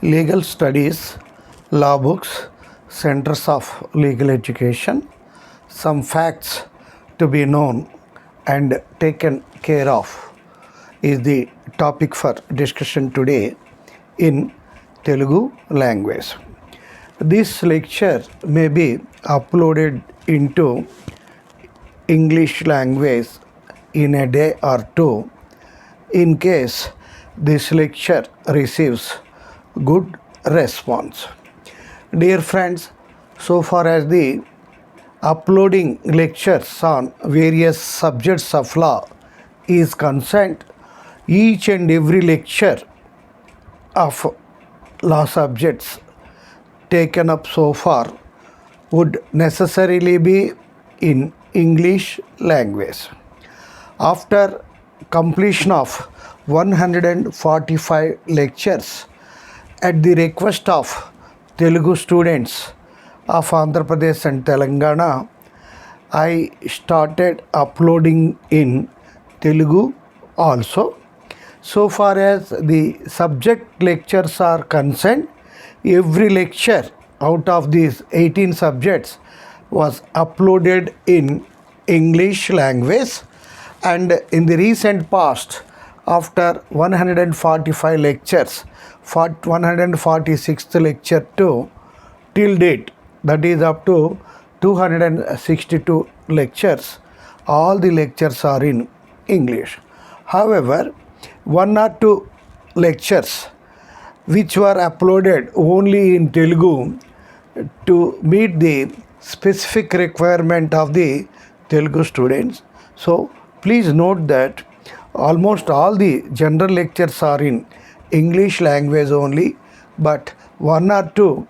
legal studies, law books, centers of legal education, some facts to be known and taken care of is the topic for discussion today in Telugu language. This lecture may be uploaded into English language in a day or two in case this lecture receives good response. Dear friends, so far as the uploading lectures on various subjects of law is concerned, each and every lecture of law subjects taken up so far would necessarily be in English language. After completion of 145 lectures at the request of Telugu students of Andhra Pradesh and Telangana, I started uploading in Telugu also. So far as the subject lectures are concerned, every lecture out of these 18 subjects was uploaded in English language, and in the recent past, after 145 lectures, 146th lecture till date, that is up to 262 lectures, all the lectures are in English. However, one or two lectures which were uploaded only in Telugu to meet the specific requirement of the Telugu students. So please note that almost all the general lectures are in English language only, but one or two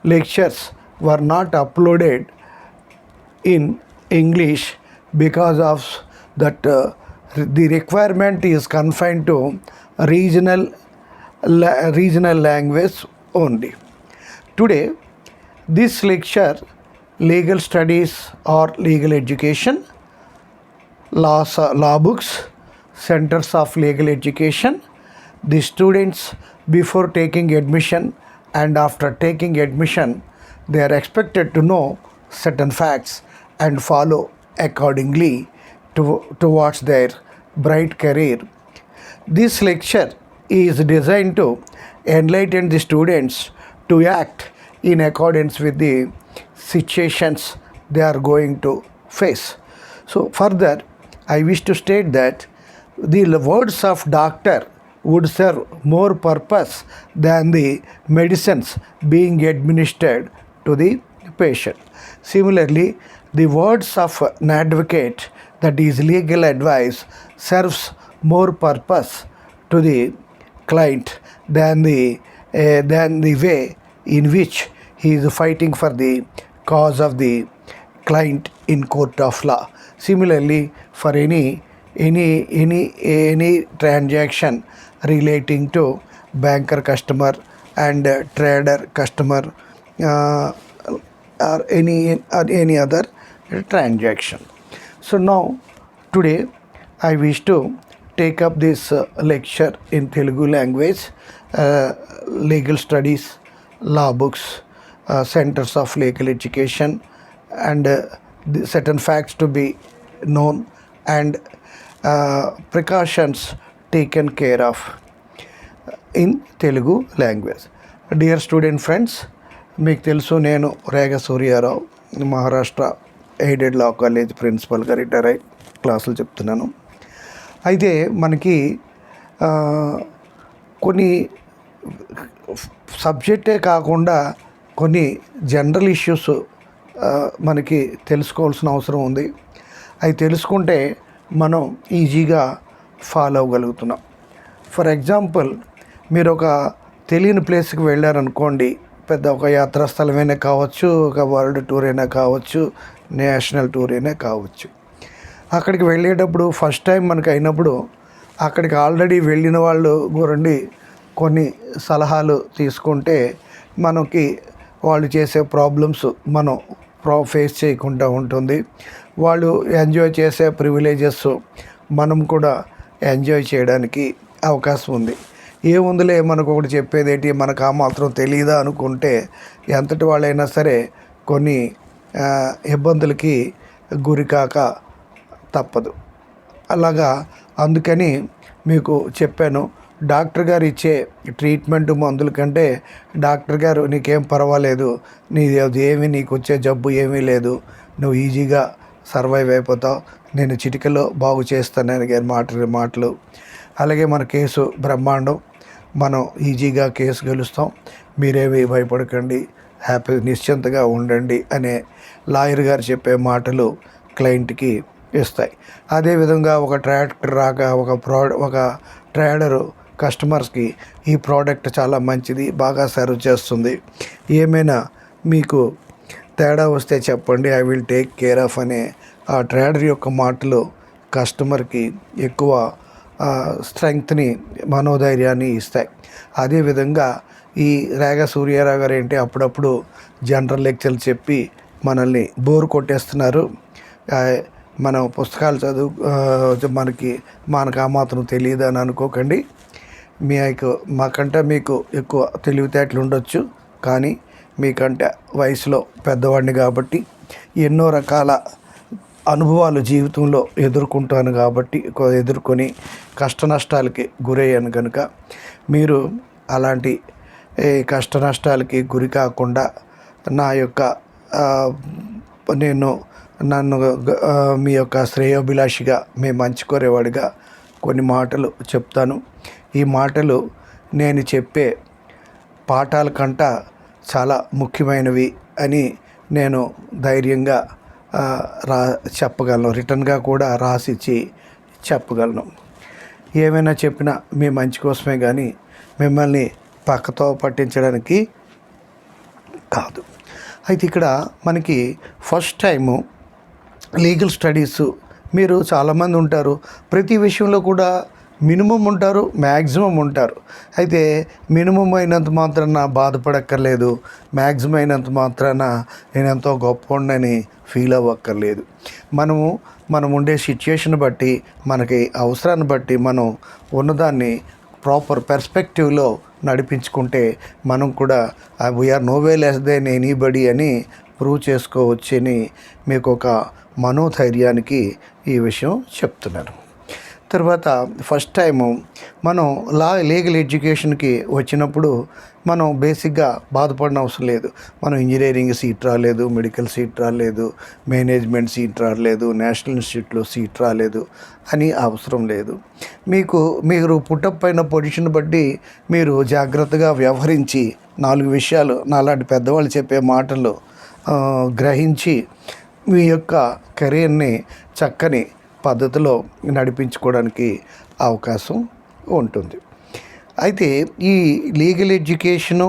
lectures were not uploaded in English because of that the requirement is confined to regional language only. Today, this lecture, legal studies or legal education, law books, centers of legal education, the students before taking admission and after taking admission, they are expected to know certain facts and follow accordingly towards their bright career. This lecture is designed to enlighten the students to act in accordance with the situations they are going to face. So further, I wish to state that the words of doctor would serve more purpose than the medicines being administered to the patient. Similarly, the words of an advocate, that is legal advice, serves more purpose to the client than the way in which he is fighting for the cause of the client in court of law. Similarly, for any transaction relating to banker customer and trader customer or any other transaction. So now today I wish to take up this lecture in Telugu language, legal studies, law books, centers of legal education, and certain facts to be known and precautions taken care of in Telugu language. Dear student friends, మీకు తెలుసు నేను Rega Suryarao Maharashtra aided law college ప్రిన్సిపల్గా retire అయి క్లాసులు చెప్తున్నాను. అయితే మనకి కొన్ని సబ్జెక్టే కాకుండా కొన్ని జనరల్ ఇష్యూస్ మనకి తెలుసుకోవాల్సిన అవసరం ఉంది. అవి తెలుసుకుంటే మనం ఈజీగా ఫాలో అవ్వగలుగుతున్నాం. ఫర్ ఎగ్జాంపుల్, మీరు ఒక తెలియని ప్లేస్కి వెళ్ళారనుకోండి, పెద్ద ఒక యాత్రా స్థలమైనా కావచ్చు, ఒక వరల్డ్ టూర్ అయినా కావచ్చు, నేషనల్ టూర్ అయినా కావచ్చు. అక్కడికి వెళ్ళేటప్పుడు ఫస్ట్ టైం మనకు అయినప్పుడు అక్కడికి ఆల్రెడీ వెళ్ళిన వాళ్ళు గురండి కొన్ని సలహాలు తీసుకుంటే మనకి వాళ్ళు చేసే ప్రాబ్లమ్స్ మనం ఫేస్ చేయకుండా ఉంటుంది. వాళ్ళు ఎంజాయ్ చేసే ప్రివిలేజెస్ మనం కూడా ఎంజాయ్ చేయడానికి అవకాశం ఉంది. ఏముందిలే మనకు ఒకటి చెప్పేదేంటి, మనకు ఆ మాత్రం తెలియదా అనుకుంటే ఎంతటి వాళ్ళైనా సరే కొన్ని ఇబ్బందులకి గురికాక తప్పదు. అలాగా అందుకని మీకు చెప్పాను. డాక్టర్ గారు ఇచ్చే ట్రీట్మెంట్ మందుల కంటే డాక్టర్ గారు నీకేం పర్వాలేదు, ఏమీ నీకు వచ్చే జబ్బు ఏమీ లేదు, నువ్వు ఈజీగా సర్వైవ్ అయిపోతావు, నేను చిటికలో బాగు చేస్తానని గారి మాటలు. అలాగే మన కేసు బ్రహ్మాండం, మనం ఈజీగా కేసు గెలుస్తాం, మీరేమీ భయపడకండి, హ్యాపీ నిశ్చింతగా ఉండండి అనే లాయర్ గారు చెప్పే మాటలు క్లయింట్కి ఇస్తాయి. అదేవిధంగా ఒక ట్రాక్టర్ రాక ఒక ట్రేడరు కస్టమర్స్కి ఈ ప్రోడక్ట్ చాలా మంచిది, బాగా సర్వ్ చేస్తుంది, ఏమైనా మీకు తేడా వస్తే చెప్పండి, I will take care of అనే ఆ ట్రేడర్ యొక్క మాటలు కస్టమర్కి ఎక్కువ స్ట్రెంగ్త్ని, మనోధైర్యాన్ని ఇస్తాయి. అదేవిధంగా ఈ రేగ సూర్యారావు గారు ఏంటి అప్పుడప్పుడు జనరల్ లెక్చర్లు చెప్పి మనల్ని బోరు కొట్టేస్తున్నారు, మనం పుస్తకాలు మనకు ఆ మాత్రం తెలియదు అని అనుకోకండి. మాకంటే మీకు ఎక్కువ తెలివితేటలు ఉండొచ్చు, కానీ మీకంటే వయసులో పెద్దవాడిని కాబట్టి ఎన్నో రకాల అనుభవాలు జీవితంలో ఎదుర్కొని కష్ట నష్టాలకి గురయ్యాను కనుక మీరు అలాంటి కష్ట నష్టాలకి గురి కాకుండా నన్ను మీ యొక్క శ్రేయోభిలాషిగా, మీ మంచి కోరేవాడిగా కొన్ని మాటలు చెప్తాను. ఈ మాటలు నేను చెప్పే పాఠాల కంట చాలా ముఖ్యమైనవి అని నేను ధైర్యంగా చెప్పగలను, రిటర్న్గా కూడా రాసిచ్చి చెప్పగలను. ఏమైనా చెప్పినా మీ మంచి కోసమే కానీ మిమ్మల్ని పక్కతో పట్టించడానికి కాదు. అయితే ఇక్కడ మనకి ఫస్ట్ టైము లీగల్ స్టడీస్, మీరు చాలామంది ఉంటారు, ప్రతి విషయంలో కూడా మినిమం ఉంటారు, మ్యాక్సిమం ఉంటారు. అయితే మినిమం అయినంత మాత్రాన బాధపడక్కర్లేదు, మ్యాక్సిమం అయినంత మాత్రాన నేను ఎంతో గొప్పవాడిని ఫీల్ అవ్వక్కర్లేదు. మనం ఉండే సిచ్యుయేషన్ బట్టి, మనకి అవసరాన్ని బట్టి మనం ఉన్నదాన్ని ప్రాపర్ పర్స్పెక్టివ్లో నడిపించుకుంటే మనం కూడా we are no way less than anybody అని ప్రూవ్ చేసుకోవచ్చని మీకు ఒక మనోధైర్యానికి ఈ విషయం చెప్తున్నాను. తర్వాత ఫస్ట్ టైము మనం లీగల్ ఎడ్యుకేషన్కి వచ్చినప్పుడు మనం బేసిక్గా బాధపడిన అవసరం లేదు. మనం ఇంజనీరింగ్ సీట్ రాలేదు, మెడికల్ సీట్ రాలేదు, మేనేజ్మెంట్ సీట్ రాలేదు, నేషనల్ ఇన్స్టిట్యూట్లో సీట్ రాలేదు అని అవసరం లేదు. మీరు పుట్టపైన పొజిషన్ బట్టి మీరు జాగ్రత్తగా వ్యవహరించి 4 విషయాలు నాలాంటి పెద్దవాళ్ళు చెప్పే మాటలు గ్రహించి మీ యొక్క కెరీర్ని చక్కని పద్ధతిలో నడిపించుకోవడానికి అవకాశం ఉంటుంది. అయితే ఈ లీగల్ ఎడ్యుకేషను,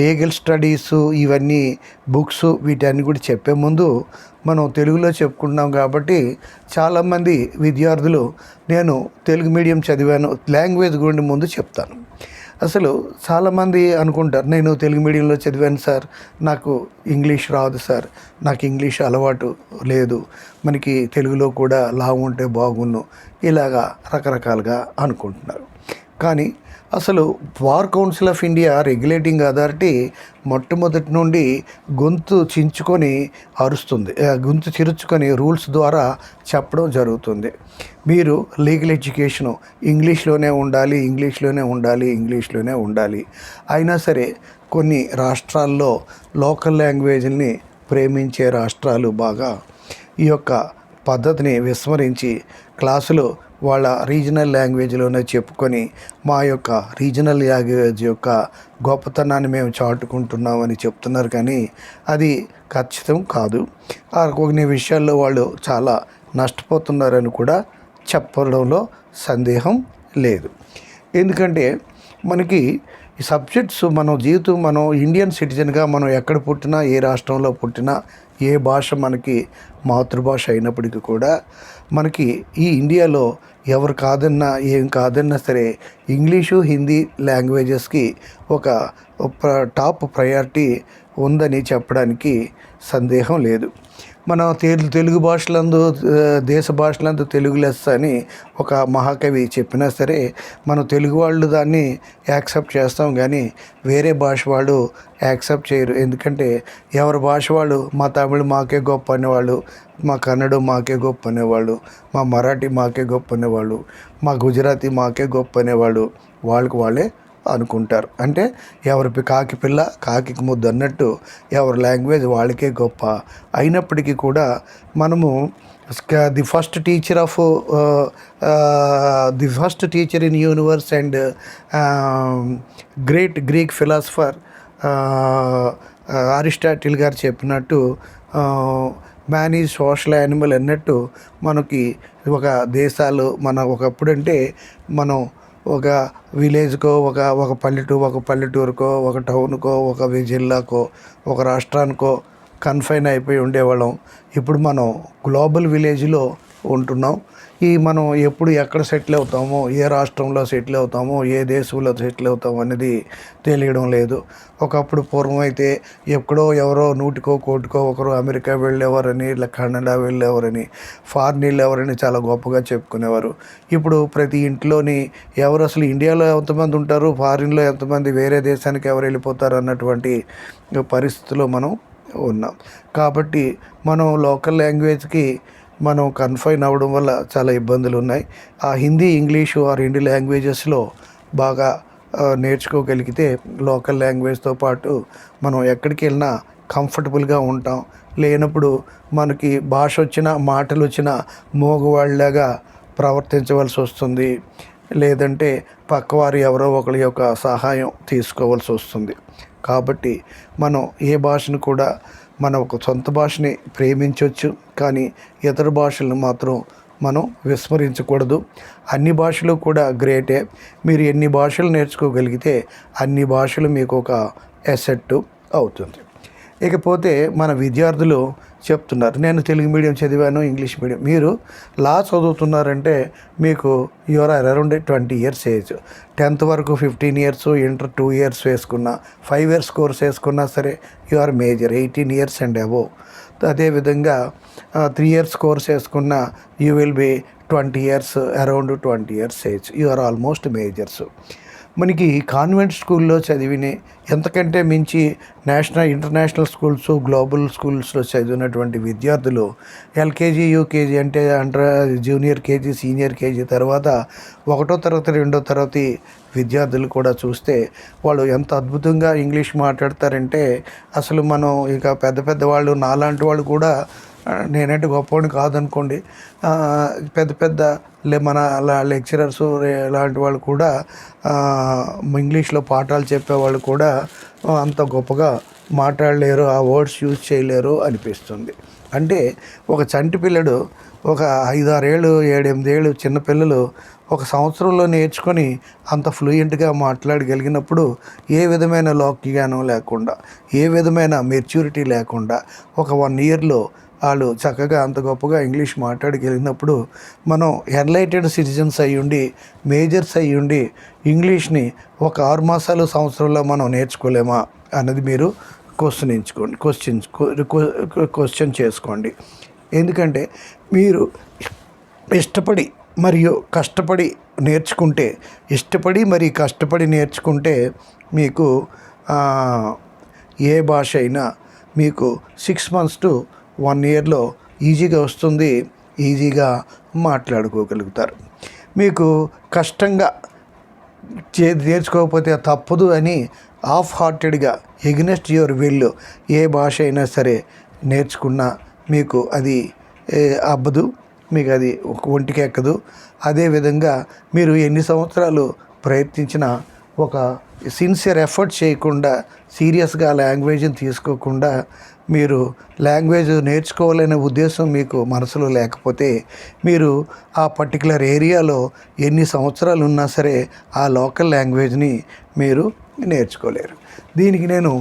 లీగల్ స్టడీసు, ఇవన్నీ బుక్స్, వీటన్ని కూడా చెప్పే ముందు మనం తెలుగులో చెప్పుకుంటున్నాం కాబట్టి చాలామంది విద్యార్థులు నేను తెలుగు మీడియం చదివాను, లాంగ్వేజ్ గురించి ముందు చెప్తాను. అసలు చాలామంది అనుకుంటారు, నేను తెలుగు మీడియంలో చదివాను సార్, నాకు ఇంగ్లీష్ రాదు సార్, నాకు ఇంగ్లీష్ అలవాటు లేదు, మనకి తెలుగులో కూడా లా ఉంటే బాగున్ను, ఇలాగా రకరకాలుగా అనుకుంటున్నారు. కానీ అసలు bar Council of India regulating authority మొట్టమొదటి నుండి గొంతు చిరుచుకొని రూల్స్ ద్వారా చెప్పడం జరుగుతుంది. మీరు లీగల్ ఎడ్యుకేషను ఇంగ్లీష్లోనే ఉండాలి. అయినా సరే కొన్ని రాష్ట్రాల్లో లోకల్ లాంగ్వేజ్ని ప్రేమించే రాష్ట్రాలు బాగా ఈ యొక్క పద్ధతిని విస్మరించి క్లాసులో వాళ్ళ రీజనల్ లాంగ్వేజ్లోనే చెప్పుకొని మా యొక్క రీజనల్ లాంగ్వేజ్ యొక్క గొప్పతనాన్ని మేము చాటుకుంటున్నామని చెప్తున్నారు. కానీ అది ఖచ్చితం కాదు. కొన్ని విషయాల్లో వాళ్ళు చాలా నష్టపోతున్నారని కూడా చెప్పడంలో సందేహం లేదు. ఎందుకంటే మనకి ఈ సబ్జెక్ట్స్ మనం ఇండియన్ సిటిజన్గా మనం ఎక్కడ పుట్టినా, ఏ రాష్ట్రంలో పుట్టినా, ఏ భాష మనకి మాతృభాష అయినప్పటికీ కూడా మనకి ఈ ఇండియాలో ఎవరు కాదన్నా ఏం కాదన్నా సరే ఇంగ్లీషు హిందీ లాంగ్వేజెస్కి ఒక టాప్ ప్రయారిటీ ఉందని చెప్పడానికి సందేహం లేదు. మన తెలుగు భాషలందు దేశ భాషలందు తెలుగు లెస్స అని ఒక మహాకవి చెప్పినా సరే మనం తెలుగు వాళ్ళు దాన్ని యాక్సెప్ట్ చేస్తాం, కానీ వేరే భాష వాళ్ళు యాక్సెప్ట్ చేయరు. ఎందుకంటే ఎవరి భాష వాళ్ళు, మా తమిళ్ మాకే గొప్ప అనేవాళ్ళు, మా కన్నడ మాకే గొప్ప అనేవాళ్ళు, మా మరాఠీ మాకే గొప్ప అనేవాళ్ళు, మా గుజరాతీ మాకే గొప్ప అనేవాళ్ళు వాళ్ళకి వాళ్ళే అనుకుంటారు. అంటే ఎవరి కాకి పిల్ల కాకి ముద్దు అన్నట్టు ఎవరి లాంగ్వేజ్ వాళ్ళకే గొప్ప. అయినప్పటికీ కూడా మనము the first teacher in universe and great Greek philosopher Aristotle గారు చెప్పినట్టు మ్యాన్ ఈజ్ సోషల్ యానిమల్ అన్నట్టు మనకి ఒక దేశాలు మన ఒకప్పుడు అంటే మనం ఒక విలేజ్కో ఒక పల్లెటూరుకో ఒక టౌన్కో ఒక జిల్లాకో ఒక రాష్ట్రానికో కన్ఫైన్ అయిపోయి ఉండేవాళ్ళం. ఇప్పుడు మనం గ్లోబల్ విలేజ్లో ఉంటున్నాం. మనం ఎప్పుడు ఎక్కడ సెటిల్ అవుతామో, ఏ రాష్ట్రంలో సెటిల్ అవుతామో, ఏ దేశంలో సెటిల్ అవుతామో అనేది తెలియడం లేదు. ఒకప్పుడు పూర్వం అయితే ఎక్కడో ఎవరో నూటికో కోటికో ఒకరు అమెరికా వెళ్ళేవారని, ఇలా కెనడా వెళ్ళేవారని, ఫారిన్ వెళ్ళేవారని చాలా గొప్పగా చెప్పుకునేవారు. ఇప్పుడు ప్రతి ఇంట్లోని ఎవరు అసలు ఇండియాలో ఎంతమంది ఉంటారు, ఫారిన్లో ఎంతమంది, వేరే దేశానికి ఎవరు వెళ్ళిపోతారు అన్నటువంటి పరిస్థితిలో మనం ఉన్నాం. కాబట్టి మనం లోకల్ లాంగ్వేజ్కి మనం కన్ఫైన్ అవ్వడం వల్ల చాలా ఇబ్బందులు ఉన్నాయి. ఆ హిందీ, ఇంగ్లీషు ఆ రెండు లాంగ్వేజెస్లో బాగా నేర్చుకోగలిగితే లోకల్ లాంగ్వేజ్తో పాటు మనం ఎక్కడికి వెళ్ళినా కంఫర్టబుల్గా ఉంటాం. లేనప్పుడు మనకి భాష వచ్చినా మాటలు వచ్చినా మోగవాళ్ళలాగా ప్రవర్తించవలసి వస్తుంది. లేదంటే పక్కవారు ఎవరో ఒకరి యొక్క సహాయం తీసుకోవాల్సి వస్తుంది. కాబట్టి మనం ఏ భాషను కూడా మన ఒక సొంత భాషని ప్రేమించవచ్చు, కానీ ఇతర భాషలను మాత్రం మనం విస్మరించకూడదు. అన్ని భాషలు కూడా గ్రేటే. మీరు ఎన్ని భాషలు నేర్చుకోగలిగితే అన్ని భాషలు మీకు ఒక అసెట్ అవుతుంది. ఇకపోతే మన విద్యార్థులు చెప్తున్నారు, నేను తెలుగు మీడియం చదివాను, ఇంగ్లీష్ మీడియం. మీరు లా చదువుతున్నారంటే మీకు your around 20 years age. 10th వరకు 15 years, ఇంటర్ 2 years వేసుకున్నా, 5 years కోర్స్ వేసుకున్నా సరే your major 18 years and above. అదేవిధంగా 3 years కోర్స్ వేసుకున్నా you will be 20 years, around 20 years age. You are almost majors. మనకి కాన్వెంట్ స్కూల్లో చదివిన ఎంతకంటే మించి ఇంటర్నేషనల్ స్కూల్స్, గ్లోబల్ స్కూల్స్లో చదివినటువంటి విద్యార్థులు ఎల్కేజీ, యూకేజీ అంటే జూనియర్ కేజీ, సీనియర్ కేజీ తర్వాత 1వ తరగతి, 2వ తరగతి విద్యార్థులు కూడా చూస్తే వాళ్ళు ఎంత అద్భుతంగా ఇంగ్లీష్ మాట్లాడతారంటే అసలు మనం ఇక పెద్ద వాళ్ళు నాలాంటి వాళ్ళు కూడా, నేనంటే గొప్పవాడిని కాదనుకోండి, పెద్ద మన లెక్చరర్స్ ఇలాంటి వాళ్ళు కూడా ఇంగ్లీష్లో పాఠాలు చెప్పేవాళ్ళు కూడా అంత గొప్పగా మాట్లాడలేరు, ఆ వర్డ్స్ యూజ్ చేయలేరు అనిపిస్తుంది. అంటే ఒక చంటి పిల్లడు, ఒక 5-6 ఏళ్ళు, 7-8 ఏళ్ళు చిన్నపిల్లలు ఒక సంవత్సరంలో నేర్చుకొని అంత ఫ్లూయెంట్గా మాట్లాడగలిగినప్పుడు ఏ విధమైన లోకజ్ఞానం లేకుండా, ఏ విధమైన మెచ్యూరిటీ లేకుండా ఒక 1 yearలో వాళ్ళు చక్కగా అంత గొప్పగా ఇంగ్లీష్ మాట్లాడగలిగినప్పుడు మనం ఎన్లైటెడ్ సిటిజన్స్ అయ్యుండి, మేజర్స్ అయ్యుండి ఇంగ్లీష్ని ఒక 6 మాసాలు, సంవత్సరంలో మనం నేర్చుకోలేమా అన్నది మీరు క్వశ్చన్ చేసుకోండి. ఎందుకంటే మీరు ఇష్టపడి మరియు కష్టపడి నేర్చుకుంటే మీకు ఏ భాష అయినా మీకు 6 months to 1 yearలో ఈజీగా వస్తుంది, ఈజీగా మాట్లాడుకోగలుగుతారు. మీకు కష్టంగా నేర్చుకోకపోతే తప్పదు అని half హార్టెడ్గా against your will a భాష అయినా సరే నేర్చుకున్నా మీకు అది అవ్వదు, మీకు అది ఒంటికి ఎక్కదు. అదేవిధంగా మీరు ఎన్ని సంవత్సరాలు ప్రయత్నించినా ఒక సిన్సియర్ ఎఫర్ట్ చేయకుండా, సీరియస్గా లాంగ్వేజ్ని తీసుకోకుండా, మీరు లాంగ్వేజ్ నేర్చుకోవాలనే ఉద్దేశం మీకు మనసులో లేకపోతే మీరు ఆ పర్టికులర్ ఏరియాలో ఎన్ని సంవత్సరాలు ఉన్నా సరే ఆ లోకల్ లాంగ్వేజ్ని మీరు నేర్చుకోలేరు. దీనికి నేను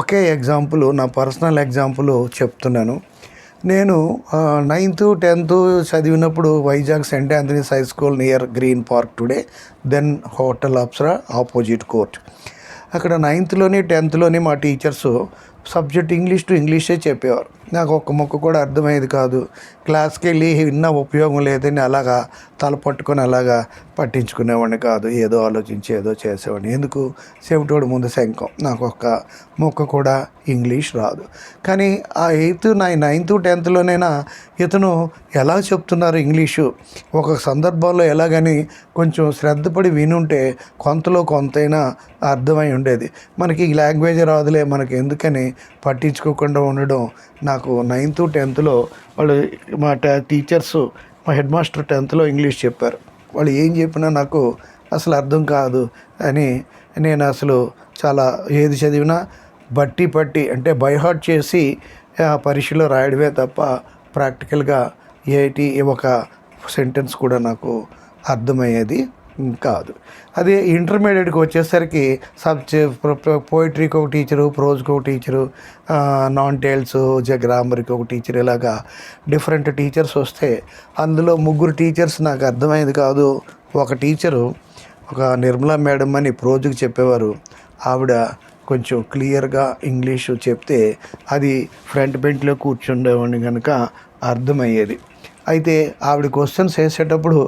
ఒకే ఎగ్జాంపుల్, నా పర్సనల్ ఎగ్జాంపుల్ చెప్తున్నాను. నేను 9th 10th చదివినప్పుడు Vizag Saint Anthony's high school near green park today, then hotel Apsara opposite court. అక్కడ 9thలోని 10thలోని మా టీచర్సు సబ్జెక్ట్ ఇంగ్లీష్ టు ఇంగ్లీషే చెప్పేవారు. నాకు ఒక్క ముక్క కూడా అర్థమయ్యేది కాదు. క్లాస్కి వెళ్ళి విన్న ఉపయోగం లేదని అలాగా తల పట్టుకొని అలాగా పట్టించుకునేవాడిని కాదు. ఏదో ఆలోచించి ఏదో చేసేవాడిని. ఎందుకు? చెవిటోడు ముందు శంఖం. నాకు ఒక్క ముక్క కూడా ఇంగ్లీష్ రాదు. కానీ ఆ 9th 10thలోనైనా ఇతను ఎలా చెప్తున్నారు ఇంగ్లీషు, ఒక సందర్భంలో ఎలాగని కొంచెం శ్రద్ధపడి వినుంటే కొంతలో కొంతైనా అర్థమై ఉండేది. మనకి ఈ లాంగ్వేజ్ రాదులే మనకి ఎందుకని పట్టించుకోకుండా ఉండడం. నాకు 9th 10thలో వాళ్ళు మా టీచర్సు, మా హెడ్ మాస్టర్ 10thలో ఇంగ్లీష్ చెప్పారు. వాళ్ళు ఏం చెప్పినా నాకు అసలు అర్థం కాదు అని నేను అసలు చాలా ఏది చదివినా పట్టి అంటే బై హార్ట్ చేసి పరీక్షలో రాయడమే తప్ప ప్రాక్టికల్గా ఒక సెంటెన్స్ కూడా నాకు అర్థమయ్యేది కాదు. అదే ఇంటర్మీడియట్కి వచ్చేసరికి పోయిటరీకి ఒక టీచరు, ప్రోజ్కి ఒక టీచరు, నాన్ టేల్స్, గ్రామర్కి ఒక టీచర్, ఇలాగా డిఫరెంట్ టీచర్స్ వస్తే అందులో 3 టీచర్స్ నాకు అర్థమయ్యేది కాదు. ఒక టీచరు, ఒక నిర్మలా మేడం అని ప్రోజ్కి చెప్పేవారు. ఆవిడ కొంచెం క్లియర్గా ఇంగ్లీషు చెప్తే అది ఫ్రంట్ బెంచ్లో కూర్చుండేవాడిని కనుక అర్థమయ్యేది. అయితే ఆవిడ క్వశ్చన్స్ వేసేటప్పుడు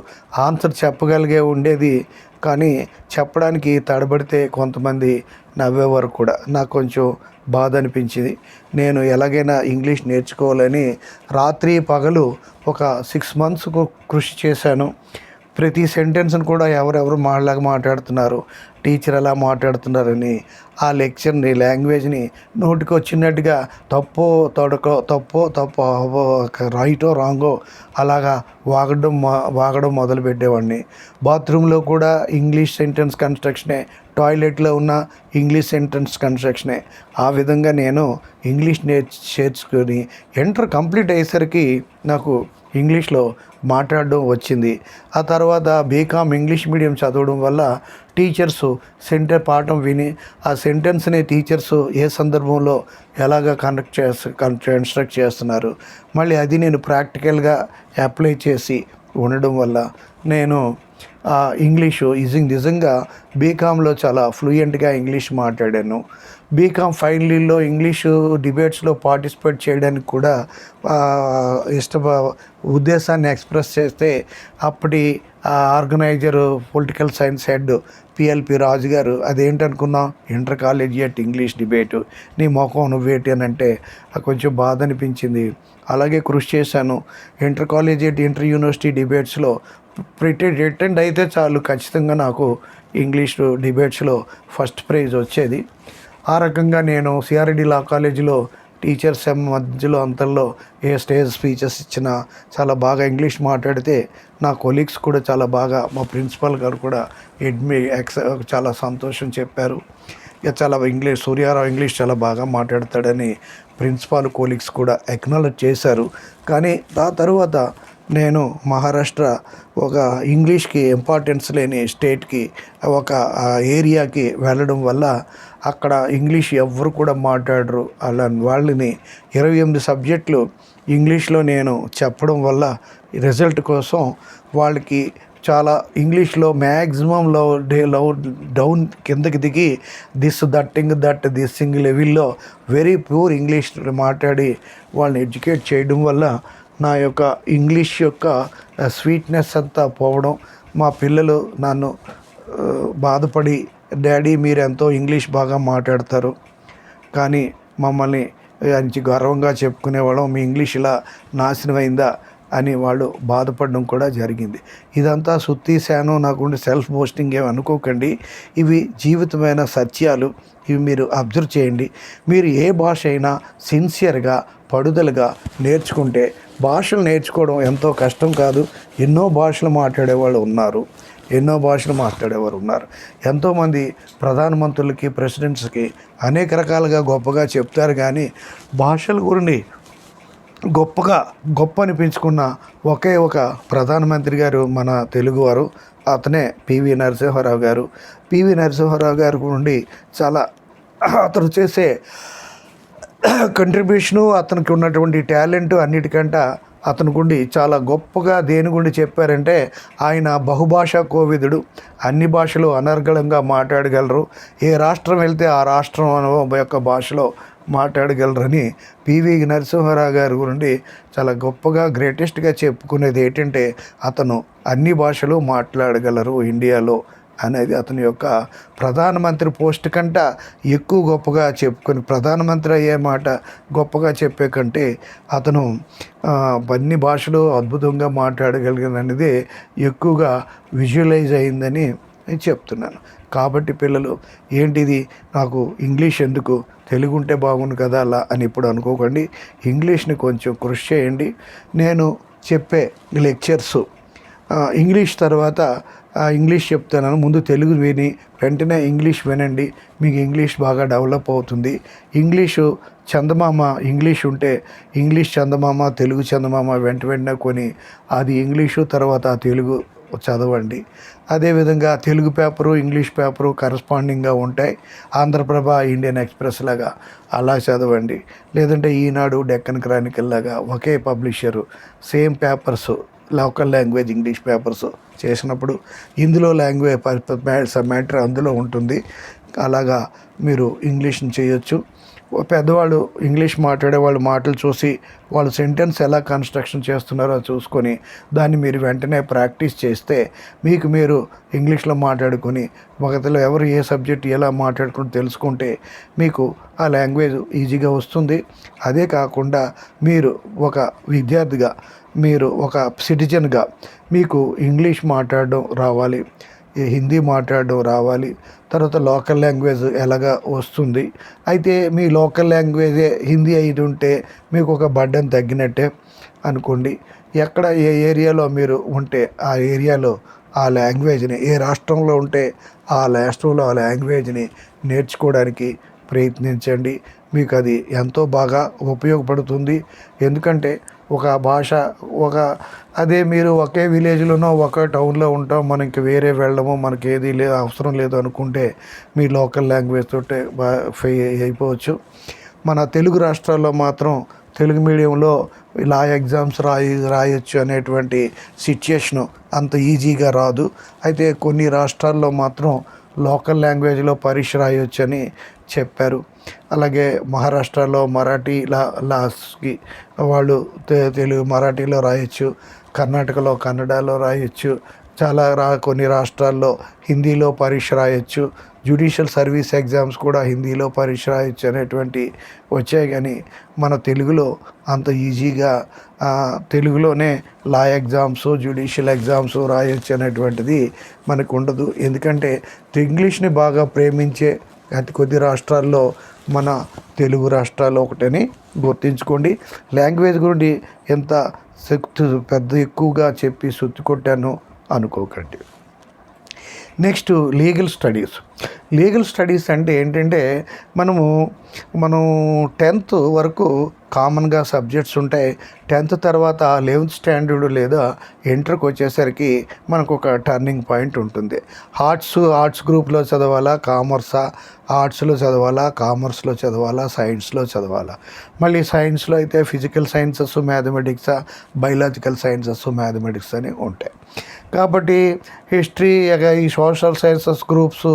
ఆన్సర్ చెప్పగలిగే ఉండేది, కానీ చెప్పడానికి తడబడితే కొంతమంది నవ్వేవారు కూడా. నాకు కొంచెం బాధ అనిపించింది. నేను ఎలాగైనా ఇంగ్లీష్ నేర్చుకోవాలని రాత్రి పగలు ఒక 6 months కృషి చేశాను. ప్రతి సెంటెన్స్ని కూడా ఎవరెవరు మాట్లాడుతున్నారు, టీచర్ ఎలా మాట్లాడుతున్నారని ఆ లెక్చర్ని, లాంగ్వేజ్ని నోటికి వచ్చినట్టుగా తప్పో రైటో రాంగో అలాగా వాగడం మొదలుపెట్టేవాడిని. బాత్రూంలో కూడా ఇంగ్లీష్ సెంటెన్స్ కన్స్ట్రక్షనే, టాయిలెట్లో ఉన్న ఇంగ్లీష్ సెంటెన్స్ కన్స్ట్రక్షనే. ఆ విధంగా నేను ఇంగ్లీష్ నేర్చుకొని ఇంటర్ కంప్లీట్ అయ్యేసరికి నాకు ఇంగ్లీష్లో మాట్లాడడం వచ్చింది. ఆ తర్వాత బీకామ్ ఇంగ్లీష్ మీడియం చదవడం వల్ల టీచర్సు పాఠం విని ఆ సెంటెన్స్ని టీచర్సు ఏ సందర్భంలో ఎలాగ కన్స్ట్రక్ట్ చేస్తున్నారు, మళ్ళీ అది నేను ప్రాక్టికల్గా అప్లై చేసి ఉండడం వల్ల నేను ఇంగ్లీషు నిజంగా బీకామ్లో చాలా ఫ్లూయెంట్గా ఇంగ్లీష్ మాట్లాడాను. బీకామ్ ఫైనల్ ఇయర్లో ఇంగ్లీషు డిబేట్స్లో పార్టిసిపేట్ చేయడానికి కూడా ఉద్దేశాన్ని ఎక్స్ప్రెస్ చేస్తే అప్పటి organiser political science head PLP Raju garu, అదేంటనుకున్నాం, ఇంటర్ కాలేజియేట్ ఇంగ్లీష్ డిబేటు, నీ మొఖం నువ్వేటి అని అంటే కొంచెం బాధ అనిపించింది. అలాగే కృషి చేశాను. ఇంటర్ కాలేజియేట్ ఇంటర్ యూనివర్సిటీ డిబేట్స్లో అటెండ్ అయితే చాలు ఖచ్చితంగా నాకు ఇంగ్లీష్ డిబేట్స్లో ఫస్ట్ ప్రైజ్ వచ్చేది. ఆ రకంగా నేను సిఆర్డి లా కాలేజీలో టీచర్స్ మధ్యలో అంతల్లో ఏ స్టేజ్ స్పీచెస్ ఇచ్చినా చాలా బాగా ఇంగ్లీష్ మాట్లాడితే నా కొలీగ్స్ కూడా చాలా బాగా, మా ప్రిన్సిపల్ గారు కూడా చాలా సంతోషం చెప్పారు. చాలా సూర్యారావు ఇంగ్లీష్ చాలా బాగా మాట్లాడతాడని ప్రిన్సిపాల్ కోలీగ్స్ కూడా ఎక్నాలెడ్జ్ చేశారు. కానీ ఆ తర్వాత నేను మహారాష్ట్ర ఒక ఇంగ్లీష్కి ఇంపార్టెన్స్ లేని స్టేట్కి, ఒక ఏరియాకి వెళ్ళడం వల్ల అక్కడ ఇంగ్లీష్ ఎవ్వరు కూడా మాట్లాడరు. అలా వాళ్ళని 28 సబ్జెక్టులు ఇంగ్లీష్లో నేను చెప్పడం వల్ల రిజల్ట్ కోసం వాళ్ళకి చాలా ఇంగ్లీష్లో మ్యాక్సిమంలో డౌన్ కిందకి దిగి దిస్ లెవెల్లో వెరీ ప్యూర్ ఇంగ్లీష్ మాట్లాడి వాళ్ళని ఎడ్యుకేట్ చేయడం వల్ల నా యొక్క ఇంగ్లీష్ యొక్క స్వీట్నెస్ అంతా పోవడం, మా పిల్లలు నన్ను బాధపడి, డాడీ మీరు ఎంతో ఇంగ్లీష్ బాగా మాట్లాడతారు, కానీ మమ్మల్ని మంచి గర్వంగా చెప్పుకునేవాళ్ళం, మీ ఇంగ్లీష్ ఇలా నాశనమైందా అని వాళ్ళు బాధపడడం కూడా జరిగింది. ఇదంతా సుత్తీశాను, నాకుండి సెల్ఫ్ బోస్టింగ్ ఏమి అనుకోకండి. ఇవి జీవితమైన సత్యాలు. ఇవి మీరు అబ్జర్వ్ చేయండి. మీరు ఏ భాష అయినా సిన్సియర్గా, పడుదలగా నేర్చుకుంటే, భాషలు నేర్చుకోవడం ఎంతో కష్టం కాదు. ఎన్నో భాషలు మాట్లాడేవారు ఉన్నారు. ఎంతోమంది ప్రధానమంత్రులకి, ప్రెసిడెంట్స్కి అనేక రకాలుగా గొప్పగా చెప్తారు, కానీ భాషల గురించి గొప్ప అనిపించుకున్న ఒకే ఒక ప్రధానమంత్రి గారు మన తెలుగువారు. అతనే పివి నరసింహారావు గారు. పివి నరసింహారావు గారి నుండి చాలా అతను చేసే కంట్రిబ్యూషను, అతనికి ఉన్నటువంటి టాలెంట్ అన్నిటికంటే అతని గుండి చాలా గొప్పగా దేని గుండి చెప్పారంటే ఆయన బహుభాషా కోవిదుడు, అన్ని భాషలు అనర్గళంగా మాట్లాడగలరు, ఏ రాష్ట్రం వెళ్తే ఆ రాష్ట్రం యొక్క భాషలో మాట్లాడగలరని పివి నరసింహారావు గారి గురించి చాలా గొప్పగా గ్రేటెస్ట్గా చెప్పుకునేది ఏంటంటే అతను అన్ని భాషలు మాట్లాడగలరు ఇండియాలో అనేది అతని యొక్క ప్రధానమంత్రి పోస్ట్ కంటే ఎక్కువ గొప్పగా చెప్పుకొని ప్రధానమంత్రి అయ్యే మాట గొప్పగా చెప్పే కంటే అతను అన్ని భాషలు అద్భుతంగా మాట్లాడగలిగినది ఎక్కువగా విజువలైజ్ అయిందని నేను చెప్తున్నాను. కాబట్టి పిల్లలు ఏంటిది నాకు ఇంగ్లీష్ ఎందుకు, తెలుగు ఉంటే బాగుండు కదా అలా అని ఇప్పుడు అనుకోకండి. ఇంగ్లీష్ని కొంచెం కృషి చేయండి. నేను చెప్పే లెక్చర్సు ఇంగ్లీష్ తర్వాత ఇంగ్లీష్ చెప్తున్నాను, ముందు తెలుగు విని వెంటనే ఇంగ్లీష్ వినండి, మీకు ఇంగ్లీష్ బాగా డెవలప్ అవుతుంది. ఇంగ్లీషు చందమామ ఇంగ్లీష్ ఉంటే ఇంగ్లీష్ చందమామ తెలుగు చందమామ వెంటనే కొని అది ఇంగ్లీషు తర్వాత తెలుగు చదవండి. అదేవిధంగా తెలుగు పేపరు ఇంగ్లీష్ పేపరు కరస్పాండింగ్గా ఉంటాయి. ఆంధ్రప్రభ, ఇండియన్ ఎక్స్ప్రెస్ లాగా అలా చదవండి. లేదంటే ఈనాడు, డెక్కన్ క్రానికల్ లాగా ఒకే publisher same papers local language English papers చేసినప్పుడు ఇందులో లాంగ్వేజ్ మ్యాటర్ అందులో ఉంటుంది. అలాగా మీరు ఇంగ్లీష్ని చేయొచ్చు. పెద్దవాళ్ళు ఇంగ్లీష్ మాట్లాడే వాళ్ళ మాటలు చూసి వాళ్ళు సెంటెన్స్ ఎలా కన్స్ట్రక్షన్ చేస్తున్నారో చూసుకొని దాన్ని మీరు వెంటనే ప్రాక్టీస్ చేస్తే మీకు మీరు ఇంగ్లీష్లో మాట్లాడుకొని ఒకటిలో ఎవరు ఏ సబ్జెక్ట్ ఎలా మాట్లాడుకుని తెలుసుకుంటే మీకు ఆ లాంగ్వేజ్ ఈజీగా వస్తుంది. అదే కాకుండా మీరు ఒక విద్యార్థిగా, మీరు ఒక సిటిజన్గా మీకు ఇంగ్లీష్ మాట్లాడడం రావాలి, హిందీ మాట్లాడడం రావాలి, తర్వాత లోకల్ లాంగ్వేజ్ ఎలాగా వస్తుంది. అయితే మీ లోకల్ లాంగ్వేజే హిందీ అయితే ఉంటే మీకు ఒక బర్డెన్ తగ్గినట్టే అనుకోండి. ఎక్కడ ఏ ఏరియాలో మీరు ఉంటే ఆ ఏరియాలో ఆ లాంగ్వేజ్ని, ఏ రాష్ట్రంలో ఉంటే ఆ రాష్ట్రంలో ఆ లాంగ్వేజ్ని నేర్చుకోవడానికి ప్రయత్నించండి. మీకు అది ఎంతో బాగా ఉపయోగపడుతుంది. ఎందుకంటే ఒక భాష అదే మీరు ఒకే విలేజ్లోనో ఒక టౌన్లో ఉంటాం, మనకి వేరే వెళ్ళడము మనకి ఏది అవసరం లేదు అనుకుంటే మీ లోకల్ లాంగ్వేజ్ తోటే అయిపోవచ్చు. మన తెలుగు రాష్ట్రాల్లో మాత్రం తెలుగు మీడియంలో లా ఎగ్జామ్స్ రాయొచ్చు అనేటువంటి సిచ్యుయేషను అంత ఈజీగా రాదు. అయితే కొన్ని రాష్ట్రాల్లో మాత్రం లోకల్ లాంగ్వేజ్లో పరీక్ష రాయొచ్చు అని చెప్పారు. అలాగే మహారాష్ట్రలో మరాఠీ లాస్కి వాళ్ళు తెలుగు మరాఠీలో రాయొచ్చు, కర్ణాటకలో కన్నడలో రాయొచ్చు, కొన్ని రాష్ట్రాల్లో హిందీలో పరీక్ష రాయొచ్చు, జ్యుడిషియల్ సర్వీస్ ఎగ్జామ్స్ కూడా హిందీలో పరీక్ష రాయొచ్చు అనేటువంటి వచ్చాయి. కానీ మన తెలుగులో అంత ఈజీగా తెలుగులోనే లా ఎగ్జామ్స్, జ్యుడిషియల్ ఎగ్జామ్స్ రాయొచ్చు అనేటువంటిది మనకు ఉండదు. ఎందుకంటే ఇంగ్లీష్ని బాగా ప్రేమించే అతి కొద్ది రాష్ట్రాల్లో మన తెలుగు రాష్ట్రాల్లో ఒకటని గుర్తుంచుకోండి. లాంగ్వేజ్ గురించి ఎంత ఎక్కువగా చెప్పి సుత్తి కొట్టాను అనుకోకండి. నెక్స్ట్ లీగల్ స్టడీస్ అంటే ఏంటంటే మనం 10th వరకు కామన్గా సబ్జెక్ట్స్ ఉంటాయి. 10th తర్వాత 11th స్టాండర్డ్ లేదా ఇంటర్కి వచ్చేసరికి మనకు ఒక టర్నింగ్ పాయింట్ ఉంటుంది. ఆర్ట్స్ గ్రూప్లో చదవాలా, ఆర్ట్స్లో చదవాలా, కామర్స్లో చదవాలా, సైన్స్లో చదవాలా. మళ్ళీ సైన్స్లో అయితే physical sciences, mathematics, biological sciences, mathematics అని ఉంటాయి. కాబట్టి హిస్టరీ, ఈ సోషల్ సైన్సెస్ గ్రూప్స్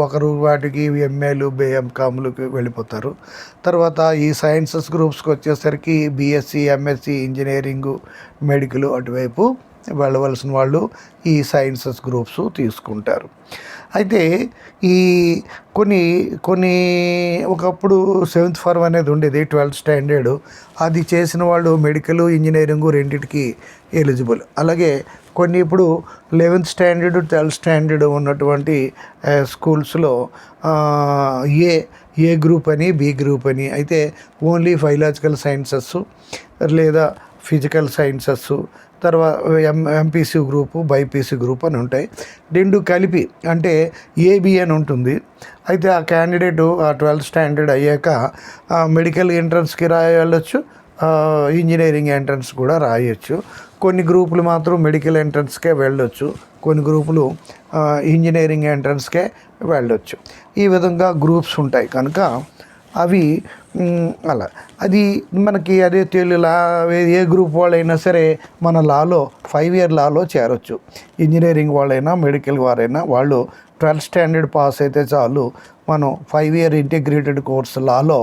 ఒకరు వాటికి ఎంఏలు, ఎంకామ్లకు వెళ్ళిపోతారు. తర్వాత ఈ సైన్సెస్ గ్రూప్స్కి వచ్చేసరికి బీఎస్సీ, ఎంఎస్సీ, ఇంజనీరింగు, మెడికల్ అటువైపు వెళ్ళవలసిన వాళ్ళు ఈ సైన్సెస్ గ్రూప్స్ తీసుకుంటారు. అయితే ఈ కొన్ని ఒకప్పుడు 7th ఫార్మ్ అనేది ఉండేది, 12th స్టాండర్డ్. అది చేసిన వాళ్ళు మెడికల్, ఇంజనీరింగు రెండింటికి ఎలిజిబుల్. అలాగే కొన్ని ఇప్పుడు 11th స్టాండర్డ్, 12th స్టాండర్డ్ ఉన్నటువంటి స్కూల్స్లో ఏ గ్రూప్ అని, బి గ్రూప్ అని, అయితే ఓన్లీ బయలాజికల్ సైన్సెస్ లేదా ఫిజికల్ సైన్సెస్, తర్వాత ఎంపీసీ గ్రూపు, బైపీసీ గ్రూప్ అని ఉంటాయి. రెండు కలిపి అంటే ఏబి అని ఉంటుంది. అయితే ఆ క్యాండిడేటు ఆ 12th స్టాండర్డ్ అయ్యాక మెడికల్ ఎంట్రన్స్కి రాయవచ్చు, ఇంజనీరింగ్ ఎంట్రన్స్ కూడా రాయొచ్చు. కొన్ని గ్రూపులు మాత్రం మెడికల్ ఎంట్రన్స్కే వెళ్ళొచ్చు, కొన్ని గ్రూపులు ఇంజనీరింగ్ ఎంట్రన్స్కే వెళ్ళొచ్చు. ఈ విధంగా గ్రూప్స్ ఉంటాయి. కనుక అవి అలా అది మనకి అదే తెలుగులా ఏ గ్రూప్ వాళ్ళైనా సరే మన లాలో 5 ఇయర్ లాలో చేరొచ్చు. ఇంజనీరింగ్ వాళ్ళైనా మెడికల్ వారైనా వాళ్ళు 12th స్టాండర్డ్ పాస్ అయితే చాలు, మనం 5 ఇయర్ ఇంటిగ్రేటెడ్ కోర్స్ లాలో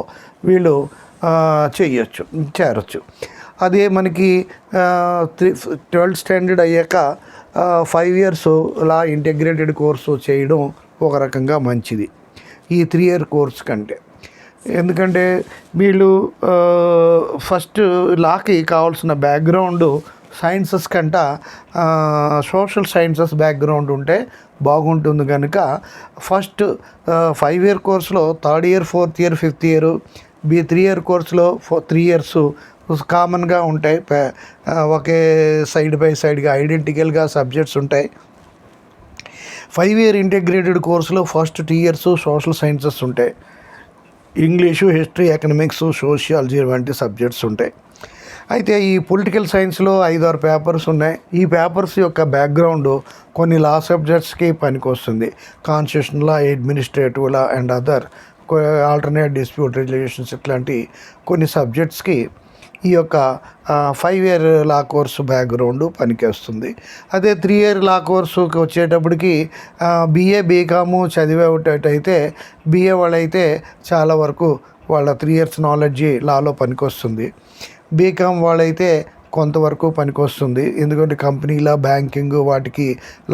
వీళ్ళు చేరొచ్చు. అదే మనకి 12th స్టాండర్డ్ అయ్యాక 5 ఇయర్స్ లా ఇంటిగ్రేటెడ్ కోర్సు చేయడం ఒక రకంగా మంచిది ఈ 3 ఇయర్ కోర్స్ కంటే. ఎందుకంటే వీళ్ళు ఫస్ట్ లాకి కావాల్సిన బ్యాక్గ్రౌండ్ సైన్సెస్ కంట సోషల్ సైన్సెస్ బ్యాక్గ్రౌండ్ ఉంటే బాగుంటుంది కనుక ఫస్ట్ 5 ఇయర్ కోర్సులో 3rd year 4th year 5th year 3 year కోర్సులో 3 ఇయర్స్ కామన్గా ఉంటాయి, ఒకే సైడ్ బై సైడ్గా ఐడెంటికల్గా సబ్జెక్ట్స్ ఉంటాయి. 5 ఇయర్ ఇంటిగ్రేటెడ్ కోర్సులో ఫస్ట్ 2 ఇయర్స్ సోషల్ సైన్సెస్ ఉంటాయి, ఇంగ్లీషు, హిస్టరీ, ఎకనామిక్స్, సోషియాలజీ వంటి సబ్జెక్ట్స్ ఉంటాయి. అయితే ఈ పొలిటికల్ సైన్స్లో 5-6 పేపర్స్ ఉన్నాయి. ఈ పేపర్స్ యొక్క బ్యాక్గ్రౌండ్ కొన్ని లా సబ్జెక్ట్స్కి పనికొస్తుంది. Constitution law, administrative law and other alternate dispute relations ఇట్లాంటి కొన్ని సబ్జెక్ట్స్కి ఈ యొక్క 5 ఇయర్ లా కోర్సు బ్యాక్గ్రౌండ్ పనికొస్తుంది. అదే 3 ఇయర్ లా కోర్సుకి వచ్చేటప్పటికి బీకాము చదివేటట్టయితే బిఏ వాళ్ళైతే చాలా వరకు వాళ్ళ 3 ఇయర్స్ నాలెడ్జి లాలో పనికొస్తుంది. బీకామ్ వాళ్ళైతే కొంతవరకు పనికొస్తుంది, ఎందుకంటే కంపెనీల బ్యాంకింగ్ వాటికి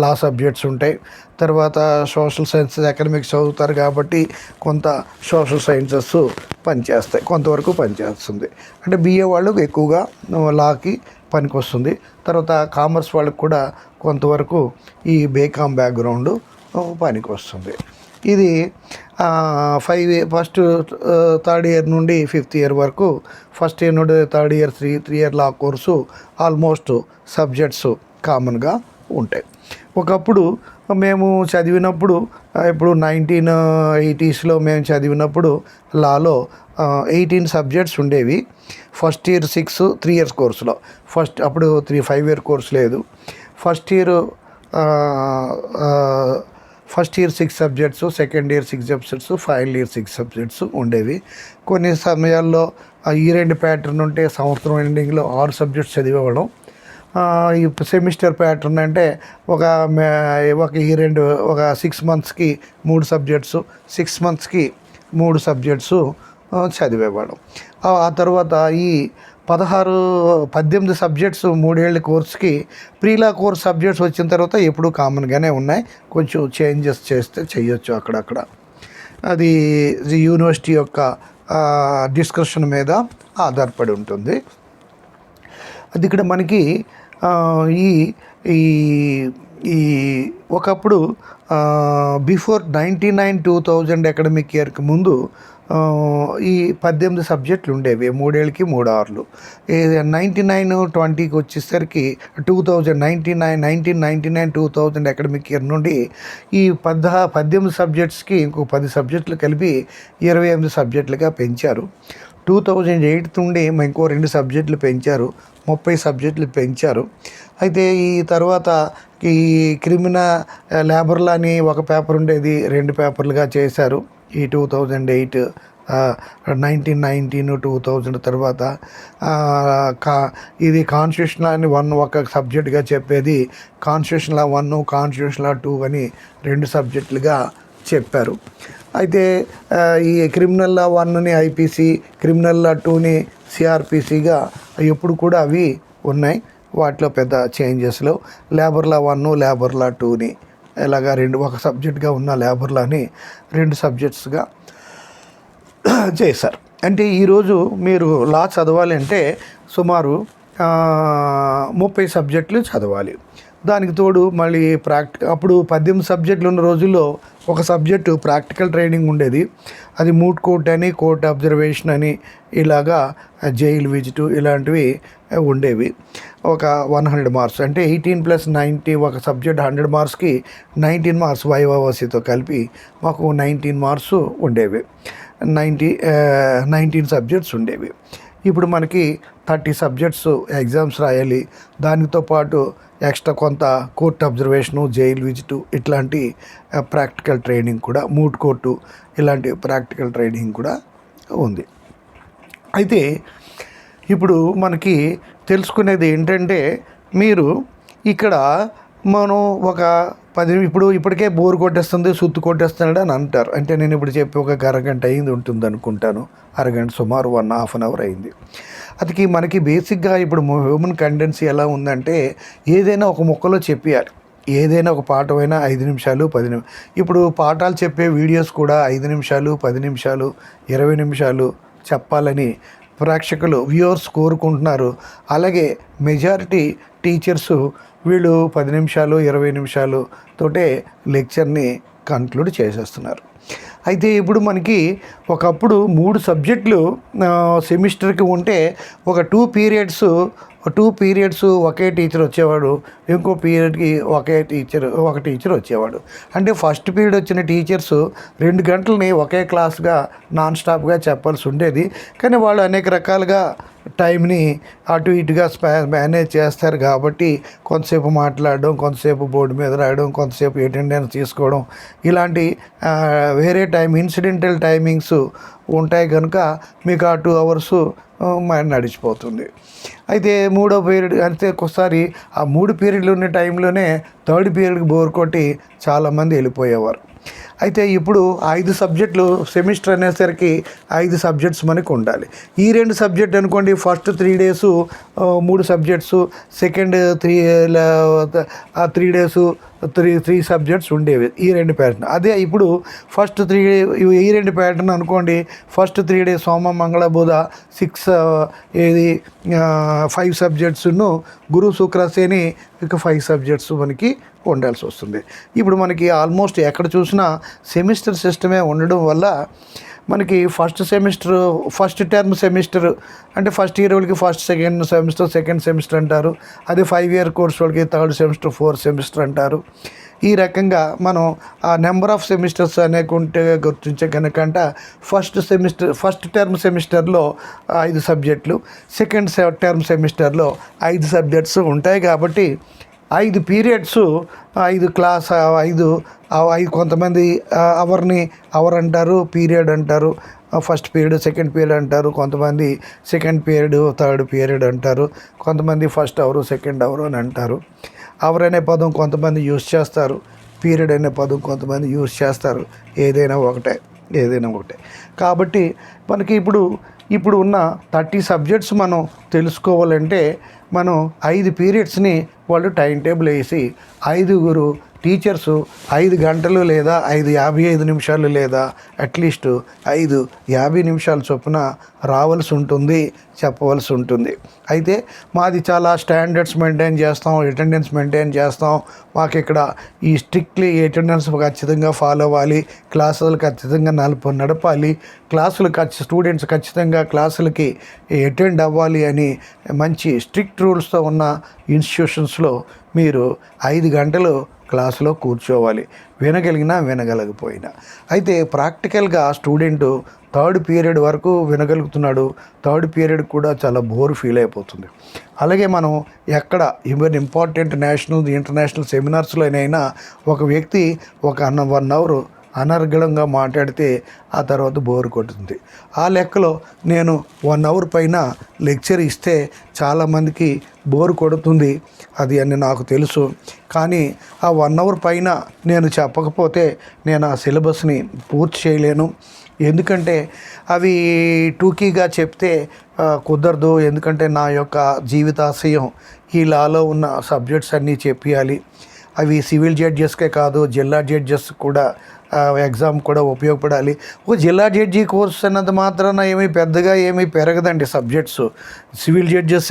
లా సబ్జెక్ట్స్ ఉంటాయి. తర్వాత సోషల్ సైన్సెస్ ఎకనామిక్స్ చదువుతారు కాబట్టి కొంత సోషల్ సైన్సెస్ పనిచేస్తాయి, కొంతవరకు పనిచేస్తుంది. అంటే బిఏ వాళ్ళకు ఎక్కువగా లాకి పనికొస్తుంది. తర్వాత కామర్స్ వాళ్ళకి కూడా కొంతవరకు ఈ బీకామ్ బ్యాక్గ్రౌండ్ పనికొస్తుంది. ఇది ఫస్ట్ 3rd ఇయర్ నుండి 5th ఇయర్ వరకు, ఫస్ట్ ఇయర్ నుండి 3rd year 3 year law course almost subjects కామన్గా ఉంటాయి. ఒకప్పుడు మేము చదివినప్పుడు, ఇప్పుడు 1980sలో మేము చదివినప్పుడు లాలో 18 సబ్జెక్ట్స్ ఉండేవి. ఫస్ట్ ఇయర్ 6 3 ఇయర్స్ కోర్సులో, అప్పుడు 5 ఇయర్ కోర్సు లేదు. First year 6 subjects, second year 6 subjects, final year 6 subjects ఉండేవి. కొన్ని సమయాల్లో ఈ 2 ప్యాటర్న్ ఉంటే సంవత్సరం ఎండింగ్లో 6 సబ్జెక్ట్స్ చదివేవాళ్ళం. ఈ సెమిస్టర్ ప్యాటర్న్ అంటే ఒక 6 మంత్స్కి 3 సబ్జెక్ట్స్, 6 మంత్స్కి 3 సబ్జెక్ట్స్ చదివేవాళ్ళం. ఆ తర్వాత ఈ 18 సబ్జెక్ట్స్ 3 ఏళ్ళ కోర్సుకి ప్రీలా కోర్స్ సబ్జెక్ట్స్ వచ్చిన తర్వాత ఎప్పుడు కామన్గానే ఉన్నాయి, కొంచెం చేంజెస్ చేస్తే చేయొచ్చు అక్కడక్కడ. అది యూనివర్సిటీ యొక్క డిస్కషన్ మీద ఆధారపడి ఉంటుంది. అది ఇక్కడ మనకి ఈ ఈ ఈ ఒకప్పుడు బిఫోర్ 1999-2000 అకాడమిక్ ఇయర్కి ముందు ఈ 18 సబ్జెక్టులు ఉండేవి, 3 ఏళ్ళకి 3 ఆర్లు. 1999-20కి వచ్చేసరికి 1999-2000 అకాడమిక్ ఇయర్ నుండి ఈ 18 సబ్జెక్ట్స్కి ఇంకో 10 సబ్జెక్టులు కలిపి 28 సబ్జెక్టులుగా పెంచారు. 2008 నుండి ఇంకో 2 సబ్జెక్టులు పెంచారు, 30 సబ్జెక్టులు పెంచారు. అయితే ఈ తర్వాత ఈ క్రిమినల్ లేబర్ లా అని ఒక పేపర్ ఉండేది, 2 పేపర్లుగా చేశారు. ఈ 2008 1919-2000 తర్వాత ఇది కాన్స్టిట్యూషన్ లా అని ఒక సబ్జెక్టుగా చెప్పేది, కాన్స్టిట్యూషన్ లా 1, కాన్స్టిట్యూషన్ లా 2 అని 2 సబ్జెక్టులుగా చెప్పారు. అయితే ఈ క్రిమినల్ లా 1ని ఐపీసీ, క్రిమినల్ లా 2ని సిఆర్పిసిగా ఎప్పుడు కూడా అవి ఉన్నాయి, వాటిలో పెద్ద చేంజెస్లో. లేబర్ లా 1, లేబర్ లా 2ని ఇలాగా ఒక సబ్జెక్ట్గా ఉన్న లేబర్ లాని 2 సబ్జెక్ట్స్గా చేశారు. అంటే ఈరోజు మీరు లా చదవాలి అంటే సుమారు 30 సబ్జెక్టులు చదవాలి. దానికి తోడు మళ్ళీ అప్పుడు 18 సబ్జెక్టులు ఉన్న రోజుల్లో ఒక సబ్జెక్టు ప్రాక్టికల్ ట్రైనింగ్ ఉండేది. అది మూట్ కోర్ట్ అని, కోర్ట్ అబ్జర్వేషన్ అని, ఇలాగా జైల్ విజిట్ ఇలాంటివి ఉండేవి. ఒక 100 మార్క్స్ అంటే 18+90, ఒక సబ్జెక్ట్ 100 మార్క్స్కి 19 మార్క్స్ వైవావసితో కలిపి మాకు 19 మార్క్స్ ఉండేవి. 19 సబ్జెక్ట్స్ ఉండేవి. ఇప్పుడు మనకి 30 సబ్జెక్ట్స్ ఎగ్జామ్స్ రాయాలి. దానితో పాటు ఎక్స్ట్రా కొంత కోర్ట్ అబ్జర్వేషను, జైల్ విజిట్ ఇట్లాంటి ప్రాక్టికల్ ట్రైనింగ్ కూడా, మూట్ కోర్టు ఇలాంటి ప్రాక్టికల్ ట్రైనింగ్ కూడా ఉంది. అయితే ఇప్పుడు మనకి తెలుసుకునేది ఏంటంటే, మీరు ఇక్కడ మనం ఒక ఇప్పటికే బోర్ కొట్టేస్తుంది, సుత్తు కొట్టేస్తున్నాడు అని అంటారు. అంటే నేను ఇప్పుడు చెప్పి ఒక అరగంట అయింది ఉంటుంది అనుకుంటాను. అరగంట సుమారు 1.5 అవర్ అయింది. అది మనకి బేసిక్గా ఇప్పుడు హ్యూమన్ కంటెన్సీ ఎలా ఉందంటే, ఏదైనా ఒక ముక్కలో చెప్పేయాలి. ఏదైనా ఒక పాఠమైనా 5 నిమిషాలు 10 నిమిషాలు. ఇప్పుడు పాఠాలు చెప్పే వీడియోస్ కూడా 5 నిమిషాలు 10 నిమిషాలు 20 నిమిషాలు చెప్పాలని ప్రేక్షకులు వ్యూవర్స్ కోరుకుంటున్నారు. అలాగే మెజారిటీ టీచర్సు వీళ్ళు 10 నిమిషాలు 20 నిమిషాలు తోటే లెక్చర్ని కంక్లూడ్ చేసేస్తున్నారు. అయితే ఇప్పుడు మనకి ఒకప్పుడు 3 సబ్జెక్టులు సెమిస్టర్కి ఉంటే ఒక 2 పీరియడ్స్ ఒకే టీచర్ వచ్చేవాడు, ఇంకో పీరియడ్కి ఒక టీచర్ వచ్చేవాడు. అంటే ఫస్ట్ పీరియడ్ వచ్చిన టీచర్స్ 2 గంటలని ఒకే క్లాస్గా నాన్ స్టాప్గా చెప్పాల్సి ఉండేది. కానీ వాళ్ళు అనేక రకాలుగా టైంని అటు ఇటుగా మేనేజ్ చేస్తారు కాబట్టి కొంతసేపు మాట్లాడడం, కొంతసేపు బోర్డు మీద రాయడం, కొంతసేపు అటెండెన్స్ తీసుకోవడం, ఇలాంటి వేరే ఇన్సిడెంటల్ టైమింగ్స్ ఉంటాయి కనుక మీకు ఆ 2 అవర్స్ నడిచిపోతుంది. అయితే 3వ పీరియడ్ అంటే ఒకసారి ఆ 3 పీరియడ్లు ఉన్న టైంలోనే 3rd పీరియడ్కి బోర్ కొట్టి చాలామంది వెళ్ళిపోయేవారు. అయితే ఇప్పుడు 5 సబ్జెక్టులు సెమిస్టర్ అనేసరికి 5 సబ్జెక్ట్స్ మనకు ఉండాలి. ఈ 2 సబ్జెక్ట్ అనుకోండి, first 3 days 3 subjects, second 3 days 3 subjects ఉండేవి ఈ 2 ప్యాటర్న్. అదే ఇప్పుడు ఫస్ట్ 3 ఈ 2 ప్యాటర్న్ అనుకోండి, ఫస్ట్ 3 డేస్ సోమ మంగళ బుధ 5 సబ్జెక్ట్స్ను, గురు శుక్ర శని ఇక 5 సబ్జెక్ట్స్ మనకి ఉండాల్సి వస్తుంది. ఇప్పుడు మనకి ఆల్మోస్ట్ ఎక్కడ చూసినా సెమిస్టర్ సిస్టమే ఉండడం వల్ల మనకి ఫస్ట్ టర్మ్ సెమిస్టర్ అంటే ఫస్ట్ ఇయర్ వాళ్ళకి సెకండ్ సెమిస్టర్ అంటారు. అదే 5 ఇయర్ కోర్స్ వాళ్ళకి 3rd సెమిస్టర్ 4th సెమిస్టర్ అంటారు. ఈ రకంగా మనం ఆ నెంబర్ ఆఫ్ సెమిస్టర్స్ అనేకుంటే గుర్తించే కనుకంట ఫస్ట్ టర్మ్ సెమిస్టర్లో 5 సబ్జెక్టులు, సెకండ్ టర్మ్ సెమిస్టర్లో 5 సబ్జెక్ట్స్ ఉంటాయి. కాబట్టి 5 పీరియడ్స్ 5 కొంతమంది అవర్ అంటారు, పీరియడ్ అంటారు, ఫస్ట్ పీరియడ్ సెకండ్ పీరియడ్ అంటారు, కొంతమంది సెకండ్ పీరియడ్ 3rd పీరియడ్ అంటారు, కొంతమంది ఫస్ట్ అవరు సెకండ్ అవరు అని అంటారు. అవర్ అనే పదం కొంతమంది యూజ్ చేస్తారు, పీరియడ్ అనే పదం కొంతమంది యూజ్ చేస్తారు. ఏదైనా ఒకటే. కాబట్టి మనకి ఇప్పుడు ఉన్న 30 సబ్జెక్ట్స్ మనం తెలుసుకోవాలంటే మనం 5 పీరియడ్స్ని వాళ్ళు టైం టేబుల్ వేసి 5 టీచర్సు 5 గంటలు లేదా 5:55 నిమిషాలు లేదా అట్లీస్ట్ 5:50 నిమిషాల చొప్పున రావాల్సి ఉంటుంది, చెప్పవలసి ఉంటుంది. అయితే మాది చాలా స్టాండర్డ్స్ మెయింటైన్ చేస్తాం, అటెండెన్స్ మెయింటైన్ చేస్తాం, మాకు ఇక్కడ ఈ స్ట్రిక్ట్లీ అటెండెన్స్ ఖచ్చితంగా ఫాలో అవ్వాలి, క్లాసులు ఖచ్చితంగా నడపాలి, స్టూడెంట్స్ ఖచ్చితంగా క్లాసులకి అటెండ్ అవ్వాలి అని మంచి స్ట్రిక్ట్ రూల్స్తో ఉన్న ఇన్స్టిట్యూషన్స్లో మీరు 5 గంటలు క్లాసులో కూర్చోవాలి, వినగలిగిపోయినా. అయితే ప్రాక్టికల్గా స్టూడెంటు 3rd పీరియడ్ వరకు వినగలుగుతున్నాడు, 3rd పీరియడ్ కూడా చాలా బోర్ ఫీల్ అయిపోతుంది. అలాగే మనం ఎక్కడ ఈవెన్ ఇంపార్టెంట్ నేషనల్ ఇంటర్నేషనల్ సెమినార్స్లోనైనా ఒక వ్యక్తి 1 అవర్ అనర్గళంగా మాట్లాడితే ఆ తర్వాత బోర్ కొడుతుంది. ఆ లెక్కలో నేను 1 అవర్ పైన లెక్చర్ ఇస్తే చాలామందికి బోర్ కొడుతుంది, అది అని నాకు తెలుసు. కానీ ఆ 1 అవర్ పైన నేను చెప్పకపోతే నేను ఆ సిలబస్ని పూర్తి చేయలేను. ఎందుకంటే అవి టూకీగా చెప్తే కుదరదు. ఎందుకంటే నా యొక్క జీవితాశయం ఈ లాలో ఉన్న సబ్జెక్ట్స్ అన్నీ చెప్పాలి. అవి సివిల్ జడ్జెస్కే కాదు, జిల్లా జడ్జెస్ కూడా ఎగ్జామ్ కూడా ఉపయోగపడాలి. ఒక జిల్లా జడ్జి కోర్స్ అన్నది మాత్రాన పెద్దగా పెరగదండి సబ్జెక్ట్స్. సివిల్ జడ్జెస్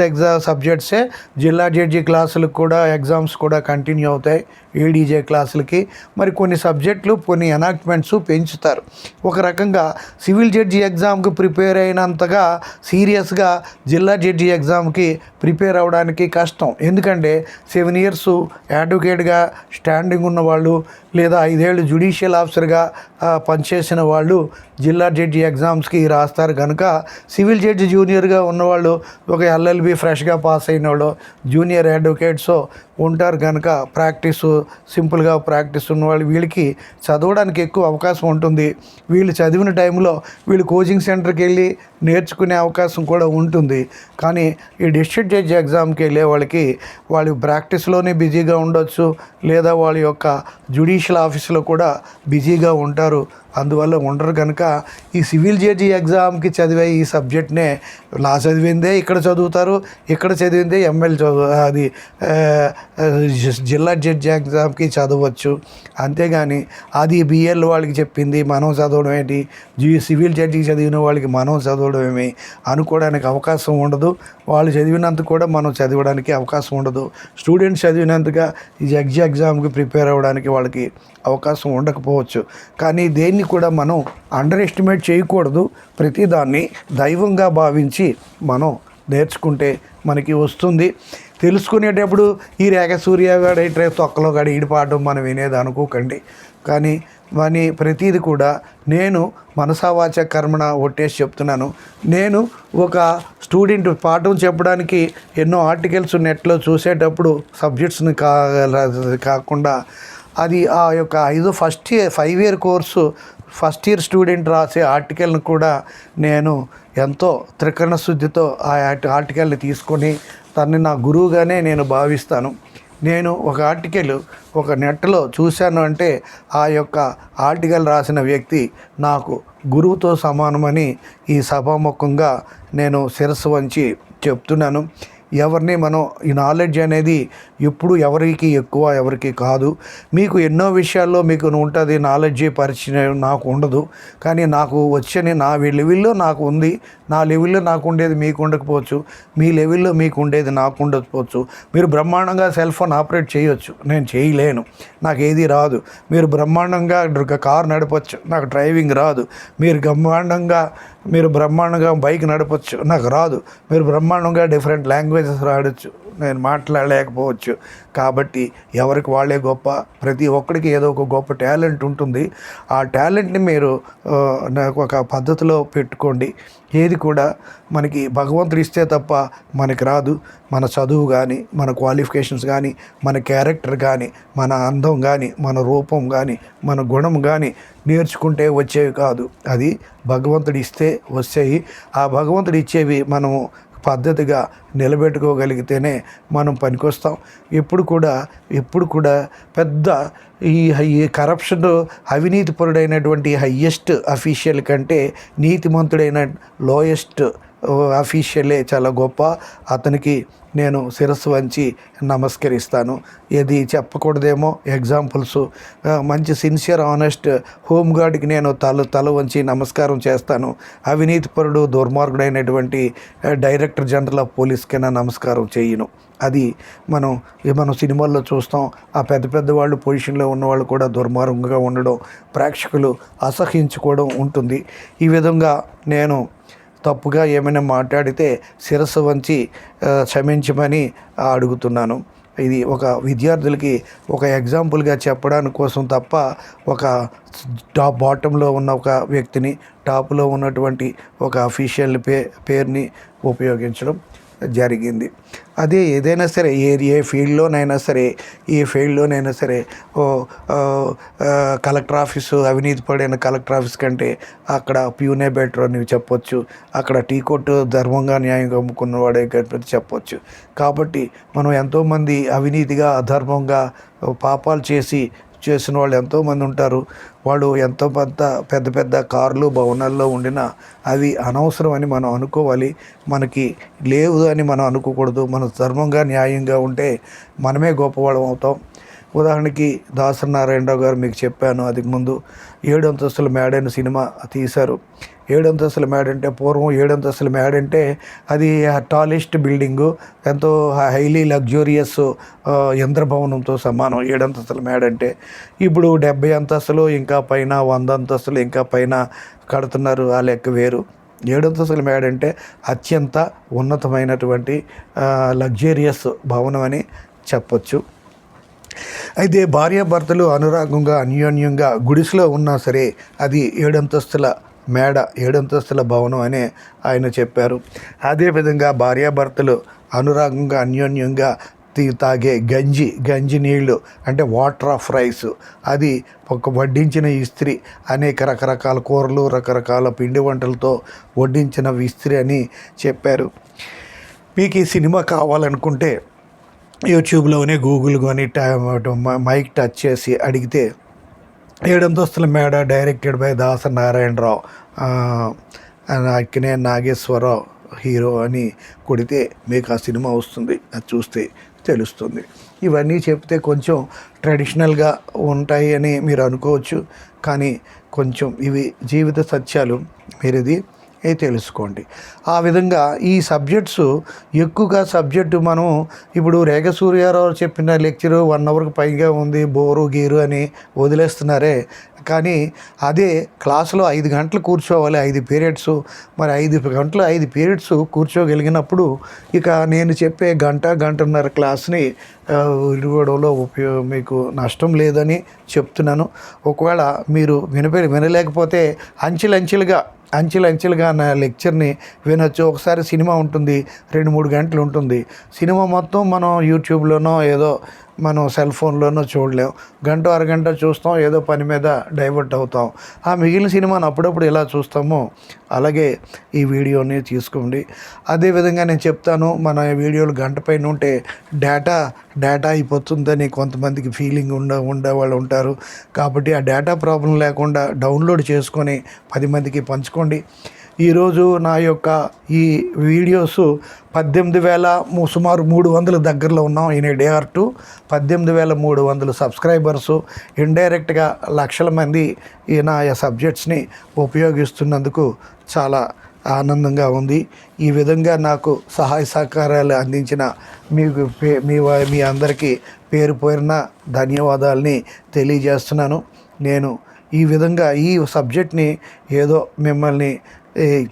సబ్జెక్ట్సే జిల్లా జడ్జి క్లాసులకు కూడా ఎగ్జామ్స్ కూడా కంటిన్యూ అవుతాయి, ఏడీజే క్లాసులకి. మరి కొన్ని సబ్జెక్టులు కొన్ని ఎనాక్ట్మెంట్స్ పెంచుతారు. ఒక రకంగా సివిల్ జడ్జి ఎగ్జామ్కి ప్రిపేర్ అయినంతగా సీరియస్గా జిల్లా జడ్జి ఎగ్జామ్కి ప్రిపేర్ అవ్వడానికి కష్టం. ఎందుకంటే 7 years అడ్వకేట్గా స్టాండింగ్ ఉన్నవాళ్ళు లేదా 5 ఏళ్ళు జ్యుడిషియల్ ఆఫీసర్గా పనిచేసిన వాళ్ళు జిల్లా జడ్జి ఎగ్జామ్స్కి రాస్తారు కనుక సివిల్ జడ్జి జూనియర్గా ఉన్నవాళ్ళు ఒక ఎల్ఎల్బి ఫ్రెష్గా పాస్ అయిన వాళ్ళు, జూనియర్ అడ్వకేట్సో ఉంటారు కనుక సింపుల్గా ప్రాక్టీస్ ఉన్న వాళ్ళు వీళ్ళకి చదవడానికి ఎక్కువ అవకాశం ఉంటుంది. వీళ్ళు చదివిన టైంలో వీళ్ళు కోచింగ్ సెంటర్కి వెళ్ళి నేర్చుకునే అవకాశం కూడా ఉంటుంది. కానీ ఈ డిస్ట్రిక్ట్ జడ్జి ఎగ్జామ్కి వెళ్ళే వాళ్ళకి వాళ్ళు ప్రాక్టీస్లోనే బిజీగా ఉండొచ్చు, లేదా వాళ్ళ యొక్క జ్యుడిషియల్ ఆఫీస్లో కూడా బిజీగా ఉంటారు. అందువల్ల ఉండరు కనుక ఈ సివిల్ జడ్జి ఎగ్జామ్కి చదివే ఈ సబ్జెక్ట్నే చదివిందే ఇక్కడ చదువుతారు, ఇక్కడ చదివిందే జిల్లా జడ్జి ఎగ్జామ్కి చదవచ్చు. అంతేగాని అది బిఎల్ వాళ్ళకి చెప్పింది మనం చదవడం ఏంటి, సివిల్ జడ్జికి చదివిన వాళ్ళకి మనం చదవడం ఏమి అనుకోవడానికి అవకాశం ఉండదు. వాళ్ళు చదివినంత కూడా మనం చదవడానికి అవకాశం ఉండదు. స్టూడెంట్స్ చదివినంతగా ఈ జడ్జి ఎగ్జామ్కి ప్రిపేర్ అవ్వడానికి వాళ్ళకి అవకాశం ఉండకపోవచ్చు. కానీ దేన్ని కూడా మనం అండర్ ఎస్టిమేట్ చేయకూడదు. ప్రతిదాన్ని దైవంగా భావించి మనం నేర్చుకుంటే మనకి వస్తుంది. తెలుసుకునేటప్పుడు ఈ రేఖ సూర్యగాడు ఇట్రే తొక్కలో గాడు ఈడిపాడడం మనం వినేది అనుకోకండి. కానీ ప్రతిది కూడా నేను మనసావాచ కర్మణ ఒట్టేసి చెప్తున్నాను. నేను ఒక స్టూడెంట్ పాఠం చెప్పడానికి ఎన్నో ఆర్టికల్స్ నెట్లో చూసేటప్పుడు సబ్జెక్ట్స్ని కాకుండా అది ఆ యొక్క 5 year course first year student రాసే ఆర్టికల్ని కూడా నేను ఎంతో త్రికరణ శుద్ధితో ఆ ఆర్టికల్ని తీసుకొని తనని నా గురువుగానే నేను భావిస్తాను. నేను ఒక ఆర్టికల్ ఒక నెట్లో చూశాను అంటే ఆ యొక్క ఆర్టికల్ రాసిన వ్యక్తి నాకు గురువుతో సమానమని ఈ సభాముఖంగా నేను శిరస్సు వంచి చెప్తున్నాను. ఎవరిని మనం ఈ నాలెడ్జ్ అనేది ఎప్పుడు ఎవరికి ఎక్కువ ఎవరికి కాదు. మీకు ఎన్నో విషయాల్లో మీకు ఉంటుంది నాలెడ్జ్, పరిచయం నాకు ఉండదు. కానీ నాకు వచ్చని నా లెవెల్లో నాకు ఉంది. నా లెవెల్లో నాకు ఉండేది మీకు ఉండకపోవచ్చు, మీ లెవెల్లో మీకు ఉండేది నాకు ఉండకపోవచ్చు. మీరు బ్రహ్మాండంగా సెల్ ఫోన్ ఆపరేట్ చేయొచ్చు, నేను చేయలేను, నాకు ఏది రాదు. మీరు బ్రహ్మాండంగా కారు నడపచ్చు, నాకు డ్రైవింగ్ రాదు. మీరు బ్రహ్మాండంగా బైక్ నడపచ్చు, నాకు రాదు. మీరు బ్రహ్మాండంగా డిఫరెంట్ లాంగ్వేజెస్ రాడచ్చు, నేను మాట్లాడలేకపోవచ్చు. కాబట్టి ఎవరికి వాళ్ళే గొప్ప. ప్రతి ఒక్కడికి ఏదో ఒక గొప్ప టాలెంట్ ఉంటుంది. ఆ టాలెంట్ని మీరు ఒక పద్ధతిలో పెట్టుకోండి. ఏది కూడా మనకి భగవంతుడు ఇస్తే తప్ప మనకి రాదు. మన చదువు కానీ, మన క్వాలిఫికేషన్స్ కానీ, మన క్యారెక్టర్ కానీ, మన అందం కానీ, మన రూపం కానీ, మన గుణం కానీ నేర్చుకుంటే వచ్చేవి కాదు. అది భగవంతుడు ఇస్తే వచ్చేవి. ఆ భగవంతుడు ఇచ్చేవి మనము పద్ధతిగా నిలబెట్టుకోగలిగితేనే మనం పనికొస్తాం. ఎప్పుడు కూడా పెద్ద ఈ కరప్షన్ అవినీతిపరుడైనటువంటి హయ్యెస్ట్ అఫీషియల్ కంటే నీతిమంతుడైన లోయెస్ట్ అఫీషియలే చాలా గొప్ప. అతనికి నేను శిరస్సు వంచి నమస్కరిస్తాను. ఏది చెప్పకూడదేమో ఎగ్జాంపుల్స్. మంచి సిన్సియర్ ఆనెస్ట్ హోంగార్డ్కి నేను తల వంచి నమస్కారం చేస్తాను. అవినీతిపరుడు దుర్మార్గుడైనటువంటి డైరెక్టర్ జనరల్ ఆఫ్ పోలీస్కైనా నమస్కారం చేయను. అది మనం సినిమాల్లో చూస్తాం. ఆ పెద్ద వాళ్ళు పొజిషన్లో ఉన్నవాళ్ళు కూడా దుర్మార్గంగా ఉండడం, ప్రేక్షకులు అసహించుకోవడం ఉంటుంది. ఈ విధంగా నేను తప్పుగా ఏమైనా మాట్లాడితే శిరస్సు వంచి క్షమించమని అడుగుతున్నాను. ఇది ఒక విద్యార్థులకి ఒక ఎగ్జాంపుల్గా చెప్పడానికి కోసం తప్ప ఒక బాటంలో ఉన్న ఒక వ్యక్తిని టాప్లో ఉన్నటువంటి ఒక అఫీషియల్ పేరుని ఉపయోగించడం జరిగింది. అదే ఏదైనా సరే ఏ ఫీల్డ్లోనైనా సరే కలెక్టర్ ఆఫీసు, అవినీతి పడిన కలెక్టర్ ఆఫీస్ కంటే అక్కడ ప్యూనే బెటర్ అని చెప్పొచ్చు. అక్కడ టీ కొట్టు ధర్మంగా న్యాయంగా అమ్ముకున్నవాడే చెప్పొచ్చు. కాబట్టి మనం ఎంతోమంది అవినీతిగా అధర్మంగా పాపాలు చేసిన వాళ్ళు ఎంతోమంది ఉంటారు. వాళ్ళు ఎంతో పెద్ద కార్లు భవనాల్లో ఉండినా అవి అనవసరం అని మనం అనుకోవాలి. మనకి లేవు అని మనం అనుకోకూడదు. మన ధర్మంగా న్యాయంగా ఉంటే మనమే గొప్పవాళ్ళం అవుతాం. ఉదాహరణకి దాసరి నారాయణరావు గారు మీకు చెప్పాను అది ముందు. 7 అంతస్తుల మేడ అనే సినిమా తీశారు. 7 అంతస్తుల మేడ అంటే పూర్వం 7 అంతస్తుల మేడ అంటే అది టాలెస్ట్ బిల్డింగు, ఎంతో హైలీ లగ్జూరియస్ యంత్రభవనంతో సమానం 7 అంతస్తుల మేడ అంటే. ఇప్పుడు 70 అంతస్తులు ఇంకా పైన, 100 అంతస్తులు ఇంకా పైన కడుతున్నారు. ఆ లెక్క వేరు. 7 అంతస్తుల మేడ అంటే అత్యంత ఉన్నతమైనటువంటి లగ్జూరియస్ భవనం అని చెప్పొచ్చు. అయితే భార్యాభర్తలు అనురాగంగా అన్యోన్యంగా గుడిసెలో ఉన్నా సరే అది 7 అంతస్తుల మేడ, 7 అంతస్తుల భవనం అనే ఆయన చెప్పారు. అదేవిధంగా భార్యాభర్తలు అనురాగంగా అన్యోన్యంగా తాగే గంజి నీళ్ళు అంటే వాటర్ ఆఫ్ రైస్, అది ఒక వడ్డించిన ఇస్త్రీ, అనేక రకరకాల కూరలు రకరకాల పిండి వంటలతో వడ్డించిన ఇస్త్రీ అని చెప్పారు. మీకు ఈ సినిమా కావాలనుకుంటే యూట్యూబ్లోనే గూగుల్ కానీ మైక్ టచ్ చేసి అడిగితే 7 అంతస్తుల మేడ directed by Dasa Narayana Rao, Akkineni Nageswararao hero అని కొడితే మీకు ఆ సినిమా వస్తుంది. అది చూస్తే తెలుస్తుంది. ఇవన్నీ చెప్తే కొంచెం ట్రెడిషనల్గా ఉంటాయి అని మీరు అనుకోవచ్చు, కానీ కొంచెం ఇవి జీవిత సత్యాలు. మీరు ఇది తెలుసుకోండి. ఆ విధంగా ఈ సబ్జెక్ట్స్ ఎక్కువగా సబ్జెక్టు మనం ఇప్పుడు రేఖ సూర్యారావు చెప్పిన లెక్చరు 1 అవర్కి పైగా ఉంది, బోరు గీరు అని వదిలేస్తున్నారే. కానీ అదే క్లాసులో 5 గంటలు కూర్చోవాలి, 5 పీరియడ్స్. మరి 5 గంటలు 5 పీరియడ్స్ కూర్చోగలిగినప్పుడు ఇక నేను చెప్పే గంటన్నర క్లాస్ని వినడంలో మీకు నష్టం లేదని చెప్తున్నాను. ఒకవేళ మీరు వినలేకపోతే అంచెలంచెలుగా నా లెక్చర్ని వినొచ్చు. ఒకసారి సినిమా ఉంటుంది, 2-3 గంటలు ఉంటుంది. సినిమా మొత్తం మనం యూట్యూబ్లోనో ఏదో మనం సెల్ ఫోన్లోనో చూడలేం. గంట అరగంట చూస్తాం, ఏదో పని మీద డైవర్ట్ అవుతాం. ఆ మిగిలిన సినిమాను అప్పుడప్పుడు ఎలా చూస్తామో అలాగే ఈ వీడియోని తీసుకోండి. అదేవిధంగా నేను చెప్తాను, మన వీడియోలు గంట పైన ఉంటే డేటా అయిపోతుందని కొంతమందికి ఫీలింగ్ ఉండేవాళ్ళు ఉంటారు. కాబట్టి ఆ డేటా ప్రాబ్లం లేకుండా డౌన్లోడ్ చేసుకొని 10 మందికి పంచుకోండి. ఈరోజు నా యొక్క ఈ వీడియోస్ 18,000 సుమారు 300 దగ్గరలో ఉన్నాం. In a day or two 18,300 subscribers. ఇండైరెక్ట్గా లక్షల మంది ఈ నా సబ్జెక్ట్స్ని ఉపయోగిస్తున్నందుకు చాలా ఆనందంగా ఉంది. ఈ విధంగా నాకు సహాయ సహకారాలు అందించిన మీకు మీ అందరికీ పేరున ధన్యవాదాలని తెలియజేస్తున్నాను. నేను ఈ విధంగా ఈ సబ్జెక్ట్ని ఏదో మిమ్మల్ని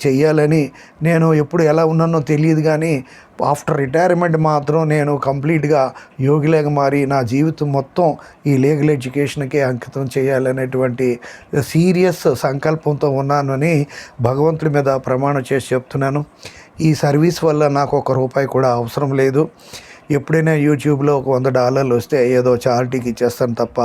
చెయ్యాలని, నేను ఎప్పుడు ఎలా ఉన్నానో తెలియదు, కానీ ఆఫ్టర్ రిటైర్మెంట్ మాత్రం నేను కంప్లీట్గా యోగిలాగా మారి నా జీవితం మొత్తం ఈ లీగల్ ఎడ్యుకేషన్కి అంకితం చేయాలనేటువంటి సీరియస్ సంకల్పంతో ఉన్నానని భగవంతుడి మీద ప్రమాణం చేసి చెప్తున్నాను. ఈ సర్వీస్ వల్ల నాకు ₹1 కూడా అవసరం లేదు. ఎప్పుడైనా యూట్యూబ్లో ఒక $100 వస్తే ఏదో చారిటీకి ఇచ్చేస్తాను తప్ప,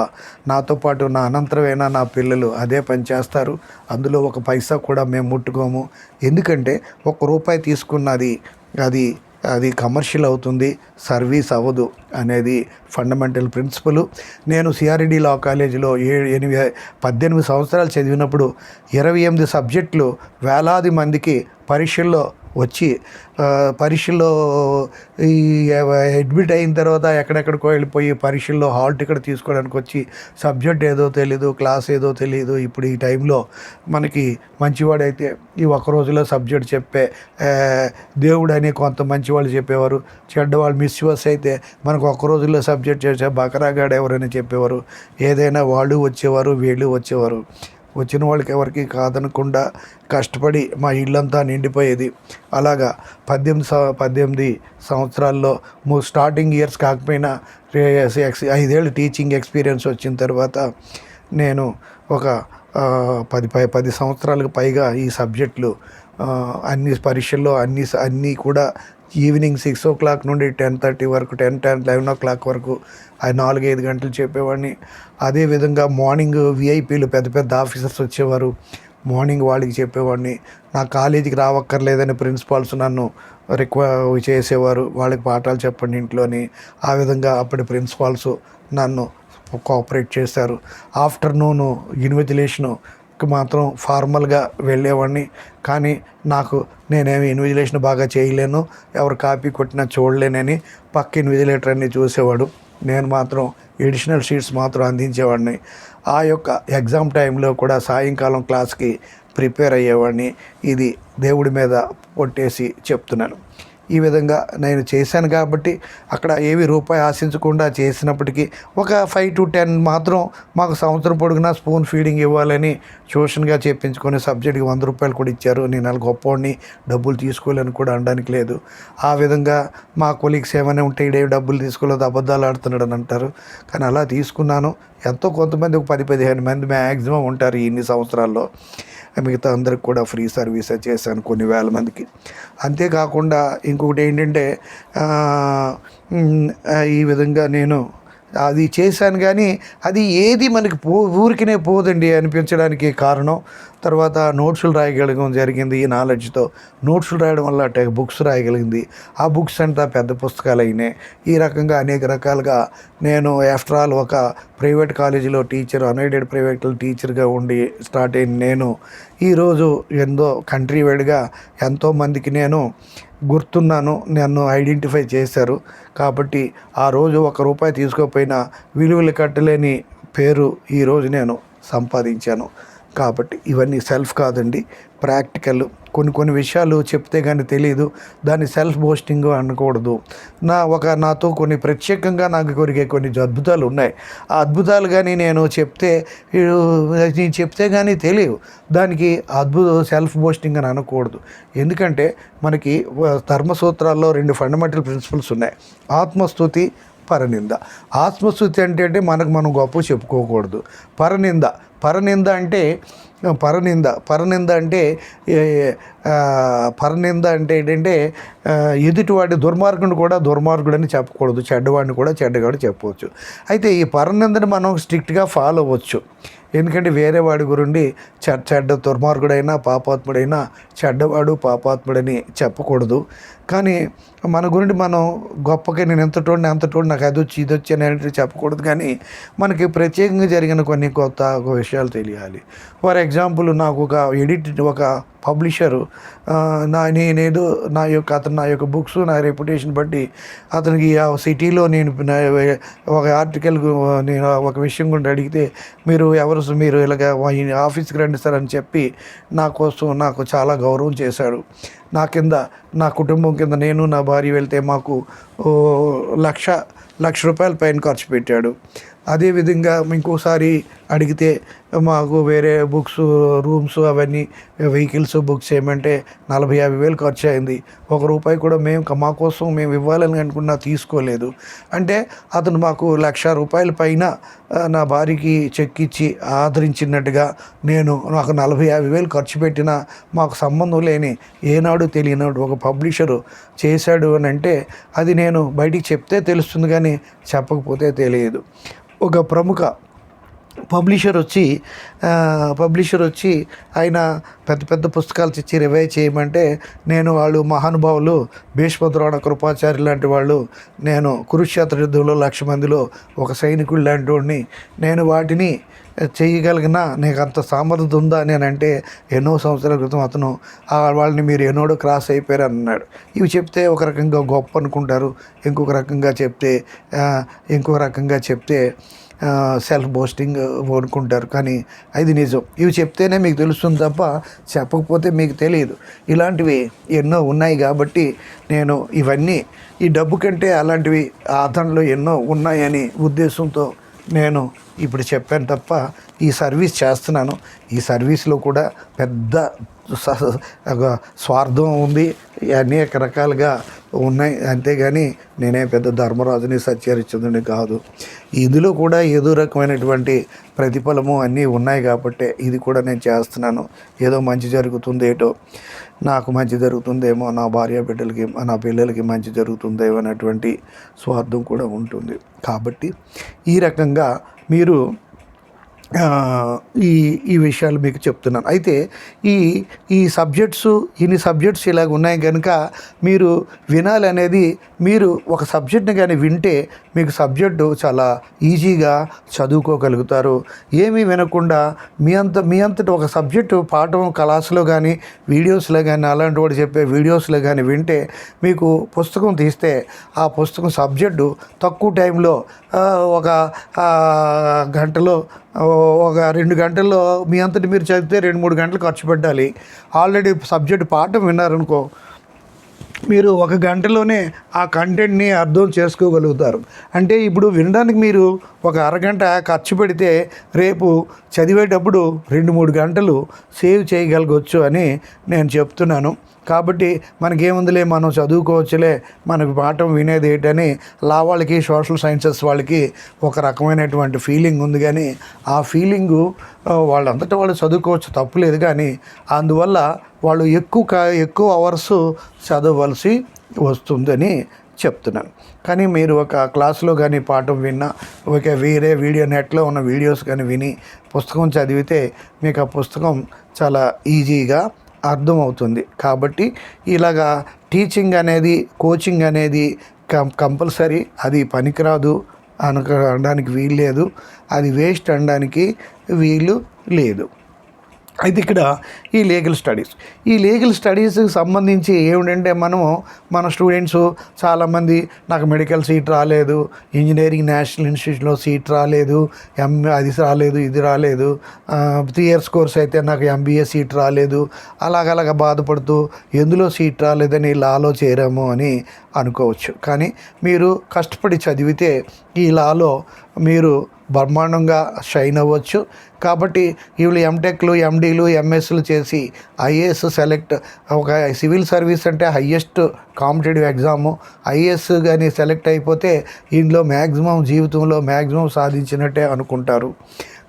నాతో పాటు నా అనంతరమైనా నా పిల్లలు అదే పని చేస్తారు. అందులో ఒక పైసా కూడా మేము ముట్టుకోము. ఎందుకంటే ₹1 తీసుకున్నది అది కమర్షియల్ అవుతుంది, సర్వీస్ అవ్వదు అనేది ఫండమెంటల్ ప్రిన్సిపల్. నేను సిఆర్ఈడి లా కాలేజీలో 18 సంవత్సరాలు చదివినప్పుడు 28 సబ్జెక్టులు వేలాది మందికి పరీక్షల్లో ఈ అడ్మిట్ అయిన తర్వాత ఎక్కడెక్కడికో వెళ్ళిపోయి పరీక్షల్లో హాల్ టికెట్ తీసుకోవడానికి వచ్చి సబ్జెక్ట్ ఏదో తెలీదు, క్లాస్ ఏదో తెలియదు. ఇప్పుడు ఈ టైంలో మనకి మంచివాడైతే ఈ ఒక్క రోజులో సబ్జెక్ట్ చెప్పే దేవుడు అని కొంత మంచివాళ్ళు చెప్పేవారు. చెడ్డవాళ్ళు మిస్యూస్ అయితే మనకు ఒక్క రోజుల్లో సబ్జెక్ట్ చేసే బకరాగాడు ఎవరని చెప్పేవారు. ఏదైనా వాళ్ళు వచ్చేవారు, వీళ్ళు వచ్చేవారు. వచ్చిన వాళ్ళకి ఎవరికి కాదనకుండా కష్టపడి మా ఇల్లంతా నిండిపోయేది. అలాగా 18 సంవత్సరాల్లో స్టార్టింగ్ ఇయర్స్ కాకపోయినా 5 ఏళ్ళు టీచింగ్ ఎక్స్పీరియన్స్ వచ్చిన తర్వాత నేను ఒక 10 సంవత్సరాలకు పైగా ఈ సబ్జెక్టులు అన్ని పరీక్షల్లో అన్నీ కూడా ఈవినింగ్ 6 o'clock నుండి 10:30 వరకు 11 o'clock వరకు 4-5 గంటలు చెప్పేవాడిని. అదేవిధంగా మార్నింగ్ విఐపీలు పెద్ద ఆఫీసర్స్ వచ్చేవారు, మార్నింగ్ వాళ్ళకి చెప్పేవాడిని. నా కాలేజీకి రావక్కర్లేదని ప్రిన్సిపాల్స్ నన్ను చేసేవారు, వాళ్ళకి పాఠాలు చెప్పండి ఇంట్లోని. ఆ విధంగా అప్పటి ప్రిన్సిపాల్స్ నన్ను కోఆపరేట్ చేశారు. ఆఫ్టర్నూను ఇన్విజిలేషన్కి మాత్రం ఫార్మల్గా వెళ్ళేవాడిని, కానీ నేనేమి ఇన్విజిలేషన్ బాగా చేయలేను, ఎవరు కాపీ కొట్టినా చూడలేనని పక్క ఇన్విజిలేటర్ అన్ని చూసేవాడు. నేను మాత్రం ఎడిషనల్ షీట్స్ మాత్రం అందించేవాడిని. ఆ యొక్క ఎగ్జామ్ టైంలో కూడా సాయంకాలం క్లాస్కి ప్రిపేర్ అయ్యేవాడిని. ఇది దేవుడి మీద పొట్టేసి చెప్తున్నాను. ఈ విధంగా నేను చేశాను కాబట్టి అక్కడ ఏవి రూపాయి ఆశించకుండా చేసినప్పటికీ ఒక 5 to 10 మాత్రం మాకు సంవత్సరం పొడుగునా స్పూన్ ఫీడింగ్ ఇవ్వాలని ట్యూషన్గా చెప్పించుకొని సబ్జెక్ట్కి ₹100 కూడా ఇచ్చారు. నేను అలా గొప్పవాడిని, డబ్బులు తీసుకోలేని కూడా అనడానికి లేదు. ఆ విధంగా మా కొలీగ్స్ ఏమైనా ఉంటే ఇడే డబ్బులు తీసుకోలేదు, అబద్ధాలు ఆడుతున్నాడు అని అంటారు. కానీ అలా తీసుకున్నాను. ఎంతో కొంతమంది ఒక 10-15 మంది మ్యాక్సిమం ఉంటారు ఇన్ని సంవత్సరాల్లో. మిగతా అందరికి కూడా ఫ్రీ సర్వీసే చేశాను కొన్ని వేల మందికి. అంతేకాకుండా ఇంకొకటి ఏంటంటే ఈ విధంగా నేను అది చేశాను, కానీ అది ఏది మనకి ఊరికనే పోదండి అనిపించడానికి కారణం తర్వాత నోట్స్లు రాయగలగడం జరిగింది. ఈ నాలెడ్జ్తో నోట్స్లు రాయడం వల్ల బుక్స్ రాయగలిగింది. ఆ బుక్స్ అంతా పెద్ద పుస్తకాలు అయినాయి. ఈ రకంగా అనేక రకాలుగా నేను ఆఫ్టర్ ఆల్ ఒక ప్రైవేట్ కాలేజీలో అన్ఎయిడెడ్ ప్రైవేట్ టీచర్గా ఉండి స్టార్ట్ అయిన నేను ఈరోజు కంట్రీ వైడ్గా ఎంతోమందికి నేను గుర్తున్నాను, నన్ను ఐడెంటిఫై చేశారు. కాబట్టి ఆ రోజు ₹1 తీసుకోకపోయినా విలువలు కట్టలేని పేరు ఈరోజు నేను సంపాదించాను. కాబట్టి ఇవన్నీ సెల్ఫ్ కాదండి, ప్రాక్టికల్. కొన్ని విషయాలు చెప్తే కానీ తెలియదు, దాన్ని సెల్ఫ్ బోస్టింగ్ అనకూడదు. నాతో కొన్ని ప్రత్యేకంగా నాకు కొన్ని అద్భుతాలు ఉన్నాయి. ఆ అద్భుతాలు కానీ నేను చెప్తే కానీ తెలియవు, దానికి సెల్ఫ్ బోస్టింగ్ అని అనకూడదు. ఎందుకంటే మనకి ధర్మసూత్రాల్లో 2 ఫండమెంటల్ ప్రిన్సిపల్స్ ఉన్నాయి: ఆత్మస్తుతి, పరనింద. ఆత్మస్తుతి అంటే మనం గొప్ప చెప్పుకోకూడదు. పరనింద అంటే ఏంటంటే ఎదుటివాడి దుర్మార్గుని కూడా దుర్మార్గుడని చెప్పకూడదు, చెడ్డవాడిని కూడా చెడ్డగాడు చెప్పవచ్చు. అయితే ఈ పరనిందని మనం స్ట్రిక్ట్గా ఫాలో అవ్వచ్చు. ఎందుకంటే వేరే వాడి గురించి చెడ్డ దుర్మార్గుడైనా పాపాత్ముడైనా చెడ్డవాడు పాపాత్ముడని చెప్పకూడదు. కానీ మన గురించి మనం గొప్పగా నేను ఎంతటోడిని నాకు అది వచ్చి ఇది వచ్చి అనేది చెప్పకూడదు. కానీ మనకి ప్రత్యేకంగా జరిగిన కొన్ని కొత్త విషయాలు తెలియాలి. ఫర్ ఎగ్జాంపుల్, నాకు ఒక పబ్లిషరు అతను నా యొక్క బుక్స్ నా రెప్యుటేషన్ బట్టి అతనికి ఆ సిటీలో నేను ఒక ఆర్టికల్ నేను ఒక విషయం గురించి అడిగితే మీరు ఇలాగ ఆఫీస్కి రండి సార్ అని చెప్పి నాకు చాలా గౌరవం చేశాడు. నా కుటుంబం కింద నేను నా భార్య వెళ్తే మాకు ₹1,00,000 పైన ఖర్చు పెట్టాడు. అదేవిధంగా ఇంకోసారి అడిగితే మాకు వేరే బుక్స్, రూమ్స్, అవన్నీ వెహికల్స్ బుక్స్ చేయమంటే 40,000-50,000 ఖర్చు అయింది. ₹1 కూడా మా కోసం మేము ఇవ్వాలని అనుకున్నా తీసుకోలేదు. అంటే అతను మాకు ₹1,00,000 పైన నా భార్యకి చెక్ ఇచ్చి ఆదరించినట్టుగా నాకు 40,000-50,000 ఖర్చు పెట్టినా మాకు సంబంధం లేని ఏనాడు తెలియనాడు ఒక పబ్లిషరు చేశాడు అని అంటే అది నేను బయటికి చెప్తే తెలుస్తుంది, కానీ చెప్పకపోతే తెలియదు. ఒక ప్రముఖ పబ్లిషర్ వచ్చి ఆయన పెద్ద పుస్తకాలు తెచ్చి రివైజ్ చేయమంటే వాళ్ళు మహానుభావులు భీష్మద్రోణ కృపాచార్య లాంటి వాళ్ళు, నేను కురుక్షేత్ర యుద్ధంలో 1,00,000 మందిలో ఒక సైనికుడు లాంటి వాడిని, నేను వాటిని చేయగలిగిన నీకు అంత సామర్థ్యం ఉందా అని అంటే ఎన్నో సంవత్సరాల క్రితం అతను వాళ్ళని మీరు ఎన్నోడో క్రాస్ అయిపోయారు అన్నాడు. ఇవి చెప్తే ఒక రకంగా గొప్ప అనుకుంటారు, ఇంకొక రకంగా చెప్తే సెల్ఫ్ బోస్టింగ్ అనుకుంటారు. కానీ అది నిజం. ఇవి చెప్తేనే మీకు తెలుస్తుంది తప్ప చెప్పకపోతే మీకు తెలియదు. ఇలాంటివి ఎన్నో ఉన్నాయి. కాబట్టి నేను ఇవన్నీ ఈ డబ్బు కంటే అలాంటివి అతనిలో ఎన్నో ఉన్నాయని ఉద్దేశంతో నేను ఇప్పుడు చెప్పాను తప్ప ఈ సర్వీస్ చేస్తున్నాను. ఈ సర్వీస్లో కూడా పెద్ద స్వార్థం ఉంది, అనేక రకాలుగా ఉన్నాయి. అంతేగాని నేనే పెద్ద ధర్మరాజుని సత్యహరిశ్చంద్రుని కాదు. ఇందులో కూడా ఏదో రకమైనటువంటి ప్రతిఫలము అన్నీ ఉన్నాయి కాబట్టి ఇది కూడా నేను చేస్తున్నాను. ఏదో మంచి జరుగుతుందేటో, నాకు మంచి జరుగుతుందేమో, నా భార్య బిడ్డలకి నా పిల్లలకి మంచి జరుగుతుందేమో అనేటువంటి స్వార్థం కూడా ఉంటుంది. కాబట్టి ఈ రకంగా మీరు ఈ విషయాలు మీకు చెప్తున్నాను. అయితే ఇన్ని సబ్జెక్ట్స్ ఇలాగ ఉన్నాయి కనుక మీరు వినాలి అనేది, మీరు ఒక సబ్జెక్ట్ని కానీ వింటే మీకు సబ్జెక్టు చాలా ఈజీగా చదువుకోగలుగుతారు. ఏమీ వినకుండా మీ అంతటి ఒక సబ్జెక్టు పాఠం క్లాసులో కానీ వీడియోస్లో కానీ అలాంటి వాడు చెప్పే వీడియోస్లో కానీ వింటే మీకు పుస్తకం తీస్తే ఆ పుస్తకం సబ్జెక్టు తక్కువ టైంలో ఒక గంటలో ఒక 2 గంటల్లో మీ అంతటి మీరు చదివితే 2-3 గంటలు ఖర్చు పెట్టాలి. ఆల్రెడీ సబ్జెక్ట్ పాఠం విన్నారనుకో, మీరు 1 గంటలోనే ఆ కంటెంట్ని అర్థం చేసుకోగలుగుతారు. అంటే ఇప్పుడు వినడానికి మీరు ఒక అరగంట ఖర్చు పెడితే రేపు చదివేటప్పుడు 2-3 గంటలు సేవ్ చేయగలగవచ్చు అని నేను చెప్తున్నాను. కాబట్టి మనకేముందిలే, మనం చదువుకోవచ్చులే, మనకు పాఠం వినేది ఏంటని లా వాళ్ళకి, సోషల్ సైన్సెస్ వాళ్ళకి ఒక రకమైనటువంటి ఫీలింగ్ ఉంది. కానీ ఆ ఫీలింగు వాళ్ళంతటా వాళ్ళు చదువుకోవచ్చు, తప్పులేదు. కానీ అందువల్ల వాళ్ళు ఎక్కువ అవర్స్ చదవలసి వస్తుందని చెప్తున్నాను. కానీ మీరు ఒక క్లాస్లో కానీ పాఠం విన్నా, ఒక వేరే నెట్లో ఉన్న వీడియోస్ కానీ విని పుస్తకం చదివితే మీకు ఆ పుస్తకం చాలా ఈజీగా అర్థమవుతుంది. కాబట్టి ఇలాగా టీచింగ్ అనేది, కోచింగ్ అనేది కంపల్సరీ, అది పనికిరాదు అనడానికి వీలు లేదు, అది వేస్ట్ అనడానికి వీలు లేదు. అయితే ఇక్కడ ఈ లీగల్ స్టడీస్కి సంబంధించి ఏమిటంటే, మన స్టూడెంట్స్ చాలామంది నాకు మెడికల్ సీట్ రాలేదు, ఇంజనీరింగ్ నేషనల్ ఇన్స్టిట్యూట్లో సీట్ రాలేదు, అది రాలేదు, ఇది రాలేదు, 3 years కోర్స్ అయితే నాకు MBA సీట్ రాలేదు, అలాగ బాధపడుతూ ఎందులో సీట్ రాలేదని లాలో చేరాము అని అనుకోవచ్చు. కానీ మీరు కష్టపడి చదివితే ఈ లాలో మీరు బ్రహ్మాండంగా షైన్ అవ్వచ్చు. కాబట్టి వీళ్ళు ఎంటెక్లు, MDలు, MSలు చేసి IAS సెలెక్ట్, ఒక సివిల్ సర్వీస్ అంటే హయ్యెస్ట్ కాంపిటేటివ్ ఎగ్జాము, IAS కానీ సెలెక్ట్ అయిపోతే ఇందులో జీవితంలో మ్యాక్సిమం సాధించినట్టే అనుకుంటారు.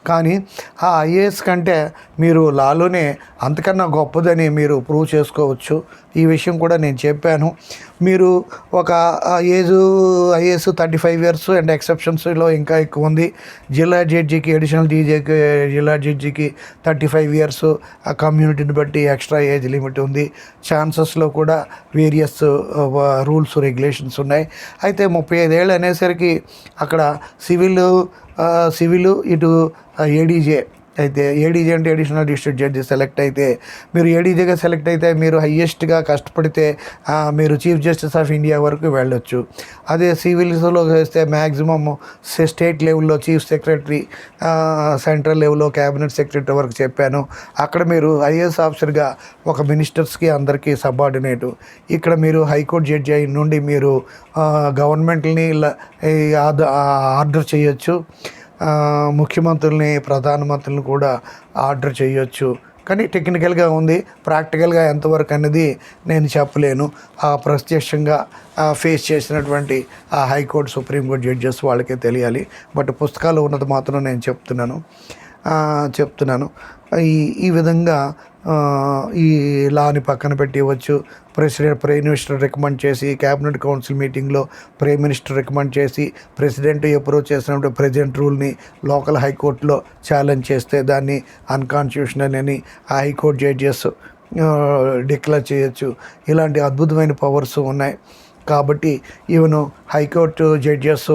కానీ ఆ IAS కంటే మీరు లాలోనే అంతకన్నా గొప్పదని మీరు ప్రూవ్ చేసుకోవచ్చు. ఈ విషయం కూడా నేను చెప్పాను. మీరు ఒక IAS 35 years అండ్ ఎక్సెప్షన్స్లో ఇంకా ఎక్కువ ఉంది. జిల్లా జడ్జికి, అడిషనల్ డీజీకి, జిల్లా జడ్జికి 35 years, ఆ కమ్యూనిటీని బట్టి ఎక్స్ట్రా ఏజ్ లిమిట్ ఉంది. ఛాన్సెస్లో కూడా వేరియస్ రూల్స్, రెగ్యులేషన్స్ ఉన్నాయి. అయితే 35 ఏళ్ళు అనేసరికి అక్కడ సివిల్ ఇటు ADJ అయితే, ADJ అంటే అడిషనల్ డిస్ట్రిక్ట్ జడ్జి సెలెక్ట్ అయితే, మీరు ADJగా సెలెక్ట్ అయితే మీరు హయ్యెస్ట్గా కష్టపడితే మీరు చీఫ్ జస్టిస్ ఆఫ్ ఇండియా వరకు వెళ్ళొచ్చు. అదే సివిల్స్లో వేస్తే మ్యాక్సిమమ్ స్టేట్ లెవెల్లో చీఫ్ సెక్రటరీ, సెంట్రల్ లెవెల్లో క్యాబినెట్ సెక్రటరీ వరకు చెప్పాను. అక్కడ మీరు IAS ఆఫీసర్గా ఒక మినిస్టర్స్కి అందరికీ సబార్డినేటు. ఇక్కడ మీరు హైకోర్టు జడ్జి అయిన నుండి మీరు గవర్నమెంట్ని ఆర్డర్ చేయొచ్చు, ముఖ్యమంత్రుల్ని, ప్రధానమంత్రులను కూడా ఆర్డర్ చేయొచ్చు. కానీ టెక్నికల్గా ఉంది, ప్రాక్టికల్గా ఎంతవరకు అనేది నేను చెప్పలేను. ప్రత్యక్షంగా ఫేస్ చేసినటువంటి ఆ హైకోర్టు, సుప్రీంకోర్టు జడ్జెస్ వాళ్ళకే తెలియాలి. బట్ పుస్తకాలు ఉన్నది మాత్రం నేను చెప్తున్నాను. ఈ విధంగా ఈ లాని పక్కన పెట్టి ఇవ్వచ్చు. ప్రైమ్ మినిస్టర్ రికమెండ్ చేసి, క్యాబినెట్ కౌన్సిల్ మీటింగ్లో ప్రైమ్ మినిస్టర్ రికమెండ్ చేసి, ప్రెసిడెంట్ అప్రోచ్ చేసినప్పుడు ప్రెసిడెంట్ రూల్ని లోకల్ హైకోర్టులో ఛాలెంజ్ చేస్తే దాన్ని అన్కాన్స్టిట్యూషనల్ అని ఆ హైకోర్టు జడ్జెస్ డిక్లేర్ చేయొచ్చు. ఇలాంటి అద్భుతమైన పవర్స్ ఉన్నాయి. కాబట్టి ఈవెన్ హైకోర్టు జడ్జెస్,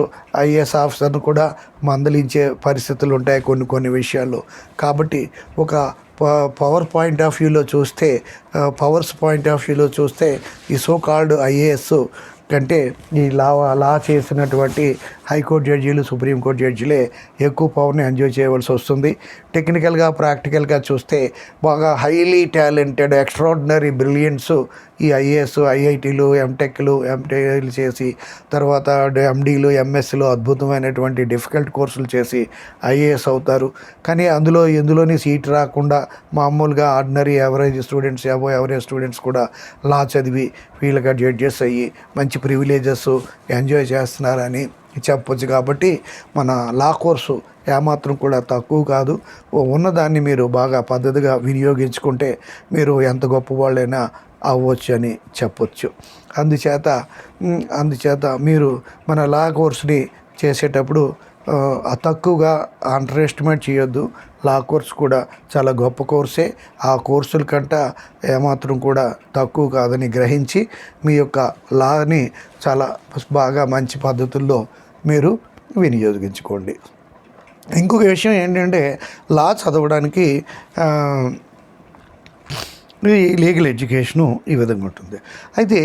IAS ఆఫీసర్ను కూడా మందలించే పరిస్థితులు ఉంటాయి కొన్ని విషయాల్లో. కాబట్టి ఒక పవర్స్ పాయింట్ ఆఫ్ వ్యూలో చూస్తే ఈ సో కాల్డ్ IAS కంటే ఈ లా చేసినటువంటి హైకోర్టు జడ్జీలు, సుప్రీంకోర్టు జడ్జీలే ఎక్కువ పవర్ని ఎంజాయ్ చేయవలసి వస్తుంది. టెక్నికల్గా, ప్రాక్టికల్గా చూస్తే బాగా హైలీ టాలెంటెడ్, ఎక్స్ట్రాడినరీ బ్రిలియన్స్ ఈ IAS, IITలు, MTechలు, MTలు చేసి, తర్వాత MDలు, MSలు అద్భుతమైనటువంటి డిఫికల్ట్ కోర్సులు చేసి IAS అవుతారు. కానీ ఎందులోని సీట్ రాకుండా మామూలుగా ఆర్డినరీ యావరేజ్ స్టూడెంట్స్ కూడా లా చదివి వీళ్ళగా జడ్జెస్ అయ్యి మంచి ప్రివిలేజెస్ ఎంజాయ్ చేస్తున్నారని చెప్పొచ్చు. కాబట్టి మన లా కోర్సు ఏమాత్రం కూడా తక్కువ కాదు. ఉన్నదాన్ని మీరు బాగా పద్ధతిగా వినియోగించుకుంటే మీరు ఎంత గొప్పవాళ్ళైనా అవ్వచ్చు అని చెప్పొచ్చు. అందుచేత మీరు మన లా కోర్సుని చేసేటప్పుడు తక్కువగా అండర్ ఎస్టిమేట్ చేయొద్దు. లా కోర్స్ కూడా చాలా గొప్ప కోర్సే. ఆ కోర్సుల కంటే ఏమాత్రం కూడా తక్కువ కాదని గ్రహించి మీ యొక్క లాని చాలా బాగా మంచి పద్ధతుల్లో మీరు వినియోగించుకోండి. ఇంకొక విషయం ఏంటంటే, లా చదవడానికి ఈ లీగల్ ఎడ్యుకేషను ఈ విధంగా ఉంటుంది. అయితే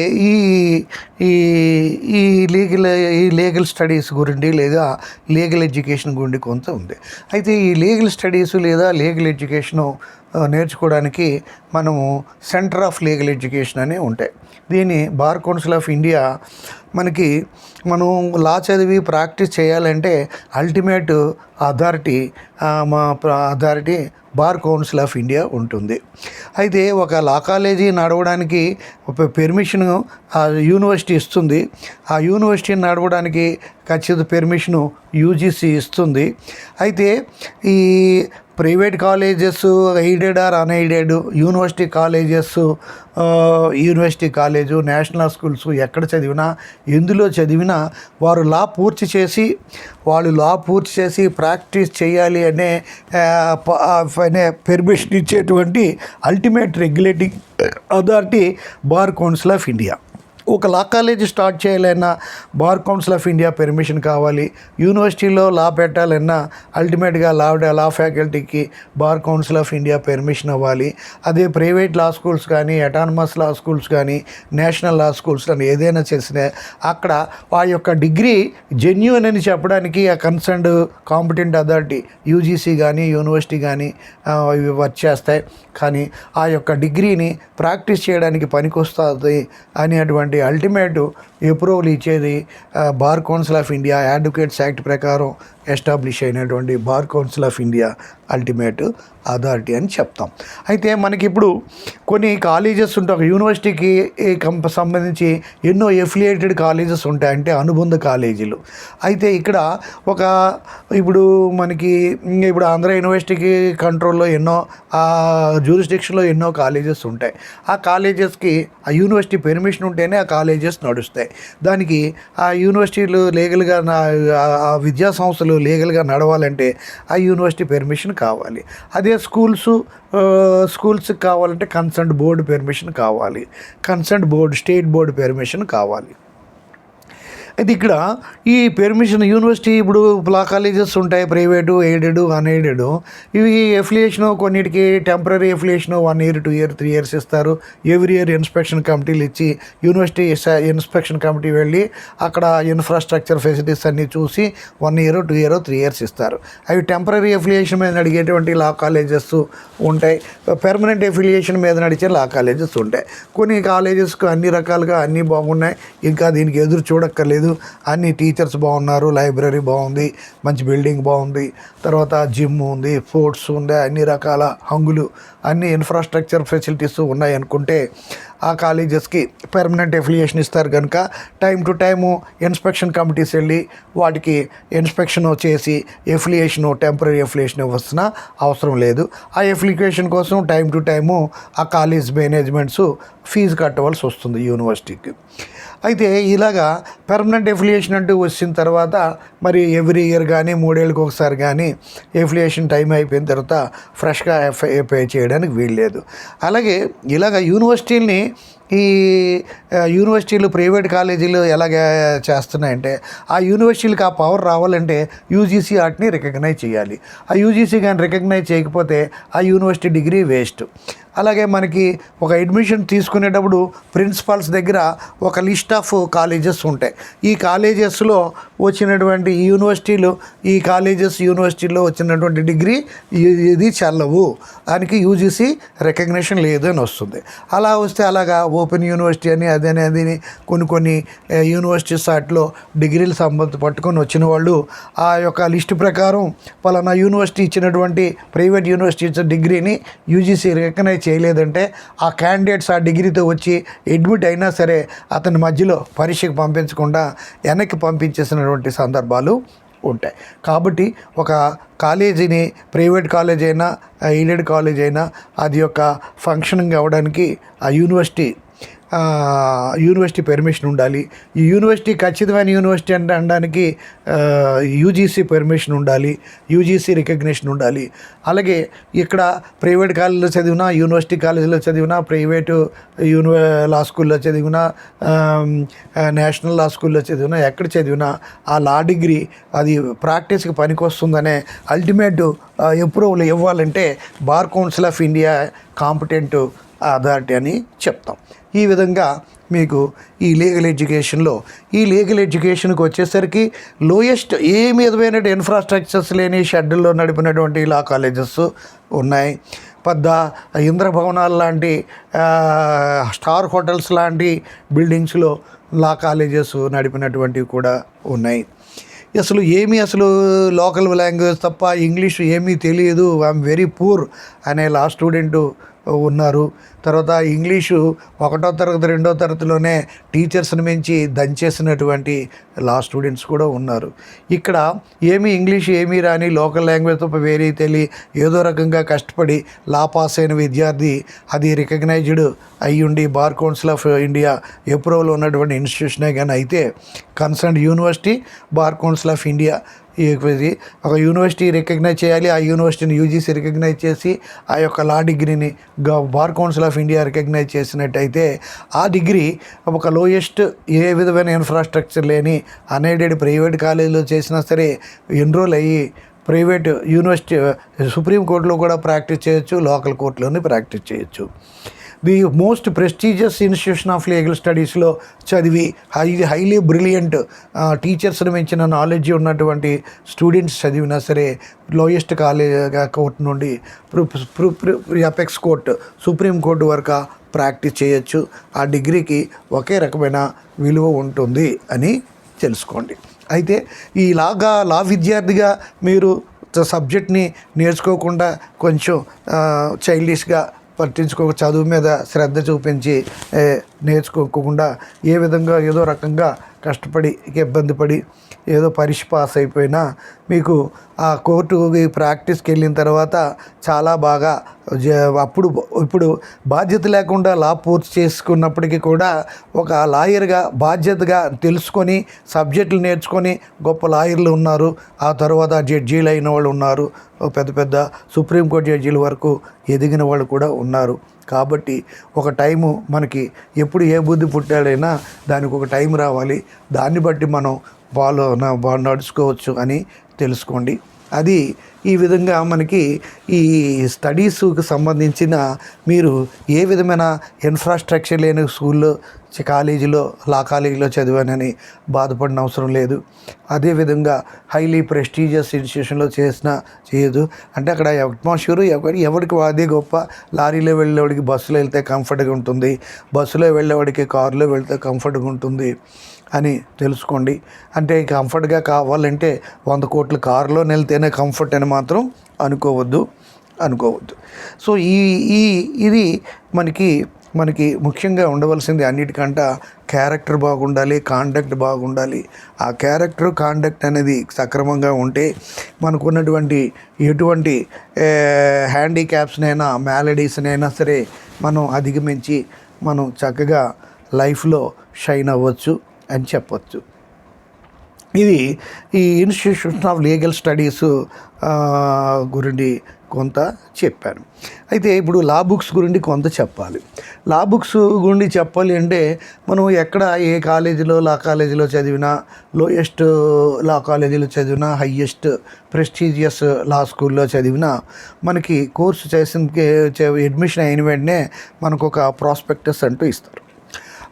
ఈ లీగల్ స్టడీస్ గురించి లేదా లీగల్ ఎడ్యుకేషన్ గురించి కొంత ఉంది. అయితే ఈ లీగల్ స్టడీస్ లేదా లీగల్ ఎడ్యుకేషను నేర్చుకోవడానికి మనము సెంటర్ ఆఫ్ లీగల్ ఎడ్యుకేషన్ అని ఉంటాయి. దీన్ని బార్ కౌన్సిల్ ఆఫ్ ఇండియా మనం లా చదివి ప్రాక్టీస్ చేయాలంటే ultimate authority Bar Council of India ఉంటుంది. అయితే ఒక లా కాలేజీ నడవడానికి పెర్మిషన్ యూనివర్సిటీ ఇస్తుంది. ఆ యూనివర్సిటీ నడవడానికి ఖచ్చిత పెర్మిషను యూజీసీ ఇస్తుంది. అయితే ఈ private colleges aided or unaided university college national schools ఎక్కడ చదివినా ఎందులో చదివినా వారు లా పూర్తి చేసి ప్రాక్టీస్ చేయాలి అనే పెర్మిషన్ ఇచ్చేటువంటి ultimate regulating authority Bar Council of India. ఒక లా కాలేజీ స్టార్ట్ చేయాలన్నా Bar Council of India permission కావాలి. యూనివర్సిటీలో లా పెట్టాలన్నా అల్టిమేట్గా లా ఫ్యాకల్టీకి Bar Council of India permission అవ్వాలి. అదే ప్రైవేట్ లా స్కూల్స్ కానీ అటానమస్ లా స్కూల్స్ కానీ నేషనల్ లా స్కూల్స్ కానీ ఏదైనా చేసినా అక్కడ ఆ యొక్క డిగ్రీ జెన్యూన్ అని చెప్పడానికి ఆ కన్సర్న్డ్ కాంపిటెంట్ అథారిటీ యూజీసీ కానీ యూనివర్సిటీ కానీ వర్క్ చేస్తాయి. కానీ ఆ యొక్క డిగ్రీని ప్రాక్టీస్ చేయడానికి పనికొస్తుంది అనేటువంటి అల్టిమేట్ అప్రూవల్ ఇచ్చేది bar Council of India advocates act ప్రకారం ఎస్టాబ్లిష్ అయినటువంటి bar Council of India ultimate authority అని చెప్తాం. అయితే మనకి ఇప్పుడు కొన్ని కాలేజెస్ ఉంటాయి. ఒక యూనివర్సిటీకి సంబంధించి ఎన్నో ఎఫిలియేటెడ్ కాలేజెస్ ఉంటాయి, అంటే అనుబంధ కాలేజీలు. అయితే ఇక్కడ ఇప్పుడు ఆంధ్ర యూనివర్సిటీకి కంట్రోల్లో ఎన్నో జ్యూరిస్డిక్షన్లో ఎన్నో కాలేజెస్ ఉంటాయి. ఆ కాలేజెస్కి ఆ యూనివర్సిటీ పెర్మిషన్ ఉంటేనే ఆ కాలేజెస్ నడుస్తాయి. దానికి ఆ యూనివర్సిటీలు లీగల్గా ఆ విద్యా సంస్థలు లీగల్గా నడవాలంటే ఆ యూనివర్సిటీ పెర్మిషన్ కావాలి. అదే స్కూల్స్కి కావాలంటే కన్సర్న్డ్ బోర్డు పెర్మిషన్ కావాలి. స్టేట్ బోర్డు పెర్మిషన్ కావాలి. అయితే ఇక్కడ ఈ పెర్మిషన్ యూనివర్సిటీ ఇప్పుడు లా కాలేజెస్ ఉంటాయి, ప్రైవేటు ఎయిడెడ్ అన్ఎయిడెడ్. ఇవి ఎఫిలియేషను కొన్నిటికి టెంపరీ ఎఫిలియేషను 1 year 2 year 3 years ఇస్తారు. ఎవ్రీ ఇయర్ ఇన్స్పెక్షన్ కమిటీలు ఇచ్చి యూనివర్సిటీ ఇన్స్పెక్షన్ కమిటీ వెళ్ళి అక్కడ ఇన్ఫ్రాస్ట్రక్చర్ ఫెసిలిటీస్ అన్నీ చూసి 1 year 2 year 3 years ఇస్తారు. అవి టెంపరీ ఎఫిలియేషన్ మీద అడిగేటువంటి లా కాలేజెస్ ఉంటాయి. పెర్మనెంట్ ఎఫిలియేషన్ మీద నడిచే లా కాలేజెస్ ఉంటాయి. కొన్ని కాలేజెస్కు అన్ని రకాలుగా అన్నీ బాగున్నాయి, ఇంకా దీనికి ఎదురు చూడక్కర్లేదు. అన్ని టీచర్స్ బాగున్నారు, లైబ్రరీ బాగుంది, మంచి బిల్డింగ్ బాగుంది, తర్వాత జిమ్ ఉంది, స్పోర్ట్స్ ఉంది, అన్ని రకాల హంగులు అన్ని ఇన్ఫ్రాస్ట్రక్చర్ ఫెసిలిటీస్ ఉన్నాయి అనుకుంటే ఆ కాలేజెస్కి పెర్మనెంట్ ఎఫిలియేషన్ ఇస్తారు. కనుక time to time inspection committees వెళ్ళి వాటికి ఇన్స్పెక్షన్ చేసి టెంపరీ ఎఫిలియేషన్ ఇవ్వాల్సిన అవసరం లేదు. ఆ ఎఫిలియేషన్ కోసం టైం టు టైము ఆ కాలేజ్ మేనేజ్మెంట్స్ ఫీజు కట్టవలసి వస్తుంది యూనివర్సిటీకి. అయితే ఇలాగా పెర్మనెంట్ ఎఫిలియేషన్ అంటూ వచ్చిన తర్వాత మరి ఎవ్రీ ఇయర్ కానీ 3 ఏళ్ళకి ఒకసారి కానీ ఎఫిలియేషన్ టైం అయిపోయిన తర్వాత ఫ్రెష్గా పే చేయడానికి వీల్లేదు. అలాగే ఇలాగ యూనివర్సిటీలు ప్రైవేట్ కాలేజీలు ఎలాగ చేస్తున్నాయంటే ఆ యూనివర్సిటీలకు ఆ పవర్ రావాలంటే యూజీసీ వాటిని రికగ్నైజ్ చేయాలి. ఆ యూజీసీ కానీ రికగ్నైజ్ చేయకపోతే ఆ యూనివర్సిటీ డిగ్రీ వేస్ట్. అలాగే మనకి ఒక అడ్మిషన్ తీసుకునేటప్పుడు ప్రిన్సిపాల్స్ దగ్గర ఒక లిస్ట్ ఆఫ్ కాలేజెస్ ఉంటాయి. ఈ కాలేజెస్లో వచ్చినటువంటి యూనివర్సిటీలో వచ్చినటువంటి డిగ్రీ ఇది చెల్లవు, దానికి యూజీసీ రికగ్నిషన్ లేదు అని వస్తుంది. అలా వస్తే అలాగా ఓపెన్ యూనివర్సిటీ అని అదని కొన్ని యూనివర్సిటీస్ వాటిలో డిగ్రీలు పట్టుకొని వచ్చిన వాళ్ళు ఆ యొక్క లిస్టు ప్రకారం పలానా యూనివర్సిటీ ఇచ్చినటువంటి ప్రైవేట్ యూనివర్సిటీ ఇచ్చిన డిగ్రీని యూజీసీ రికగ్నైజ్ చేయలేదంటే ఆ క్యాండిడేట్స్ ఆ డిగ్రీతో వచ్చి అడ్మిట్ అయినా సరే అతని మధ్యలో పరీక్షకు పంపించకుండా వెనక్కి పంపించేసినటువంటి సందర్భాలు ఉంటాయి. కాబట్టి ఒక కాలేజీని ప్రైవేట్ కాలేజ్ అయినా ఎయిడెడ్ కాలేజ్ అయినా అది యొక్క ఫంక్షనింగ్ అవ్వడానికి ఆ యూనివర్సిటీ పెర్మిషన్ ఉండాలి. ఈ యూనివర్సిటీ ఖచ్చితమైన యూనివర్సిటీ అనడానికి యూజీసీ పెర్మిషన్ ఉండాలి, యూజీసీ రికగ్నిషన్ ఉండాలి. అలాగే ఇక్కడ ప్రైవేట్ కాలేజీలో చదివినా, యూనివర్సిటీ కాలేజీలో చదివినా, ప్రైవేటు లా స్కూల్లో చదివినా, నేషనల్ లా స్కూల్లో చదివినా, ఎక్కడ చదివినా ఆ లా డిగ్రీ అది ప్రాక్టీస్కి పనికొస్తుందనే అల్టిమేట్ అప్రూవల్ ఇవ్వాలంటే bar Council of India competent authority అని చెప్తాం. ఈ విధంగా మీకు ఈ లీగల్ ఎడ్యుకేషన్కి వచ్చేసరికి లోయెస్ట్ ఏ విధమైన ఇన్ఫ్రాస్ట్రక్చర్స్ లేని షెడ్యూల్లో నడిపినటువంటి లా కాలేజెస్ ఉన్నాయి. పెద్ద ఇంద్రభవనాలు లాంటి స్టార్ హోటల్స్ లాంటి బిల్డింగ్స్లో లా కాలేజెస్ నడిపినటువంటివి కూడా ఉన్నాయి. అసలు లోకల్ లాంగ్వేజ్ తప్ప ఇంగ్లీష్ ఏమీ తెలియదు, ఐఎమ్ వెరీ పూర్ అనే లా స్టూడెంటు ఉన్నారు. తర్వాత ఇంగ్లీషు 1వ తరగతి 2వ తరగతిలోనే టీచర్స్ని మించి దంచేసినటువంటి లా స్టూడెంట్స్ కూడా ఉన్నారు. ఇక్కడ ఇంగ్లీష్ ఏమీ రాని లోకల్ లాంగ్వేజ్ తప్ప వేరే ఏదో రకంగా కష్టపడి లా పాస్ అయిన విద్యార్థి, అది రికగ్నైజ్డ్ అయ్యుండి bar Council of India approval ఉన్నటువంటి ఇన్స్టిట్యూషనే కానీ అయితే concern university bar Council of India ఒక యూనివర్సిటీ రికగ్నైజ్ చేయాలి. ఆ యూనివర్సిటీని యూజీసీ రికగ్నైజ్ చేసి ఆ యొక్క లా డిగ్రీని Bar Council of India recognise చేసినట్టయితే ఆ డిగ్రీ ఒక లోయెస్ట్ ఏ విధమైన ఇన్ఫ్రాస్ట్రక్చర్ లేని అన్ఎయిడెడ్ ప్రైవేట్ కాలేజీలో చేసినా సరే ఎన్రోల్ అయ్యి ప్రైవేట్ యూనివర్సిటీ సుప్రీంకోర్టులో కూడా ప్రాక్టీస్ చేయొచ్చు, లోకల్ కోర్టులోనే ప్రాక్టీస్ చేయొచ్చు. The most prestigious institution of legal స్టడీస్లో చదివి హైలీ బ్రిలియంట్ టీచర్స్ని మించిన నాలెడ్జ్ ఉన్నటువంటి స్టూడెంట్స్ చదివినా సరే లోయెస్ట్ కాలేజ్ కోర్టు నుండి అపెక్స్ కోర్టు సుప్రీంకోర్టు వరకు ప్రాక్టీస్ చేయొచ్చు. ఆ డిగ్రీకి ఒకే రకమైన విలువ ఉంటుంది అని తెలుసుకోండి. అయితే లా విద్యార్థిగా మీరు సబ్జెక్ట్ని నేర్చుకోకుండా కొంచెం చైల్డిష్గా చదువు మీద శ్రద్ధ చూపించి నేర్చుకోకుండా ఏ విధంగా ఏదో రకంగా కష్టపడి ఇబ్బంది పడి ఏదో పరీక్ష పాస్ అయిపోయినా మీకు ఆ కోర్టుకి ప్రాక్టీస్కి వెళ్ళిన తర్వాత చాలా బాగా ఇప్పుడు బాధ్యత లేకుండా లా పూర్తి చేసుకున్నప్పటికీ కూడా ఒక లాయర్గా బాధ్యతగా తెలుసుకొని సబ్జెక్టులు నేర్చుకొని గొప్ప లాయర్లు ఉన్నారు. ఆ తర్వాత జడ్జీలు అయిన వాళ్ళు ఉన్నారు, పెద్ద పెద్ద సుప్రీంకోర్టు జడ్జీల వరకు ఎదిగిన వాళ్ళు కూడా ఉన్నారు. కాబట్టి ఒక టైము మనకి ఎప్పుడు ఏ బుద్ధి పుట్టాడైనా దానికి ఒక టైం రావాలి, దాన్ని బట్టి మనం నడుచుకోవచ్చు అని తెలుసుకోండి. అది ఈ విధంగా మనకి ఈ స్టడీస్కి సంబంధించిన మీరు ఏ విధమైన ఇన్ఫ్రాస్ట్రక్చర్ లేని స్కూల్లో కాలేజీలో లా కాలేజీలో చదివానని బాధపడిన అవసరం లేదు. అదేవిధంగా హైలీ ప్రెస్టీజియస్ ఇన్స్టిట్యూషన్లో చేయదు అంటే అక్కడ అట్మాస్ఫియర్ ఎవరికి అదే గొప్ప. లారీలో వెళ్ళేవాడికి బస్సులో వెళ్తే కంఫర్ట్గా ఉంటుంది, బస్సులో వెళ్ళేవాడికి కారులో వెళ్తే కంఫర్ట్గా ఉంటుంది అని తెలుసుకోండి. అంటే కంఫర్ట్గా కావాలంటే 100 కోట్ల కారులో వెళ్తేనే కంఫర్ట్ అని మాత్రం అనుకోవద్దు. సో ఇది మనకి ముఖ్యంగా ఉండవలసింది అన్నిటికంటే క్యారెక్టర్ బాగుండాలి, కాండక్ట్ బాగుండాలి. ఆ క్యారెక్టర్ కాండక్ట్ అనేది సక్రమంగా ఉంటే మనకున్నటువంటి ఎటువంటి హ్యాండిక్యాప్స్నైనా మ్యాలడీస్నైనా సరే మనం అధిగమించి మనం చక్కగా లైఫ్లో షైన్ అవ్వచ్చు అని చెప్పచ్చు. ఇది ఈ ఇన్స్టిట్యూషన్ ఆఫ్ లీగల్ స్టడీస్ గురించి కొంత చెప్పాను. అయితే ఇప్పుడు లా బుక్స్ గురించి కొంత చెప్పాలి. లా బుక్స్ గురించి చెప్పాలి అంటే మనం ఎక్కడ ఏ కాలేజీలో లా కాలేజీలో చదివినా, లోయెస్ట్ లా కాలేజీలో చదివినా, హయ్యెస్ట్ ప్రెస్టీజియస్ లా స్కూల్లో చదివినా మనకి కోర్సు అడ్మిషన్ అయిన వెంటనే మనకు ఒక ప్రాస్పెక్టస్ అంటూ ఇస్తారు.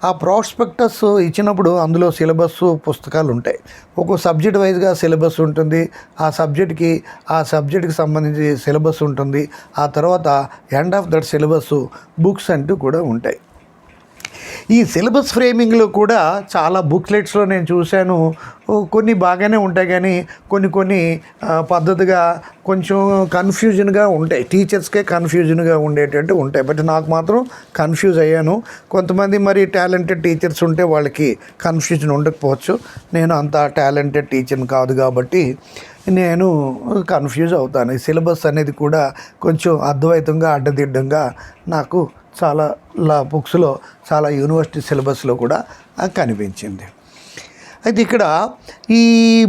ఆ ప్రాస్పెక్టస్ ఇచ్చినప్పుడు అందులో సిలబస్సు పుస్తకాలు ఉంటాయి. ఒక్కో సబ్జెక్ట్ వైజ్గా సిలబస్ ఉంటుంది. ఆ సబ్జెక్ట్కి సంబంధించి సిలబస్ ఉంటుంది. ఆ తర్వాత end of that syllabus books అంటూ కూడా ఉంటాయి. ఈ సిలబస్ ఫ్రేమింగ్లో కూడా చాలా బుక్లెట్స్లో నేను చూశాను, కొన్ని బాగానే ఉంటాయి కానీ కొన్ని పద్ధతిగా కొంచెం కన్ఫ్యూజన్గా ఉంటాయి. టీచర్స్కే కన్ఫ్యూజన్గా ఉండేటట్టు ఉంటాయి. బట్ నాకు మాత్రం కన్ఫ్యూజ్ అయ్యాను. కొంతమంది మరి టాలెంటెడ్ టీచర్స్ ఉంటే వాళ్ళకి కన్ఫ్యూజన్ ఉండకపోవచ్చు. నేను అంత టాలెంటెడ్ టీచర్ని కాదు కాబట్టి నేను కన్ఫ్యూజ్ అవుతాను. ఈ సిలబస్ అనేది కూడా కొంచెం అద్వైతంగా అడ్డదిడ్డంగా నాకు చాలా బుక్స్లో చాలా యూనివర్సిటీ సిలబస్లో కూడా కనిపించింది. అయితే ఇక్కడ ఈ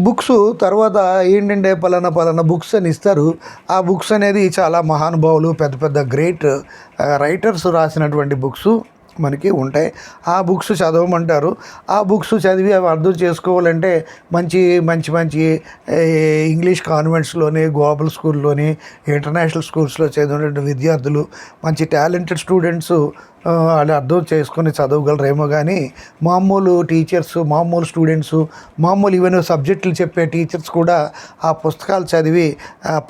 బుక్స్ తర్వాత ఏంటంటే పలానా బుక్స్ అని ఇస్తారు. ఆ బుక్స్ అనేది చాలా మహానుభావులు పెద్ద గ్రేట్ రైటర్స్ రాసినటువంటి బుక్స్ మనకి ఉంటాయి. ఆ బుక్స్ చదవమంటారు. ఆ బుక్స్ చదివి అవి అర్థం చేసుకోవాలంటే మంచి ఇంగ్లీష్ కాన్వెంట్స్లోని, గ్లోబల్ స్కూల్లోని, ఇంటర్నేషనల్ స్కూల్స్లో చదివినటువంటి విద్యార్థులు, మంచి టాలెంటెడ్ స్టూడెంట్స్ వాళ్ళు అర్థం చేసుకొని చదవగలరేమో కానీ మామూలు టీచర్స్, మామూలు స్టూడెంట్స్, ఈవెన్ సబ్జెక్టులు చెప్పే టీచర్స్ కూడా ఆ పుస్తకాలు చదివి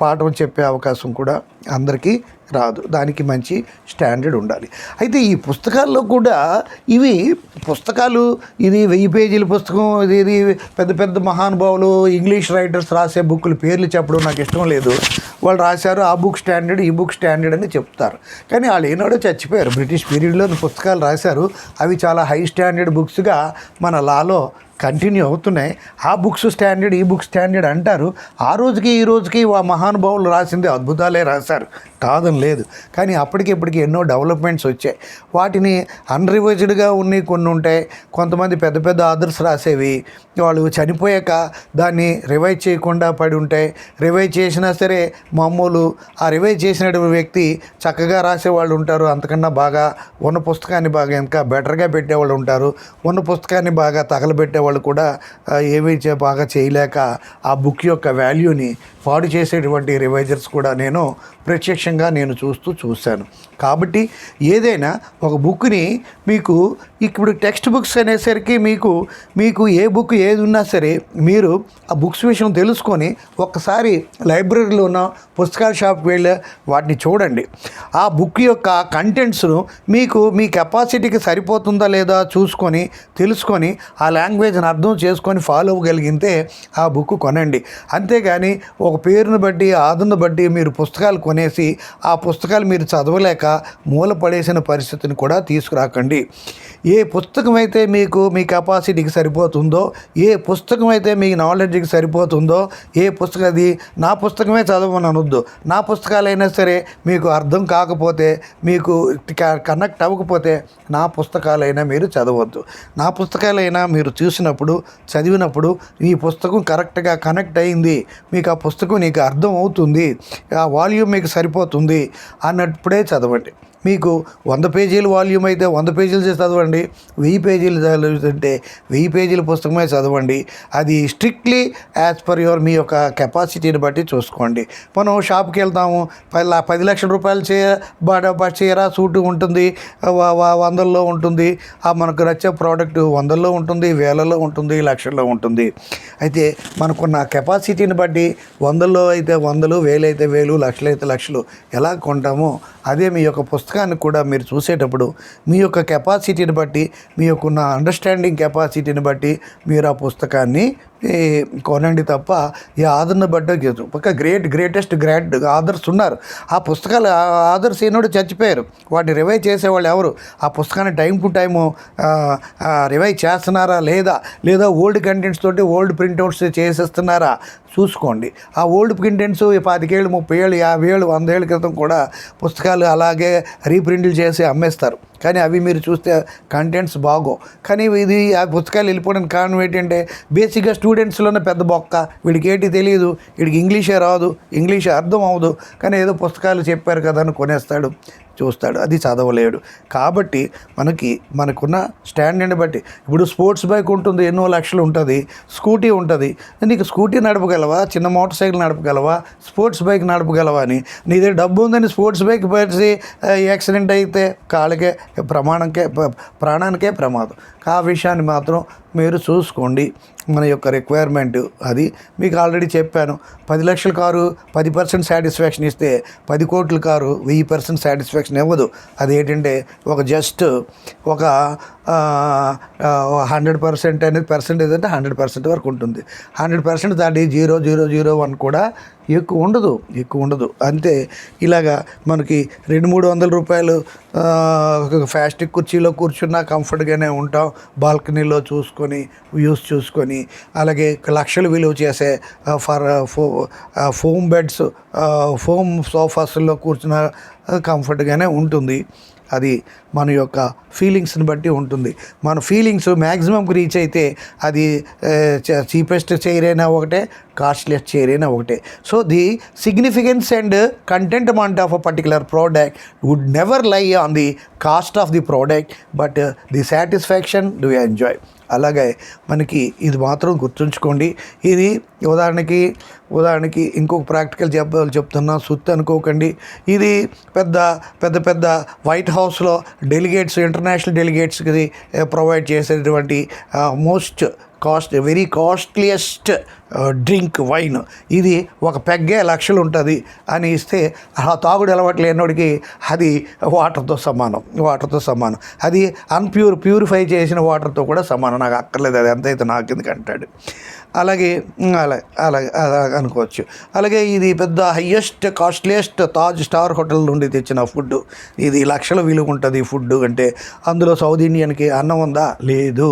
పాఠం చెప్పే అవకాశం కూడా అందరికీ రాదు, దానికి మంచి స్టాండర్డ్ ఉండాలి. అయితే ఈ పుస్తకాల్లో కూడా ఇవి పుస్తకాలు, ఇది 1000 పేజీల పుస్తకం, ఇది పెద్ద పెద్ద మహానుభావులు ఇంగ్లీష్ రైటర్స్ రాసే బుక్కులు పేర్లు చెప్పడం నాకు ఇష్టం లేదు. వాళ్ళు రాశారు ఆ బుక్ స్టాండర్డ్, ఈ బుక్ స్టాండర్డ్ అని చెప్తారు. కానీ వాళ్ళు ఏనాడో చచ్చిపోయారు. బ్రిటిష్ పీరియడ్లో పుస్తకాలు రాశారు, అవి చాలా హై స్టాండర్డ్ బుక్స్గా మన లాలో కంటిన్యూ అవుతున్నాయి. ఆ బుక్స్ స్టాండర్డ్, ఈ బుక్ స్టాండర్డ్ అంటారు. ఆ రోజుకి ఈ రోజుకి ఆ మహానుభావులు రాసింది అద్భుతాలే రాశారు, కాదని లేదు. కానీ అప్పటికిప్పటికి ఎన్నో డెవలప్మెంట్స్ వచ్చాయి. వాటిని అన్రివైజ్డ్గా ఉన్నాయి కొన్ని ఉంటాయి. కొంతమంది పెద్ద పెద్ద ఆథర్స్ రాసేవి వాళ్ళు చనిపోయాక దాన్ని రివైజ్ చేయకుండా పడి ఉంటాయి. రివైజ్ చేసినా సరే మామూలు ఆ రివైజ్ చేసిన వ్యక్తి చక్కగా రాసేవాళ్ళు ఉంటారు, అంతకన్నా బాగా ఉన్న పుస్తకాన్ని బాగా ఇంకా బెటర్గా పెట్టేవాళ్ళు ఉంటారు. ఉన్న పుస్తకాన్ని బాగా తగలబెట్టే వాళ్ళు కూడా ఏమీ బాగా చేయలేక ఆ బుక్ యొక్క వాల్యూని పాడు చేసేటువంటి రివైజర్స్ కూడా ప్రత్యక్షంగా చూశాను. కాబట్టి ఏదైనా ఒక బుక్ని మీకు ఇప్పుడు టెక్స్ట్ బుక్స్ అనేసరికి మీకు ఏ బుక్ ఏది ఉన్నా సరే మీరు ఆ బుక్స్ విషయం తెలుసుకొని ఒక్కసారి లైబ్రరీలో ఉన్న పుస్తకాల షాప్కి వెళ్ళి వాటిని చూడండి. ఆ బుక్ యొక్క కంటెంట్స్ను మీ కెపాసిటీకి సరిపోతుందా లేదా చూసుకొని తెలుసుకొని ఆ లాంగ్వేజ్ని అర్థం చేసుకొని ఫాలో అవ్వగలిగితే ఆ బుక్ కొనండి. అంతేగాని ఒక పేరును బట్టి ఆదును బట్టి మీరు పుస్తకాలు కొనేసి ఆ పుస్తకాలు మీరు చదవలేక మూల పడేసిన పరిస్థితిని కూడా తీసుకురాకండి. ఏ పుస్తకం అయితే మీ కెపాసిటీకి సరిపోతుందో, ఏ పుస్తకం అయితే మీ నాలెడ్జ్కి సరిపోతుందో, ఏ పుస్తకం అది నా పుస్తకమే చదవమని అనొద్దు. నా పుస్తకాలైనా సరే మీకు అర్థం కాకపోతే, మీకు కనెక్ట్ అవ్వకపోతే నా పుస్తకాలైనా మీరు చదవద్దు. నా పుస్తకాలైనా మీరు చూసినప్పుడు చదివినప్పుడు ఈ పుస్తకం కరెక్ట్గా కనెక్ట్ అయింది, మీకు ఆ పుస్తకం నీకు అర్థం అవుతుంది, ఆ వాల్యూమ్ మీకు సరిపోతుంది అన్నప్పుడే చదవండి. మీకు 100 పేజీల వాల్యూమ్ అయితే 100 పేజీలు చదవండి. 1000 పేజీలు చదివితే 1000 పేజీల పుస్తకమే చదవండి. అది స్ట్రిక్ట్లీ యాజ్ పర్ మీ యొక్క కెపాసిటీని బట్టి చూసుకోండి. మనం షాప్కి వెళ్తాము, 10 లక్షల రూపాయలు చీర సూటు ఉంటుంది, 100లో ఉంటుంది. మనకు నచ్చే ప్రోడక్ట్ 100లో ఉంటుంది, 1000లో ఉంటుంది, లక్షల్లో ఉంటుంది. అయితే మనకున్న కెపాసిటీని బట్టి 100లో అయితే 100, 1000 అయితే 1000, లక్షలు అయితే లక్షలు ఎలా కొంటామో అదే మీ యొక్క పుస్తకాన్ని కూడా మీరు చూసేటప్పుడు మీ యొక్క కెపాసిటీని బట్టి, మీ యొక్క అండర్స్టాండింగ్ కెపాసిటీని బట్టి మీరు ఆ పుస్తకాన్ని కొనండి తప్ప ఈ ఆధర్ను బట్టి ఒక గ్రేటెస్ట్ ఆథర్స్ ఉన్నారు. ఆ పుస్తకాలు ఆథర్స్ ఈనాడు చచ్చిపోయారు. వాటిని రివైజ్ చేసేవాళ్ళు ఎవరు? ఆ పుస్తకాన్ని టైం టు టైము రివైజ్ చేస్తున్నారా లేదా ఓల్డ్ కంటెంట్స్ తోటి ఓల్డ్ ప్రింట్అవుట్స్ చేసేస్తున్నారా చూసుకోండి. ఆ ఓల్డ్ ప్రింటెంట్స్ 25 ఏళ్ళు, 30 ఏళ్ళు, 50 ఏళ్ళు, 100 ఏళ్ళ క్రితం కూడా పుస్తకాలు అలాగే రీప్రింట్లు చేసి అమ్మేస్తారు. కానీ అవి మీరు చూస్తే కంటెంట్స్ బాగోవు. కానీ ఇది ఆ పుస్తకాలు వెళ్ళిపోవడానికి కారణం ఏంటంటే బేసిక్గా స్టూడెంట్స్లోనే పెద్ద బొక్క, వీడికి ఏంటి తెలియదు, వీడికి ఇంగ్లీషే రాదు, ఇంగ్లీషే అర్థం అవ్వదు, కానీ ఏదో పుస్తకాలు చెప్పారు కదా అని కొనేస్తాడు, చూస్తాడు, అది చదవలేడు. కాబట్టి మనకున్న స్టాండర్డ్ని బట్టి ఇప్పుడు స్పోర్ట్స్ బైక్ ఉంటుంది, ఎన్నో లక్షలు ఉంటుంది, స్కూటీ ఉంటుంది. నీకు స్కూటీ నడపగలవా, చిన్న మోటార్ సైకిల్ నడపగలవా, స్పోర్ట్స్ బైక్ నడపగలవా అని నీ దగ్గర డబ్బు ఉందని స్పోర్ట్స్ బైక్ పరిచి యాక్సిడెంట్ అయితే ప్రాణానికే ప్రమాదం. ఆ విషయాన్ని మాత్రం మీరు చూసుకోండి. మన యొక్క రిక్వైర్మెంట్ అది మీకు ఆల్రెడీ చెప్పాను. 10 లక్షల కారు 10% సాటిస్ఫాక్షన్ ఇస్తే 10 కోట్ల కారు 1000% సాటిస్ఫాక్షన్ ఇవ్వదు. అదేంటంటే జస్ట్ ఒక 100% అనేది పర్సెంటేజ్ అంటే 100% వరకు ఉంటుంది. 100% దాటి 0.001 కూడా ఎక్కువ ఉండదు. అంతే. ఇలాగా మనకి 200-300 రూపాయలు ఫ్యాస్టిక్ కుర్చీలో కూర్చున్నా కంఫర్ట్గానే ఉంటాం. బాల్కనీలో చూసుకొని వ్యూస్ చూసుకొని, అలాగే లక్షలు విలువ చేసే ఫోమ్ బెడ్స్, ఫోమ్ సోఫాస్లో కూర్చున్న కంఫర్ట్గానే ఉంటుంది. అది మన యొక్క ఫీలింగ్స్ని బట్టి ఉంటుంది. మన ఫీలింగ్స్ మ్యాక్సిమంకి రీచ్ అయితే అది చీపెస్ట్ చైర్ అయినా ఒకటే, కాస్ట్లెస్ చైర్ అయినా ఒకటే. So the significance and contentment of a particular product would never lie on the cost of the product, but the satisfaction do enjoy. అలాగే మనకి ఇది మాత్రం గుర్తుంచుకోండి. ఇది ఉదాహరణకి ఇంకొక ప్రాక్టికల్ చెప్తున్నా, సుత్తి అనుకోకండి. ఇది పెద్ద వైట్ హౌస్లో డెలిగేట్స్, ఇంటర్నేషనల్ డెలిగేట్స్కి ప్రొవైడ్ చేసేటువంటి most very costliest drink wine. ఇది ఒక పెగ్గే లక్షలు ఉంటుంది అని ఇస్తే ఆ తాగుడు అలవాటు లేనివాడికి అది వాటర్తో సమానం. అది ప్యూరిఫై చేసిన వాటర్తో కూడా సమానం. నాకు అక్కర్లేదు, అది ఎంతైతే నాకు ఎందుకు అంటాడు. అలాగే అలా అనుకోవచ్చు. అలాగే ఇది పెద్ద కాస్ట్లియెస్ట్ తాజ్ స్టార్ హోటల్ నుండి తెచ్చిన ఫుడ్. ఇది లక్షల విలువ ఉంటుంది ఈ ఫుడ్ అంటే. అందులో సౌత్ ఇండియన్కి అన్నం ఉందా? లేదు.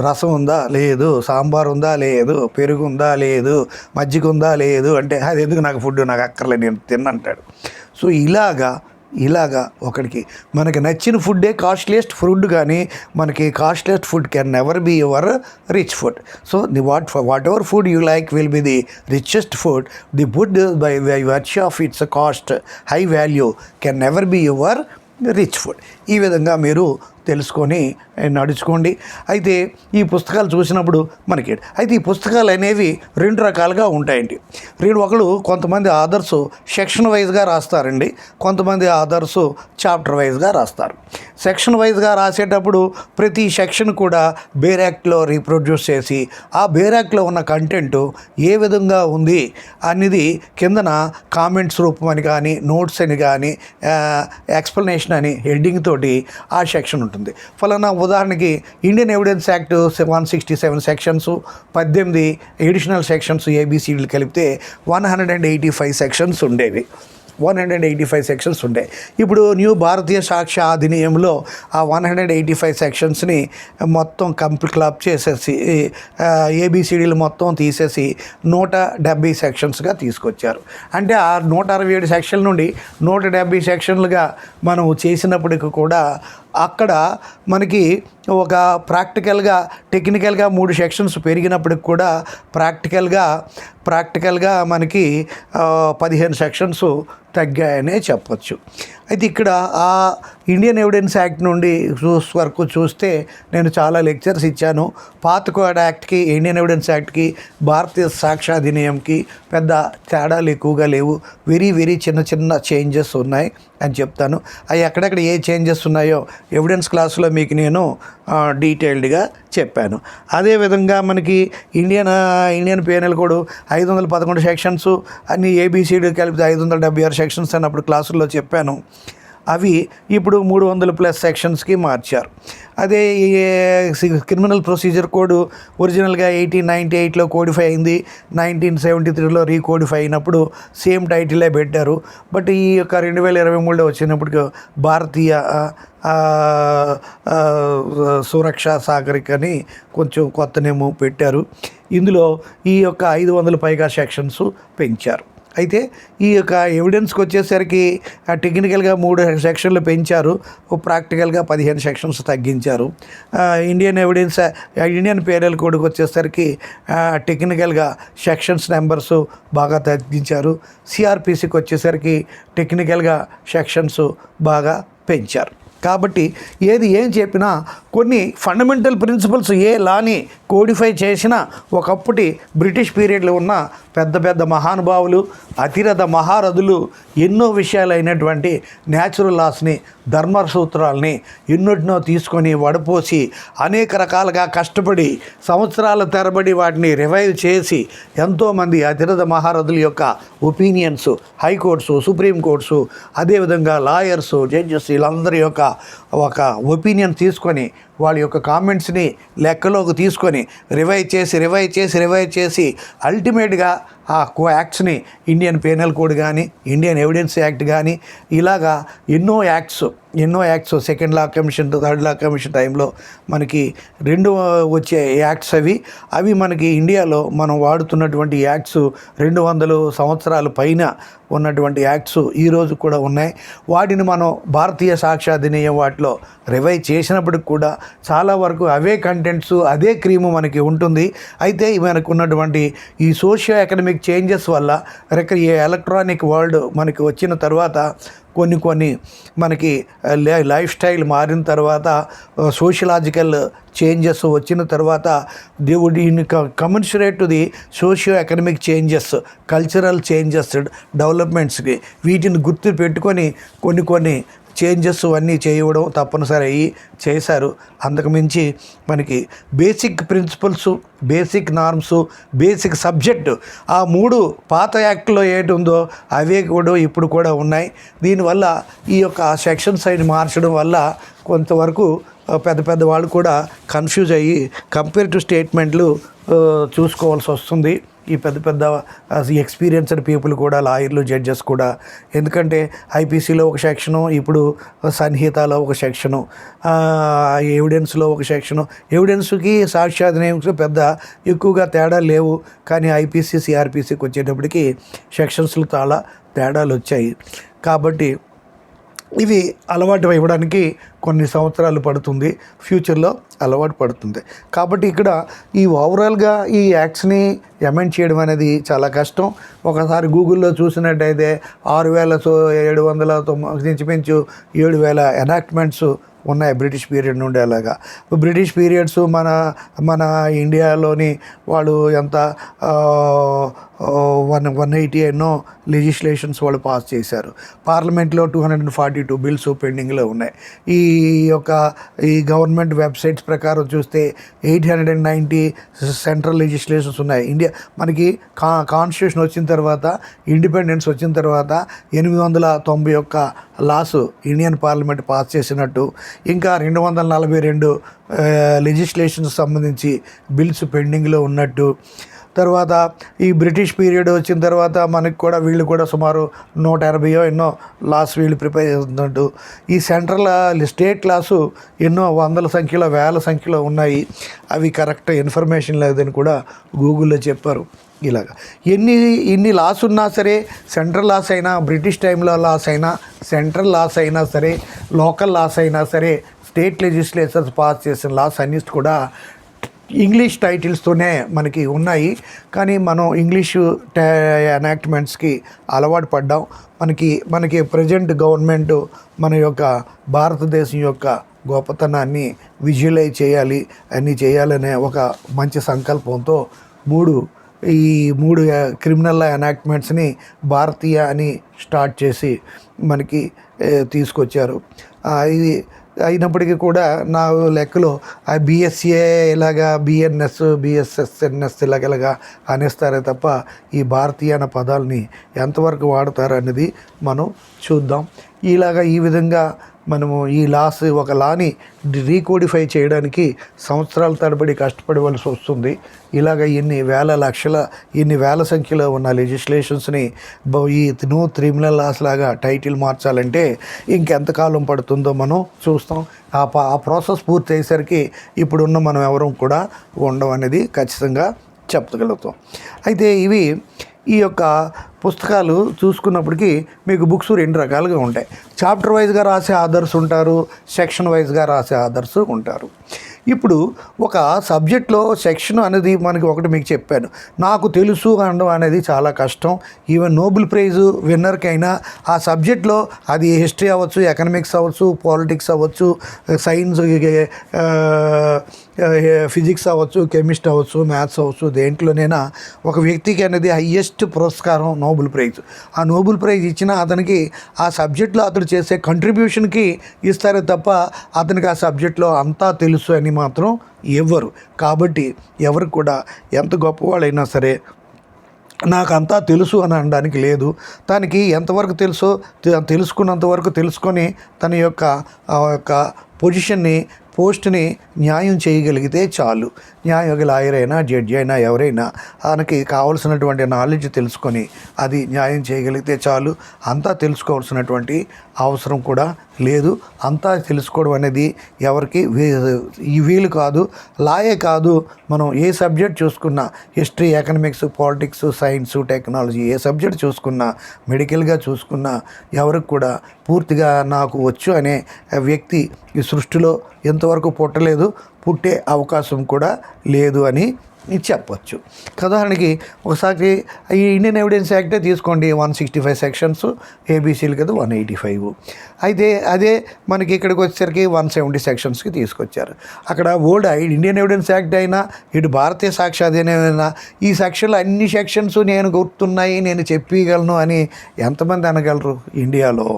రసం ఉందా? లేదు. సాంబార్ ఉందా? లేదు. పెరుగు ఉందా? లేదు. మజ్జిగ ఉందా? లేదు. అంటే అది ఎందుకు నాకు ఫుడ్, నాకు అక్కర్లేదు, నేను తిన్నంటాడు. సో ఇలాగా ఒకడికి మనకి నచ్చిన ఫుడ్డే కాస్ట్లియెస్ట్ ఫుడ్, కానీ మనకి costliest food can never be your rich food. So whatever food you like will be the richest food. The food by virtue of its cost high value can never be your rich food. ఈ విధంగా మీరు తెలుసుకొని నడుచుకోండి. అయితే ఈ పుస్తకాలు చూసినప్పుడు అయితే ఈ పుస్తకాలు అనేవి రెండు రకాలుగా ఉంటాయండి. కొంతమంది ఆథర్స్ సెక్షన్ వైజ్గా రాస్తారండి, కొంతమంది ఆథర్స్ చాప్టర్ వైజ్గా రాస్తారు. సెక్షన్ వైజ్గా రాసేటప్పుడు ప్రతి సెక్షన్ కూడా బేర్ యాక్ట్లో రీప్రొడ్యూస్ చేసి ఆ బేర్ యాక్ట్లో ఉన్న కంటెంట్ ఏ విధంగా ఉంది అనేది కిందన కామెంట్స్ రూపం అని కానీ, నోట్స్ అని కానీ, ఎక్స్ప్లెనేషన్ అని హెడ్డింగ్ తోటి ఆ సెక్షన్ ఉంటుంది. ఫలానా ఉదాహరణకి Indian evidence act 167 sections, 18 additional sections ఏబిసిడీలు కలిపితే 185 సెక్షన్స్ ఉండేవి. 185 సెక్షన్స్ ఉంటాయి. ఇప్పుడు న్యూ భారతీయ సాక్ష్య అధినియంలో ఆ 185 సెక్షన్స్ని మొత్తం క్లబ్ చేసేసి ఏబిసిడీలు మొత్తం తీసేసి 170 సెక్షన్స్గా తీసుకొచ్చారు. అంటే ఆ 167 సెక్షన్ల నుండి 170 సెక్షన్లుగా మనం చేసినప్పటికీ కూడా అక్కడ మనకి ఒక టెక్నికల్గా 3 సెక్షన్స్ పెరిగినప్పటికి కూడా ప్రాక్టికల్గా మనకి 15 సెక్షన్స్ తగ్గాయనే చెప్పచ్చు. అయితే ఇక్కడ ఆ ఇండియన్ ఎవిడెన్స్ యాక్ట్ నుండి వరకు చూస్తే నేను చాలా లెక్చర్స్ ఇచ్చాను. పాత కోడ్ యాక్ట్కి, ఇండియన్ ఎవిడెన్స్ యాక్ట్కి, భారతీయ సాక్ష్యాధినియంకి పెద్ద తేడాలు ఎక్కువగా లేవు. వెరీ చిన్న చేంజెస్ ఉన్నాయి అని చెప్తాను. అవి ఎక్కడెక్కడ ఏ చేంజెస్ ఉన్నాయో ఎవిడెన్స్ క్లాసులో మీకు నేను డీటెయిల్డ్గా చెప్పాను. అదేవిధంగా మనకి ఇండియన్ పీనల్ కోడ్ 511 సెక్షన్స్ అన్ని ఏబిసిడి కలిపితే 576 సెక్షన్స్ అన్నప్పుడు క్లాసుల్లో చెప్పాను. అవి ఇప్పుడు 300+ సెక్షన్స్కి మార్చారు. అదే క్రిమినల్ ప్రొసీజర్ కోడ్ ఒరిజినల్గా 1898లో కోడిఫై అయింది, 1973లో రీకోడిఫై అయినప్పుడు సేమ్ టైటిలే పెట్టారు. బట్ ఈ యొక్క 2023లో వచ్చినప్పటికి భారతీయ సురక్షా సాగరిక అని కొంచెం కొత్త నేమ్ పెట్టారు. ఇందులో ఈ యొక్క 500 పైగా సెక్షన్స్ పెంచారు. అయితే ఈ యొక్క ఎవిడెన్స్కి వచ్చేసరికి టెక్నికల్గా 3 సెక్షన్లు పెంచారు, ప్రాక్టికల్గా 15 సెక్షన్స్ తగ్గించారు. ఇండియన్ పీనల్ కోడ్కి వచ్చేసరికి టెక్నికల్గా సెక్షన్స్ నెంబర్స్ బాగా తగ్గించారు. సిఆర్పిసికి వచ్చేసరికి టెక్నికల్గా సెక్షన్స్ బాగా పెంచారు. కాబట్టి ఏం చెప్పినా కొన్ని ఫండమెంటల్ ప్రిన్సిపల్స్ ఏ లాని కోడిఫై చేసినా ఒకప్పటి బ్రిటిష్ పీరియడ్లో ఉన్న పెద్ద మహానుభావులు, అతిరథ మహారథులు ఎన్నో విషయాలైనటువంటి న్యాచురల్ లాస్ని, ధర్మ సూత్రాలని ఎన్నోటినో తీసుకొని వడపోసి అనేక రకాలుగా కష్టపడి సంవత్సరాల తరబడి వాటిని రివైవ్ చేసి ఎంతోమంది అతిరథ మహారథుల యొక్క ఒపీనియన్స్, హైకోర్ట్స్, సుప్రీం కోర్ట్స్, అదేవిధంగా లాయర్స్, జడ్జెస్ వీళ్ళందరి యొక్క ఒక ఒపీనియన్ తీసుకొని వాళ్ళ యొక్క కామెంట్స్ని లెక్కలోకి తీసుకొని రివైజ్ చేసి అల్టిమేట్గా ఆ యాక్ట్స్ని ఇండియన్ పీనల్ కోడ్ కానీ, ఇండియన్ ఎవిడెన్స్ యాక్ట్ కానీ ఇలాగా ఎన్నో acts second law commission, third law commission టైంలో మనకి 2 వచ్చే యాక్ట్స్ అవి మనకి ఇండియాలో మనం వాడుతున్నటువంటి యాక్ట్స్ 200 సంవత్సరాల పైన ఉన్నటువంటి యాక్ట్స్ ఈరోజు కూడా ఉన్నాయి. వాటిని మనం భారతీయ సాక్ష్యాధినియం వాటిలో రివైజ్ చేసినప్పటికి కూడా చాలా వరకు అవే కంటెంట్స్, అదే క్రీము మనకి ఉంటుంది. అయితే మనకు ఉన్నటువంటి ఈ సోషియో ఎకనామిక్ చేంజెస్ వల్ల ఈ ఎలక్ట్రానిక్ వరల్డ్ మనకి వచ్చిన తర్వాత కొన్ని మనకి లైఫ్ స్టైల్ మారిన తర్వాత, సోషలాజికల్ చేంజెస్ వచ్చిన తర్వాత దేవుడి commensurate to the socio economic changes, cultural changes, డెవలప్మెంట్స్కి వీటిని గుర్తు పెట్టుకొని కొన్ని చేంజెస్ అన్నీ చేయడం తప్పనిసరి అయ్యి చేశారు. అంతకుమించి మనకి basic principles, basic norms, basic subject ఆ 3 పాత యాక్ట్లో ఏటి ఉందో అవే కూడా ఇప్పుడు కూడా ఉన్నాయి. దీనివల్ల ఈ యొక్క సెక్షన్స్ అయిన మార్చడం వల్ల కొంతవరకు పెద్ద పెద్ద వాళ్ళు కూడా కన్ఫ్యూజ్ అయ్యి కంపేరిటివ్ స్టేట్మెంట్లు చూసుకోవాల్సి వస్తుంది. ఈ పెద్ద పెద్ద ఎక్స్పీరియన్స్డ్ పీపుల్ కూడా, లాయర్లు, జడ్జెస్ కూడా. ఎందుకంటే ఐపీసీలో ఒక సెక్షను, ఇప్పుడు సంహితలో ఒక సెక్షను, ఎవిడెన్స్లో ఒక సెక్షను. ఎవిడెన్స్కి సాక్ష్యాధినేయంకి పెద్ద ఎక్కువగా తేడా లేవు, కానీ ఐపీసీ, సిఆర్పీసీకి వచ్చేటప్పటికి సెక్షన్స్లో చాలా తేడాలు వచ్చాయి. కాబట్టి ఇవి అలవాటు ఇవ్వడానికి కొన్ని సంవత్సరాలు పడుతుంది, ఫ్యూచర్లో అలవాటు పడుతుంది. కాబట్టి ఇక్కడ ఈ ఓవరాల్గా ఈ యాక్ట్స్ని అమెండ్ చేయడం అనేది చాలా కష్టం. ఒకసారి గూగుల్లో చూసినట్టయితే 6,790 ఇంచుమించు 7,000 ఎనాక్ట్మెంట్స్ ఉన్నాయి బ్రిటిష్ పీరియడ్ నుండి. అలాగా బ్రిటిష్ పీరియడ్స్ మన ఇండియాలోని వాళ్ళు ఎంత 180 ఎన్నో లెజిస్లేషన్స్ వాళ్ళు పాస్ చేశారు. పార్లమెంట్లో 242 బిల్స్ పెండింగ్లో ఉన్నాయి. ఈ గవర్నమెంట్ వెబ్సైట్స్ ప్రకారం చూస్తే 890 సెంట్రల్ లెజిస్లేషన్స్ ఉన్నాయి. ఇండియా మనకి కాన్స్టిట్యూషన్ వచ్చిన తర్వాత, ఇండిపెండెన్స్ వచ్చిన తర్వాత 891 లాస్ ఇండియన్ పార్లమెంట్ పాస్ చేసినట్టు, ఇంకా 242 లెజిస్లేషన్స్ సంబంధించి బిల్స్ పెండింగ్లో ఉన్నట్టు. తర్వాత ఈ బ్రిటిష్ పీరియడ్ వచ్చిన తర్వాత మనకి కూడా వీళ్ళు కూడా సుమారు 180 ఎన్నో లాస్ వీళ్ళు ప్రిపేర్ చేస్తున్నట్టు. ఈ సెంట్రల్ స్టేట్ లాసు ఎన్నో వందల సంఖ్యలో, వేల సంఖ్యలో ఉన్నాయి. అవి కరెక్ట్ ఇన్ఫర్మేషన్ లేదని కూడా గూగుల్లో చెప్పారు. ఇలాగా ఎన్ని లాస్ ఉన్నా సరే, సెంట్రల్ లాస్ అయినా, బ్రిటిష్ టైంలో లాస్ అయినా, సెంట్రల్ లాస్ అయినా సరే, లోకల్ లాస్ అయినా సరే, స్టేట్ లెజిస్లేచర్స్ పాస్ చేసిన లాస్ అన్నీ కూడా ఇంగ్లీష్ టైటిల్స్తోనే మనకి ఉన్నాయి. కానీ మనం ఇంగ్లీషు ఎనాక్ట్మెంట్స్కి అలవాటు పడ్డాం. మనకి ప్రజెంట్ గవర్నమెంట్ మన యొక్క భారతదేశం యొక్క గొప్పతనాన్ని విజువలైజ్ చేయాలి, అన్నీ చేయాలనే ఒక మంచి సంకల్పంతో ఈ మూడు క్రిమినల్ ఎనాక్ట్మెంట్స్ని భారతీయ అని స్టార్ట్ చేసి మనకి తీసుకొచ్చారు. ఇది అయినప్పటికీ కూడా నా లెక్కలో ఆ బిఎస్ఏ ఇలాగా, బిఎన్ఎస్, బిఎస్ఎస్ఎన్ఎస్ ఇలాగ అనేస్తారే తప్ప ఈ భారతీయ అన్న పదాలని ఎంతవరకు వాడతారు అనేది మనం చూద్దాం. ఈ విధంగా మనము ఈ ఒక లాని రీకోడిఫై చేయడానికి సంవత్సరాల తరబడి కష్టపడవలసి వస్తుంది. ఇన్ని వేల సంఖ్యలో ఉన్న లెజిస్లేషన్స్ని ఈ క్రిమినల్ లాస్ లాగా టైటిల్ మార్చాలంటే ఇంకెంతకాలం పడుతుందో మనం చూస్తాం. ఆ ప్రాసెస్ పూర్తి అయ్యేసరికి ఇప్పుడున్న మనం ఎవరూ కూడా ఉండడం అనేది ఖచ్చితంగా చెప్పగలుగుతాం. అయితే ఈ యొక్క పుస్తకాలు చూసుకున్నప్పటికీ మీకు బుక్స్ 2 రకాలుగా ఉంటాయి. చాప్టర్ వైజ్గా రాసే ఆథర్స్ ఉంటారు, సెక్షన్ వైజ్గా రాసే ఆథర్స్ ఉంటారు. ఇప్పుడు ఒక సబ్జెక్ట్లో సెక్షన్ అనేది మనకి ఒకటి మీకు చెప్పాను, నాకు తెలుసు అనడం అనేది చాలా కష్టం. ఈవెన్ నోబెల్ ప్రైజ్ విన్నర్కైనా ఆ సబ్జెక్ట్లో అది హిస్టరీ అవ్వచ్చు, ఎకనామిక్స్ అవ్వచ్చు, పాలిటిక్స్ అవ్వచ్చు, సైన్స్, ఫిజిక్స్ అవ్వచ్చు, కెమిస్ట్రీ అవ్వచ్చు, మ్యాథ్స్ అవ్వచ్చు, దేంట్లోనైనా ఒక వ్యక్తికి అనేది హయ్యెస్ట్ పురస్కారం నోబెల్ ప్రైజ్. ఆ నోబెల్ ప్రైజ్ ఇచ్చినా అతనికి ఆ సబ్జెక్ట్లో అతను చేసే కంట్రిబ్యూషన్కి ఇస్తారే తప్ప అతనికి ఆ సబ్జెక్ట్లో అంతా తెలుసు అని మాత్రం ఇవ్వరు. కాబట్టి ఎవరికి కూడా ఎంత గొప్పవాళ్ళైనా సరే నాకంతా తెలుసు అని అనడానికి లేదు. తనకి ఎంతవరకు తెలుసో తెలుసుకున్నంత వరకు తెలుసుకొని తన యొక్క పొజిషన్ని, పోస్ట్ని న్యాయం చేయగలిగితే చాలు. లాయర్ అయినా, జడ్జి అయినా, ఎవరైనా తనకి కావాల్సినటువంటి నాలెడ్జ్ తెలుసుకొని అది న్యాయం చేయగలిగితే చాలు. అంతా తెలుసుకోవాల్సినటువంటి అవసరం కూడా లేదు. అంతా తెలుసుకోవడం అనేది ఎవరికి వీలు కాదు. లాయే కాదు, మనం ఏ సబ్జెక్ట్ చూసుకున్నా, history, economics, politics, science, technology, ఏ సబ్జెక్ట్ చూసుకున్నా, మెడికల్గా చూసుకున్నా ఎవరికి కూడా పూర్తిగా నాకు వచ్చు అనే వ్యక్తి ఈ సృష్టిలో ఎంతవరకు పుట్టలేదు, పుట్టే అవకాశం కూడా లేదు అని చెప్పచ్చు. ఉదాహరణకి ఒకసారి ఈ ఇండియన్ ఎవిడెన్స్ యాక్టే తీసుకోండి, 165 సెక్షన్స్, ఏబీసీలు కదా 185. అయితే అదే మనకి ఇక్కడికి వచ్చేసరికి 170 సెక్షన్స్కి తీసుకొచ్చారు. అక్కడ ఇండియన్ ఎవిడెన్స్ యాక్ట్ అయినా, ఇటు భారతీయ సాక్ష్యాధీనమైనా ఈ సెక్షన్లు అన్ని సెక్షన్స్ నేను గుర్తున్నాయి, నేను చెప్పగలను అని ఎంతమంది అనగలరు? ఇండియాలో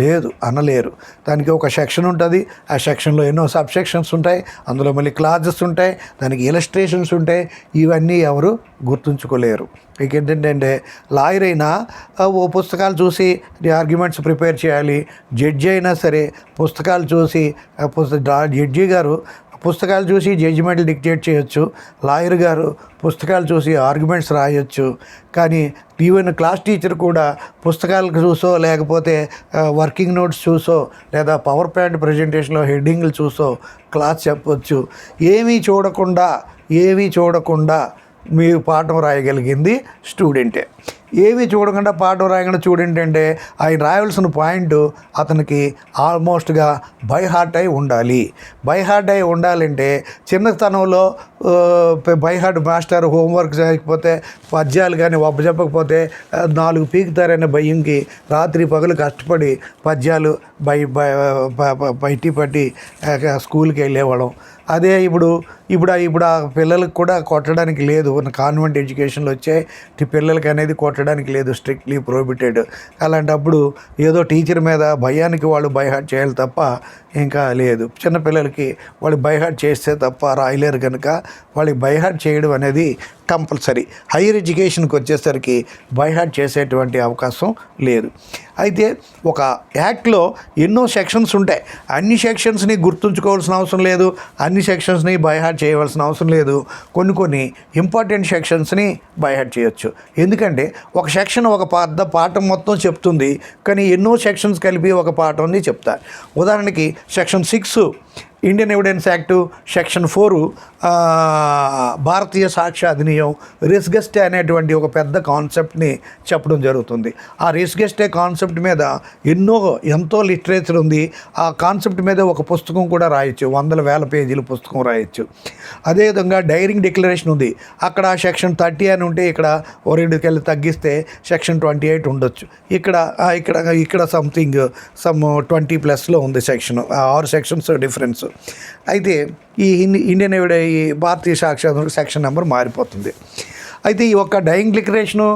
లేదు అనలేరు. దానికి ఒక సెక్షన్ ఉంటుంది, ఆ సెక్షన్లో ఎన్నో సబ్ సెక్షన్స్ ఉంటాయి, అందులో మళ్ళీ క్లాజెస్ ఉంటాయి, దానికి ఇలస్ట్రేషన్స్ ఉంటాయి. ఇవన్నీ ఎవరు గుర్తుంచుకోలేరు. ఇక ఏంటంటే లాయర్ అయినా ఓ పుస్తకాలు చూసి ఆర్గ్యుమెంట్స్ ప్రిపేర్ చేయాలి. జడ్జి అయినా సరే పుస్తకాలు చూసి జడ్జి గారు పుస్తకాలు చూసి జడ్జిమెంట్లు డిక్టేట్ చేయొచ్చు, లాయర్ గారు పుస్తకాలు చూసి ఆర్గ్యుమెంట్స్ రాయొచ్చు. కానీ ఈవెన్ క్లాస్ టీచర్ కూడా పుస్తకాలు చూసో లేకపోతే వర్కింగ్ నోట్స్ చూసో లేదా పవర్ పాయింట్ ప్రజెంటేషన్లో హెడ్డింగ్లు చూసో క్లాస్ చెప్పొచ్చు. ఏమీ చూడకుండా మీ పాఠం రాయగలిగింది స్టూడెంటే. ఏమీ చూడకుండా పాఠం రాయకుండా స్టూడెంట్ అంటే ఆయన రాయవలసిన పాయింట్ అతనికి ఆల్మోస్ట్గా బై హార్ట్ అయి ఉండాలి. బై హార్ట్ అయి ఉండాలంటే చిన్నతనంలో బై హార్ట్ మాస్టర్ హోంవర్క్ చేయకపోతే పద్యాలు కానీ చెప్పకపోతే 4 పీకుతారనే భయంకి రాత్రి పగలు కష్టపడి పద్యాలు బయటి పట్టి స్కూల్కి వెళ్ళేవాళ్ళం. అదే ఇప్పుడు ఆ పిల్లలకు కూడా కొట్టడానికి లేదు. కాన్వెంట్ ఎడ్యుకేషన్లో వచ్చే పిల్లలకి అనేది కొట్టడానికి లేదు, స్ట్రిక్ట్లీ ప్రొహిబిటెడ్. అలాంటప్పుడు ఏదో టీచర్ మీద భయానికి వాళ్ళు బైహార్ట్ చేయాలి తప్ప ఇంకా లేదు. చిన్నపిల్లలకి వాళ్ళు బైహార్ట్ చేస్తే తప్ప రాయలేరు కనుక వాళ్ళకి బైహార్ట్ చేయడం అనేది కంపల్సరీ. హైయర్ ఎడ్యుకేషన్కి వచ్చేసరికి బైహార్ట్ చేసేటువంటి అవకాశం లేదు. అయితే ఒక యాక్ట్లో ఎన్నో సెక్షన్స్ ఉంటాయి. అన్ని సెక్షన్స్ని గుర్తుంచుకోవాల్సిన అవసరం లేదు, అన్ని సెక్షన్స్ని బైహార్ట్ చేయవలసిన అవసరం లేదు. కొన్ని ఇంపార్టెంట్ సెక్షన్స్ని బైహార్ట్ చేయొచ్చు. ఎందుకంటే ఒక సెక్షన్ ఒక పాఠం మొత్తం చెప్తుంది, కానీ ఎన్నో సెక్షన్స్ కలిపి ఒక పాఠంని చెప్తారు. ఉదాహరణకి section 6 Indian evidence act, section 4 భారతీయ సాక్ష్య అధినియం రిస్గెస్టే అనేటువంటి ఒక పెద్ద కాన్సెప్ట్ని చెప్పడం జరుగుతుంది. ఆ రిస్గెస్టే కాన్సెప్ట్ మీద ఎంతో లిటరేచర్ ఉంది. ఆ కాన్సెప్ట్ మీద ఒక పుస్తకం కూడా రాయొచ్చు, 100,000 పేజీల పుస్తకం రాయొచ్చు. అదేవిధంగా డైరింగ్ డిక్లరేషన్ ఉంది. అక్కడ సెక్షన్ 30 అని ఉంటే ఇక్కడ 2 తగ్గిస్తే సెక్షన్ 28 ఉండొచ్చు. ఇక్కడ సంథింగ్ 20+ ఉంది సెక్షన్, 6 సెక్షన్స్ డిఫరెన్స్. అయితే ఈ భారతీయ సాక్ష్య సెక్షన్ నెంబర్ మారిపోతుంది. అయితే ఈ ఒక్క డైయింగ్ డిక్లరేషను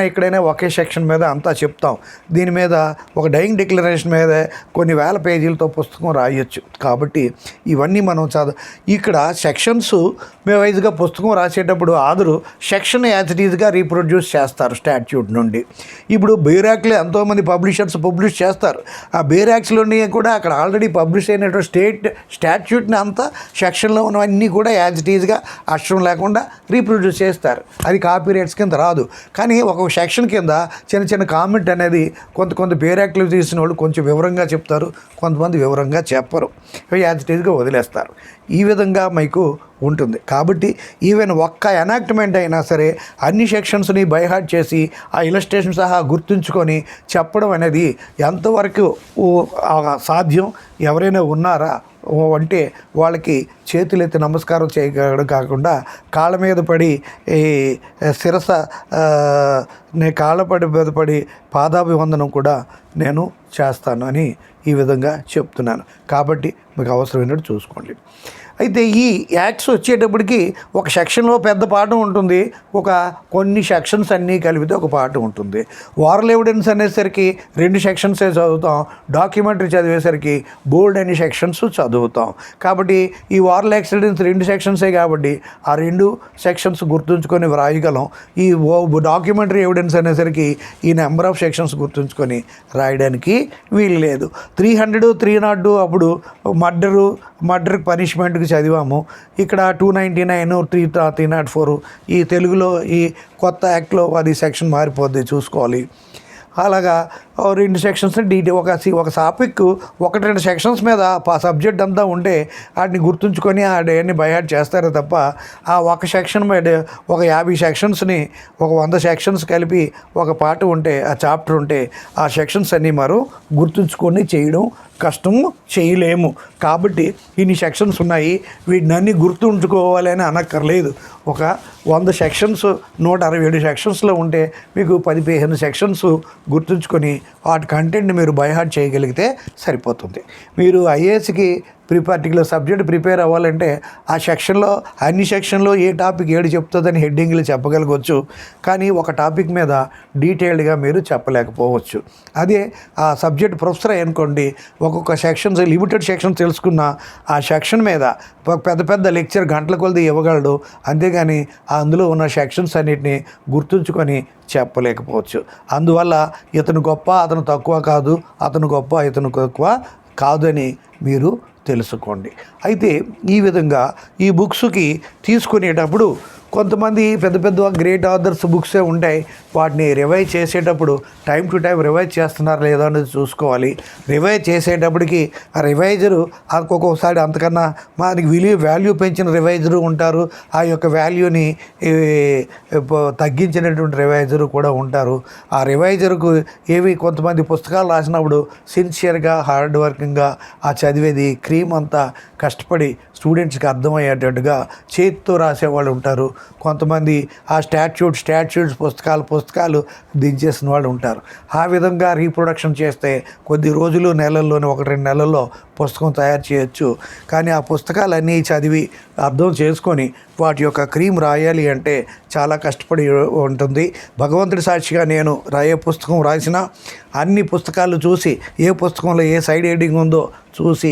ఇక్కడైనా ఒకే సెక్షన్ మీద అంతా చెప్తాం. దీని మీద ఒక డైయింగ్ డిక్లరేషన్ మీద కొన్ని వేల పేజీలతో పుస్తకం రాయొచ్చు. కాబట్టి ఇవన్నీ మనం ఇక్కడ సెక్షన్స్ వైజ్గా పుస్తకం రాసేటప్పుడు ఆదరు సెక్షన్ యాజ్ ఇట్ ఈజ్గా రీప్రొడ్యూస్ చేస్తారు స్టాట్యూట్ నుండి. ఇప్పుడు బేరాక్లో ఎంతోమంది పబ్లిషర్స్ పబ్లిష్ చేస్తారు. ఆ బేరాక్స్లోని కూడా అక్కడ ఆల్రెడీ పబ్లిష్ అయినటువంటి స్టాట్యూట్ని అంతా సెక్షన్లో ఉన్నవన్నీ కూడా యాజ్ ఇట్ ఈజ్గా అక్షరం లేకుండా రీప్రొడ్యూస్ చేస్తారు. అది కాపీ రైట్స్ కింద రాదు. కానీ ఒక సెక్షన్ కింద చిన్న కామెంట్ అనేది కొంత బేరాక్లు తీసిన వాళ్ళు కొంచెం వివరంగా చెప్తారు, కొంతమంది వివరంగా చెప్పరు, యాజ్ ఇట్ ఈజ్గా వదిలేస్తారు. ఈ విధంగా మీకు ఉంటుంది. కాబట్టి ఈవెన్ ఒక్క ఎనాక్ట్మెంట్ అయినా సరే అన్ని సెక్షన్స్ని బైహార్ట్ చేసి ఆ ఇలస్ట్రేషన్ సహా గుర్తుంచుకొని చెప్పడం అనేది ఎంతవరకు సాధ్యం? ఎవరైనా ఉన్నారా అంటే వాళ్ళకి చేతులెత్తి నమస్కారం చేయడం కాకుండా కాళ్ళ మీద పడి పడి పాదాభివందనం కూడా నేను చేస్తాను అని ఈ విధంగా చెప్తున్నాను. కాబట్టి మీకు అవసరమైనట్టు చూసుకోండి. అయితే ఈ యాక్ట్స్ వచ్చేటప్పటికి ఒక సెక్షన్లో పెద్ద పాఠం ఉంటుంది, కొన్ని సెక్షన్స్ అన్నీ కలిపితే ఒక పాఠం ఉంటుంది. ఓరల్ ఎవిడెన్స్ అనేసరికి 2 సెక్షన్సే చదువుతాం, డాక్యుమెంటరీ చదివేసరికి బోల్డ్ అన్ని సెక్షన్స్ చదువుతాం. కాబట్టి ఈ ఓరల్ ఎవిడెన్స్ 2 సెక్షన్సే కాబట్టి ఆ 2 సెక్షన్స్ గుర్తుంచుకొని వ్రాయగలం. ఈ డాక్యుమెంటరీ ఎవిడెన్స్ అనేసరికి ఈ నెంబర్ ఆఫ్ సెక్షన్స్ గుర్తుంచుకొని రాయడానికి వీలు లేదు. 300, 302 అప్పుడు మర్డర్ పనిష్మెంట్కి చదివాము. ఇక్కడ 299, 304 ఈ తెలుగులో ఈ కొత్త యాక్ట్లో అది సెక్షన్ మారిపోద్ది, చూసుకోవాలి. అలాగా 2 సెక్షన్స్ ఒక టాపిక్ 1-2 సెక్షన్స్ మీద సబ్జెక్ట్ అంతా ఉంటే వాటిని గుర్తుంచుకొని అన్ని బైహార్ట్ చేస్తారే తప్ప ఆ ఒక సెక్షన్ మీద 50 సెక్షన్స్ని 100 సెక్షన్స్ కలిపి ఒక పార్ట్ ఉంటే, ఆ చాప్టర్ ఉంటే ఆ సెక్షన్స్ అన్నీ మనం గుర్తుంచుకొని చేయడం కష్టము, చేయలేము. కాబట్టి ఇన్ని సెక్షన్స్ ఉన్నాయి, వీటిని అన్నీ గుర్తుంచుకోవాలి అని అనక్కర్లేదు. 100 సెక్షన్స్ 167 సెక్షన్స్లో ఉంటే మీకు 10-15 సెక్షన్స్ గుర్తుంచుకొని వాటి కంటెంట్ని మీరు బైహార్ట్ చేయగలిగితే సరిపోతుంది. మీరు ఐఏఎస్కి పర్టికులర్ సబ్జెక్ట్ ప్రిపేర్ అవ్వాలంటే ఆ సెక్షన్లో అన్ని సెక్షన్లో ఏ టాపిక్ ఏడు చెప్తుందని హెడ్డింగ్లు చెప్పగలగవచ్చు, కానీ ఒక టాపిక్ మీద డీటెయిల్డ్గా మీరు చెప్పలేకపోవచ్చు. అదే ఆ సబ్జెక్ట్ ప్రొఫెసర్ అనుకోండి, ఒక్కొక్క సెక్షన్స్ లిమిటెడ్ సెక్షన్ తెలుసుకున్న ఆ సెక్షన్ మీద పెద్ద పెద్ద లెక్చర్ గంటల కొలది ఇవ్వగలడు, అంతేగాని అందులో ఉన్న సెక్షన్స్ అన్నిటిని గుర్తుంచుకొని చెప్పలేకపోవచ్చు. అందువల్ల ఇతను గొప్ప అతను తక్కువ కాదు, అతను గొప్ప ఇతను తక్కువ కాదు అని మీరు తెలుసుకోండి. అయితే ఈ విధంగా ఈ బుక్స్కి తీసుకునేటప్పుడు కొంతమంది పెద్ద పెద్ద గ్రేట్ ఆథర్స్ బుక్సే ఉంటాయి, వాటిని రివైజ్ చేసేటప్పుడు టైం టు టైం రివైజ్ చేస్తున్నారా లేదా అనేది చూసుకోవాలి. రివైజ్ చేసేటప్పటికి ఆ రివైజరు ఒక్కొక్కసారి అంతకన్నా మనకి వాల్యూ పెంచిన రివైజరు ఉంటారు, ఆ యొక్క వాల్యూని తగ్గించినటువంటి రివైజరు కూడా ఉంటారు. ఆ రివైజర్కు కొంతమంది పుస్తకాలు రాసినప్పుడు సిన్సియర్గా హార్డ్ వర్కింగ్గా ఆ చదివేది క్రీమ్ అంతా కష్టపడి స్టూడెంట్స్కి అర్థమయ్యేటట్టుగా చేతితో రాసేవాళ్ళు ఉంటారు. కొంతమంది ఆ స్టాట్యూట్స్ పుస్తకాలు దించేసిన వాళ్ళు ఉంటారు. ఆ విధంగా రీప్రొడక్షన్ చేస్తే కొద్ది రోజులు నెలల్లోనే 1-2 నెలల్లో పుస్తకం తయారు చేయొచ్చు. కానీ ఆ పుస్తకాలన్నీ చదివి అర్థం చేసుకొని వాటి యొక్క క్రీమ్ రాయాలి అంటే చాలా కష్టపడి ఉంటుంది. భగవంతుడి సాక్షిగా నేను రాయే పుస్తకం రాసిన అన్ని పుస్తకాలు చూసి ఏ పుస్తకంలో ఏ సైడ్ హెడ్డింగ్ ఉందో చూసి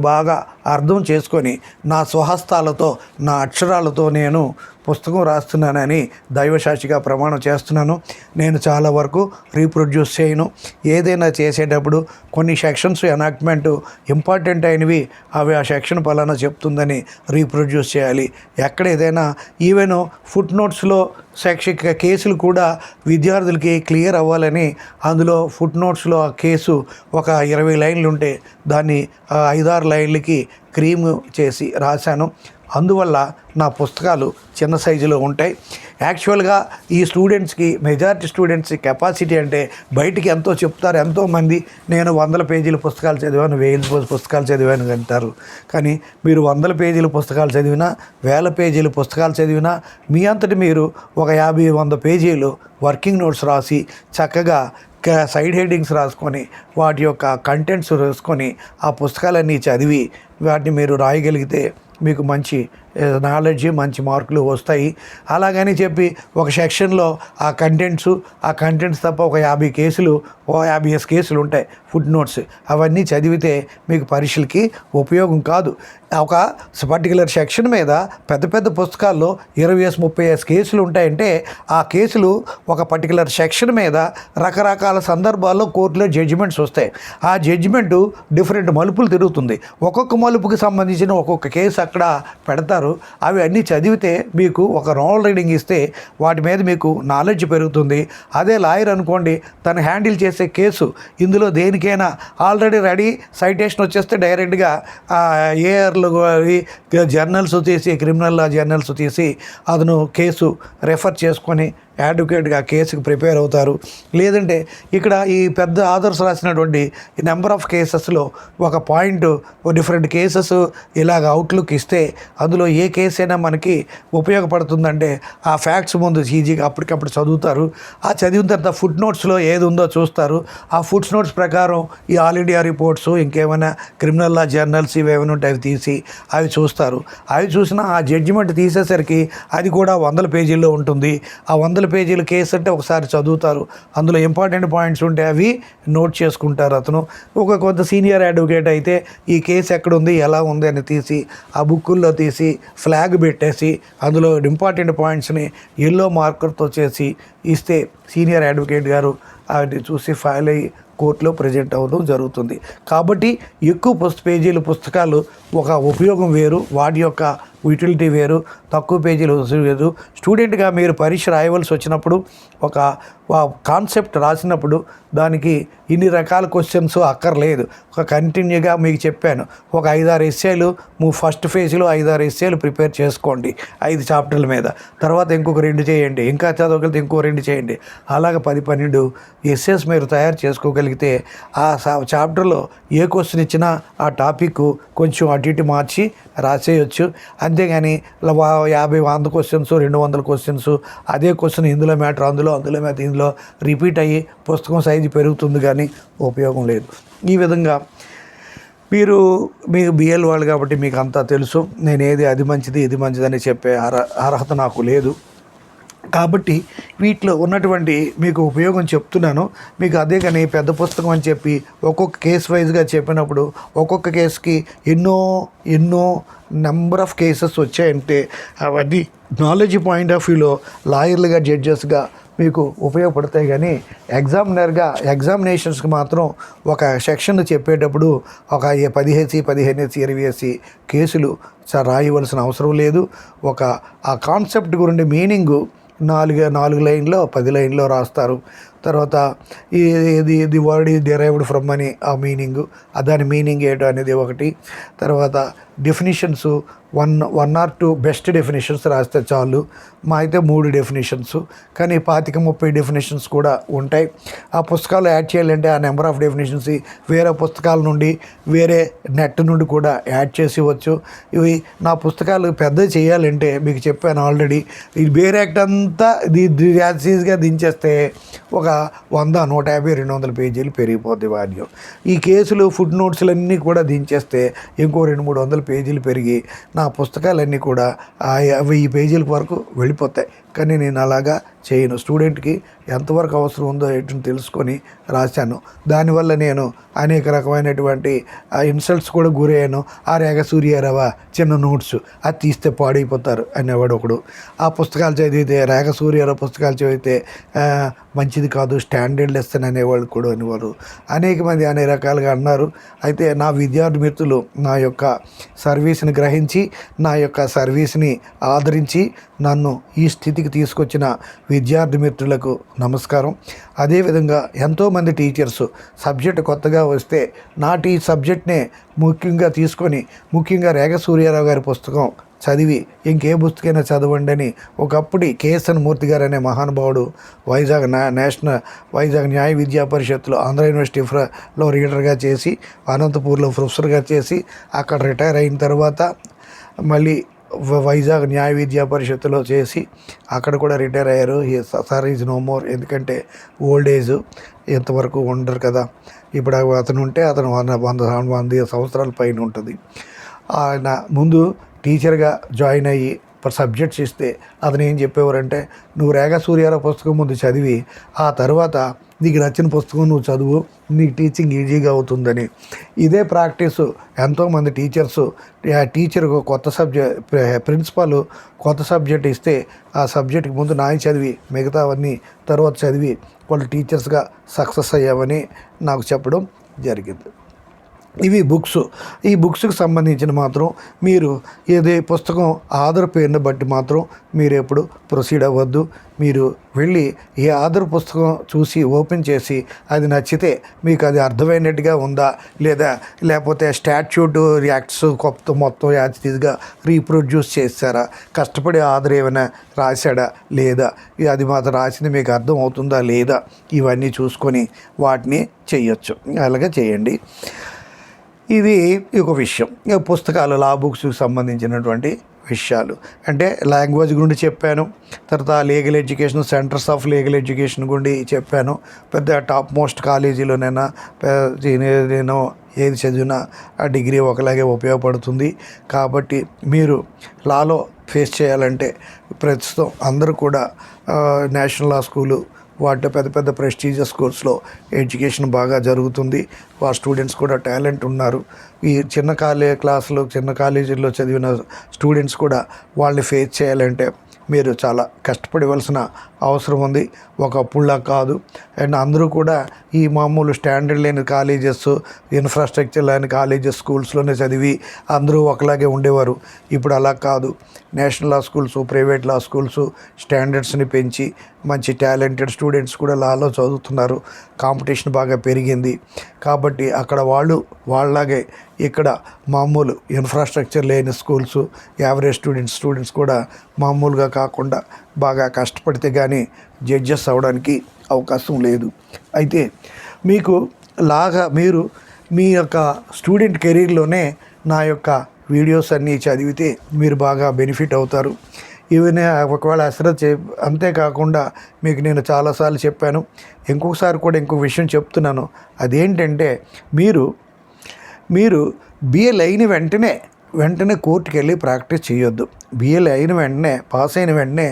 బాగా అర్థం చేసుకొని నా స్వహస్తాలతో నా అక్షరాలతో నేను పుస్తకం రాస్తున్నానని దైవసాక్షిగా ప్రమాణం చేస్తున్నాను. నేను చాలా వరకు రీప్రొడ్యూస్ చేయను. ఏదైనా చేసేటప్పుడు కొన్ని సెక్షన్స్ ఎనాక్ట్మెంట్ ఇంపార్టెంట్ అయినవి అవి ఆ సెక్షన్ పలానా చెప్తుందని రీప్రొడ్యూస్ చేయాలి. ఎక్కడ ఏదైనా ఈవెన్ ఫుట్ నోట్స్లో కేసులు కూడా విద్యార్థులకి క్లియర్ అవ్వాలని అందులో ఫుట్ నోట్స్లో ఆ కేసు ఒక 20 లైన్లు ఉంటే దాన్ని 5-6 లైన్లకి క్రీమ్ చేసి రాశాను. అందువల్ల నా పుస్తకాలు చిన్న సైజులో ఉంటాయి. యాక్చువల్గా ఈ స్టూడెంట్స్కి మెజారిటీ స్టూడెంట్స్ కెపాసిటీ అంటే బయటికి ఎంతో చెప్తారు, ఎంతోమంది నేను 100 పేజీల పుస్తకాలు చదివాను, 1000 పుస్తకాలు చదివాను అంటారు. కానీ మీరు 100 పేజీల పుస్తకాలు చదివినా 1000 పేజీల పుస్తకాలు చదివినా మీ అంతటి మీరు ఒక 50-100 పేజీలు వర్కింగ్ నోట్స్ రాసి చక్కగా సైడ్ హెడ్డింగ్స్ రాసుకొని వాటి యొక్క కంటెంట్స్ రాసుకొని ఆ పుస్తకాలన్నీ చదివి వాటిని మీరు రాయగలిగితే మీకు మంచి నాలెడ్జ్ మంచి మార్కులు వస్తాయి. అలాగని చెప్పి ఒక సెక్షన్లో ఆ కంటెంట్స్ తప్ప ఒక 50 కేసులు 50 కేసులు ఉంటాయి ఫుట్ నోట్స్, అవన్నీ చదివితే మీకు పరీక్షలకి ఉపయోగం కాదు. ఒక పర్టికులర్ సెక్షన్ మీద పెద్ద పెద్ద పుస్తకాల్లో 20-30 కేసులు ఉంటాయంటే ఆ కేసులు ఒక పర్టికులర్ సెక్షన్ మీద రకరకాల సందర్భాల్లో కోర్టులో జడ్జిమెంట్స్ వస్తాయి. ఆ జడ్జిమెంటు డిఫరెంట్ మలుపులు తిరుగుతుంది. ఒక్కొక్క మలుపుకి సంబంధించిన ఒక్కొక్క కేసు అక్కడ పెడతారు. అవి అన్నీ చదివితే మీకు ఒక రోల్ రీడింగ్ ఇస్తే వాటి మీద మీకు నాలెడ్జ్ పెరుగుతుంది. అదే లాయర్ అనుకోండి, తను హ్యాండిల్ చేసే కేసు ఇందులో దేనికైనా ఆల్రెడీ రెడీ సైటేషన్ వచ్చేస్తే డైరెక్ట్గా ఏఆర్లు జర్నల్స్ తీసి క్రిమినల్ లా జర్నల్స్ తీసి అతను కేసు రెఫర్ చేసుకొని అడ్వకేట్గా కేసుకు ప్రిపేర్ అవుతారు. లేదంటే ఇక్కడ ఈ పెద్ద ఆథర్స్ రాసినటువంటి ఈ నెంబర్ ఆఫ్ కేసెస్లో ఒక పాయింట్ డిఫరెంట్ కేసెస్ ఇలాగ అవుట్లుక్ ఇస్తే అందులో ఏ కేసు అయినా మనకి ఉపయోగపడుతుందంటే ఆ ఫ్యాక్ట్స్ ముందు ఈజీగా అప్పటికప్పుడు చదువుతారు. ఆ చదివిన తర్వాత ఫుట్ నోట్స్లో ఏది ఉందో చూస్తారు. ఆ ఫుట్ నోట్స్ ప్రకారం ఈ ఆల్ ఇండియా రిపోర్ట్స్ ఇంకేమైనా క్రిమినల్ లా జర్నల్స్ ఇవేమైనా ఉంటాయి అవి తీసి అవి చూస్తారు. అవి చూసినా ఆ జడ్జిమెంట్ తీసేసరికి అది కూడా 100 పేజీల్లో ఉంటుంది. ఆ 100 పేజీల కేసు అంటే ఒకసారి చదువుతారు. అందులో ఇంపార్టెంట్ పాయింట్స్ ఉంటే అవి నోట్ చేసుకుంటారు. అతను కొంత సీనియర్ అడ్వకేట్ అయితే ఈ కేసు ఎక్కడుంది ఎలా ఉంది అని తీసి ఆ బుక్కుల్లో తీసి ఫ్లాగ్ పెట్టేసి అందులో ఇంపార్టెంట్ పాయింట్స్ని ఎల్లో మార్కర్తో చేసి ఇస్తే సీనియర్ అడ్వకేట్ గారు అది చూసి ఫైల్ అయ్యి కోర్టులో ప్రజెంట్ అవ్వడం జరుగుతుంది. కాబట్టి ఎక్కువ పేజీల పుస్తకాలు ఒక ఉపయోగం వేరు, వాటి యొక్క యూటిలిటీ వేరు, తక్కువ పేజీలు వేరు. స్టూడెంట్గా మీరు పరీక్ష రాయవలసి వచ్చినప్పుడు ఒక కాన్సెప్ట్ రాసినప్పుడు దానికి ఇన్ని రకాల క్వశ్చన్స్ అక్కర్లేదు. ఒక కంటిన్యూగా మీకు చెప్పాను, ఒక 5-6 ఎస్సేలు ఫస్ట్ ఫేజ్లో 5-6 ఎస్సేలు ప్రిపేర్ చేసుకోండి 5 చాప్టర్ల మీద. తర్వాత ఇంకొక 2 చేయండి, ఇంకా చదవగలిగితే ఇంకో 2 చేయండి. అలాగ 10-12 ఎస్సేస్ మీరు తయారు చేసుకోగలిగితే ఆ చాప్టర్లో ఏ క్వశ్చన్ ఇచ్చినా ఆ టాపిక్ కొంచెం అటు ఇటు మార్చి రాసేయచ్చు. అంతేగాని 50-100 క్వశ్చన్స్ 200 క్వశ్చన్స్ అదే క్వశ్చన్ ఇందులో మ్యాటర్ అందులో మ్యాటర్ ఇందులో రిపీట్ అయ్యి పుస్తకం సైజు పెరుగుతుంది కానీ ఉపయోగం లేదు. ఈ విధంగా మీకు బిఎల్ వాళ్ళు కాబట్టి మీకు అంతా తెలుసు. నేనేది అది మంచిది ఇది మంచిదని చెప్పే అర్హత నాకు లేదు. కాబట్టి వీటిలో ఉన్నటువంటి మీకు ఉపయోగం చెప్తున్నాను. మీకు అదే కానీ పెద్ద పుస్తకం అని చెప్పి ఒక్కొక్క కేస్ వైజ్గా చెప్పినప్పుడు ఒక్కొక్క కేసుకి ఎన్నో నెంబర్ ఆఫ్ కేసెస్ వచ్చాయంటే అవన్నీ నాలెడ్జ్ పాయింట్ ఆఫ్ వ్యూలో లాయర్లుగా జడ్జెస్గా మీకు ఉపయోగపడతాయి. కానీ ఎగ్జామినేషన్స్కి మాత్రం ఒక సెక్షన్ చెప్పేటప్పుడు ఒక 10 15 20 కేసులు రాయవలసిన అవసరం లేదు. ఆ కాన్సెప్ట్ గురించి మీనింగు 4 లైన్లో 10 లైన్లో రాస్తారు. తర్వాత ఇది వర్డ్ ఈజ్ డెరైవ్డ్ ఫ్రమ్ అని ఆ మీనింగు, దాని మీనింగ్ ఏంటో అనేది ఒకటి. తర్వాత డెఫినిషన్స్ 1 or 2 బెస్ట్ డెఫినేషన్స్ రాస్తే చాలు. మా అయితే 3 డెఫినేషన్స్, కానీ 25-30 డెఫినేషన్స్ కూడా ఉంటాయి. ఆ పుస్తకాలు యాడ్ చేయాలంటే ఆ నెంబర్ ఆఫ్ డెఫినేషన్స్ వేరే పుస్తకాల నుండి వేరే నెట్ నుండి కూడా యాడ్ చేసి ఇవ్వచ్చు. ఇవి నా పుస్తకాలు పెద్ద చేయాలంటే మీకు చెప్పాను ఆల్రెడీ, ఈ బేర్ యాక్ట్ అంతా యాజ్గా దించేస్తే ఒక 100, 150, 200 పేజీలు పెరిగిపోద్ది వాల్యూమ్. ఈ కేసులు ఫుడ్ నోట్స్లన్నీ కూడా దించేస్తే ఇంకో 200-300 పేజీలు పెరిగి నా పుస్తకాలన్నీ కూడా 1000 పేజీల వరకు వెళ్ళిపోతాయి. కానీ నేను అలాగా చేయను. స్టూడెంట్కి ఎంతవరకు అవసరం ఉందో ఏంటని తెలుసుకొని రాశాను. దానివల్ల నేను అనేక రకమైనటువంటి ఇన్సల్ట్స్ కూడా గురయ్యాను. ఆ రేఖ సూర్యారావా చిన్న నోట్స్ అది తీస్తే పాడైపోతారు అనేవాడు ఒకడు. ఆ పుస్తకాలు చదివితే రేఖ సూర్యారావు పుస్తకాలు చదివితే మంచిది కాదు, స్టాండర్డ్ లెసన్ అనేవాళ్ళు కూడా అనేవారు. అనేక మంది అనేక రకాలుగా అన్నారు. అయితే నా విద్యార్థి మిత్రులు నా యొక్క సర్వీస్ని గ్రహించి నా యొక్క సర్వీస్ని ఆదరించి నన్ను ఈ స్థితికి తీసుకొచ్చిన విద్యార్థి మిత్రులకు నమస్కారం. అదేవిధంగా ఎంతోమంది టీచర్స్ సబ్జెక్ట్ కొత్తగా వస్తే నాటి సబ్జెక్ట్నే ముఖ్యంగా తీసుకొని, ముఖ్యంగా రేఖ సూర్యారావు గారి పుస్తకం చదివి ఇంకే పుస్తకైనా చదవండి అని ఒకప్పుడు కేఎస్ఎన్ మూర్తి గారు అనే మహానుభావుడు వైజాగ్ న్యాయ విద్యా పరిషత్తులో ఆంధ్ర యూనివర్సిటీలో రీడర్గా చేసి, అనంతపూర్లో ప్రొఫెసర్గా చేసి, అక్కడ రిటైర్ అయిన తర్వాత మళ్ళీ వైజాగ్ న్యాయ విద్యా పరిషత్తులో చేసి అక్కడ కూడా రిటైర్ అయ్యారు. సార్ ఈజ్ నో మోర్, ఎందుకంటే ఓల్డ్ ఏజ్ ఎంతవరకు ఉండరు కదా. ఇప్పుడు అతను ఉంటే అతను 100 సంవత్సరాల పైన ఉంటుంది. ఆయన ముందు టీచర్గా జాయిన్ అయ్యి సబ్జెక్ట్స్ ఇస్తే అతను ఏం చెప్పేవారంటే, నువ్వు రేఖ సూర్యారావు పుస్తకం ముందు చదివి ఆ తర్వాత నీకు నచ్చిన పుస్తకం నువ్వు చదువు, నీకు టీచింగ్ ఈజీగా అవుతుందని. ఇదే ప్రాక్టీసు ఎంతోమంది టీచర్ కొత్త ప్రిన్సిపాల్ కొత్త సబ్జెక్ట్ ఇస్తే ఆ సబ్జెక్ట్కి ముందు చదివి మిగతావన్నీ తర్వాత చదివి వాళ్ళు టీచర్స్గా సక్సెస్ అయ్యామని నాకు చెప్పడం జరిగింది. ఇవి ఈ బుక్స్కి సంబంధించిన మాత్రం మీరు ఏదే పుస్తకం ఆధార్ పేరుని బట్టి మాత్రం మీరు ఎప్పుడు ప్రొసీడ్ అవ్వద్దు. మీరు వెళ్ళి ఏ ఆధార్ పుస్తకం చూసి ఓపెన్ చేసి అది నచ్చితే మీకు అది అర్థమైనట్టుగా ఉందా లేకపోతే స్టాట్యూట్ యాక్ట్స్ మొత్తం యాజ్గా రీప్రొడ్యూస్ చేస్తారా, కష్టపడి ఆధార్ ఏమైనా రాశాడా లేదా, అది మాత్రం రాసింది మీకు అర్థం అవుతుందా లేదా, ఇవన్నీ చూసుకొని వాటిని చేయొచ్చు. అలాగే చేయండి. ఇది ఒక విషయం. పుస్తకాలు లా బుక్స్కి సంబంధించినటువంటి విషయాలు అంటే లాంగ్వేజ్ గురించి చెప్పాను. తర్వాత legal education, centres of legal education గురించి చెప్పాను. పెద్ద టాప్ మోస్ట్ కాలేజీలోనైనా నేను ఏది చదివినా ఆ డిగ్రీ ఒకలాగే ఉపయోగపడుతుంది. కాబట్టి మీరు లాలో ఫేస్ చేయాలంటే ప్రస్తుతం అందరూ కూడా నేషనల్ లా స్కూలు వాటిలో పెద్ద ప్రెస్టీజియస్ కోర్సులో ఎడ్యుకేషన్ బాగా జరుగుతుంది. స్టూడెంట్స్ కూడా టాలెంట్ ఉన్నారు. ఈ చిన్న కాలేజీల్లో చదివిన స్టూడెంట్స్ కూడా వాళ్ళని ఫేస్ చేయాలంటే మీరు చాలా కష్టపడవలసిన అవసరం ఉంది. ఒకప్పుడులా కాదు. అండ్ అందరూ కూడా ఈ మామూలు స్టాండర్డ్ లేని కాలేజెస్, ఇన్ఫ్రాస్ట్రక్చర్ లేని కాలేజెస్, స్కూల్స్లోనే చదివి అందరూ ఒకలాగే ఉండేవారు. ఇప్పుడు అలా కాదు. National law schools, private law schools స్టాండర్డ్స్ని పెంచి మంచి టాలెంటెడ్ స్టూడెంట్స్ కూడా లాలో చదువుతున్నారు. కాంపిటీషన్ బాగా పెరిగింది. కాబట్టి అక్కడ వాళ్ళలాగే ఇక్కడ మామూలు ఇన్ఫ్రాస్ట్రక్చర్ లేని స్కూల్స్, యావరేజ్ స్టూడెంట్స్ కూడా మామూలుగా కాకుండా బాగా కష్టపడితే కానీ జడ్జెస్ అవ్వడానికి అవకాశం లేదు. అయితే మీరు మీ యొక్క స్టూడెంట్ కెరీర్లోనే నా యొక్క వీడియోస్ అన్నీ చదివితే మీరు బాగా బెనిఫిట్ అవుతారు. ఇవన్నీ ఒకవేళ అంతేకాకుండా మీకు నేను చాలాసార్లు చెప్పాను, ఇంకొక విషయం చెప్తున్నాను. అదేంటంటే మీరు బిఎల్ అయిన వెంటనే కోర్టుకి వెళ్ళి ప్రాక్టీస్ చేయొద్దు. బిఎల్ అయిన వెంటనే, పాస్ అయిన వెంటనే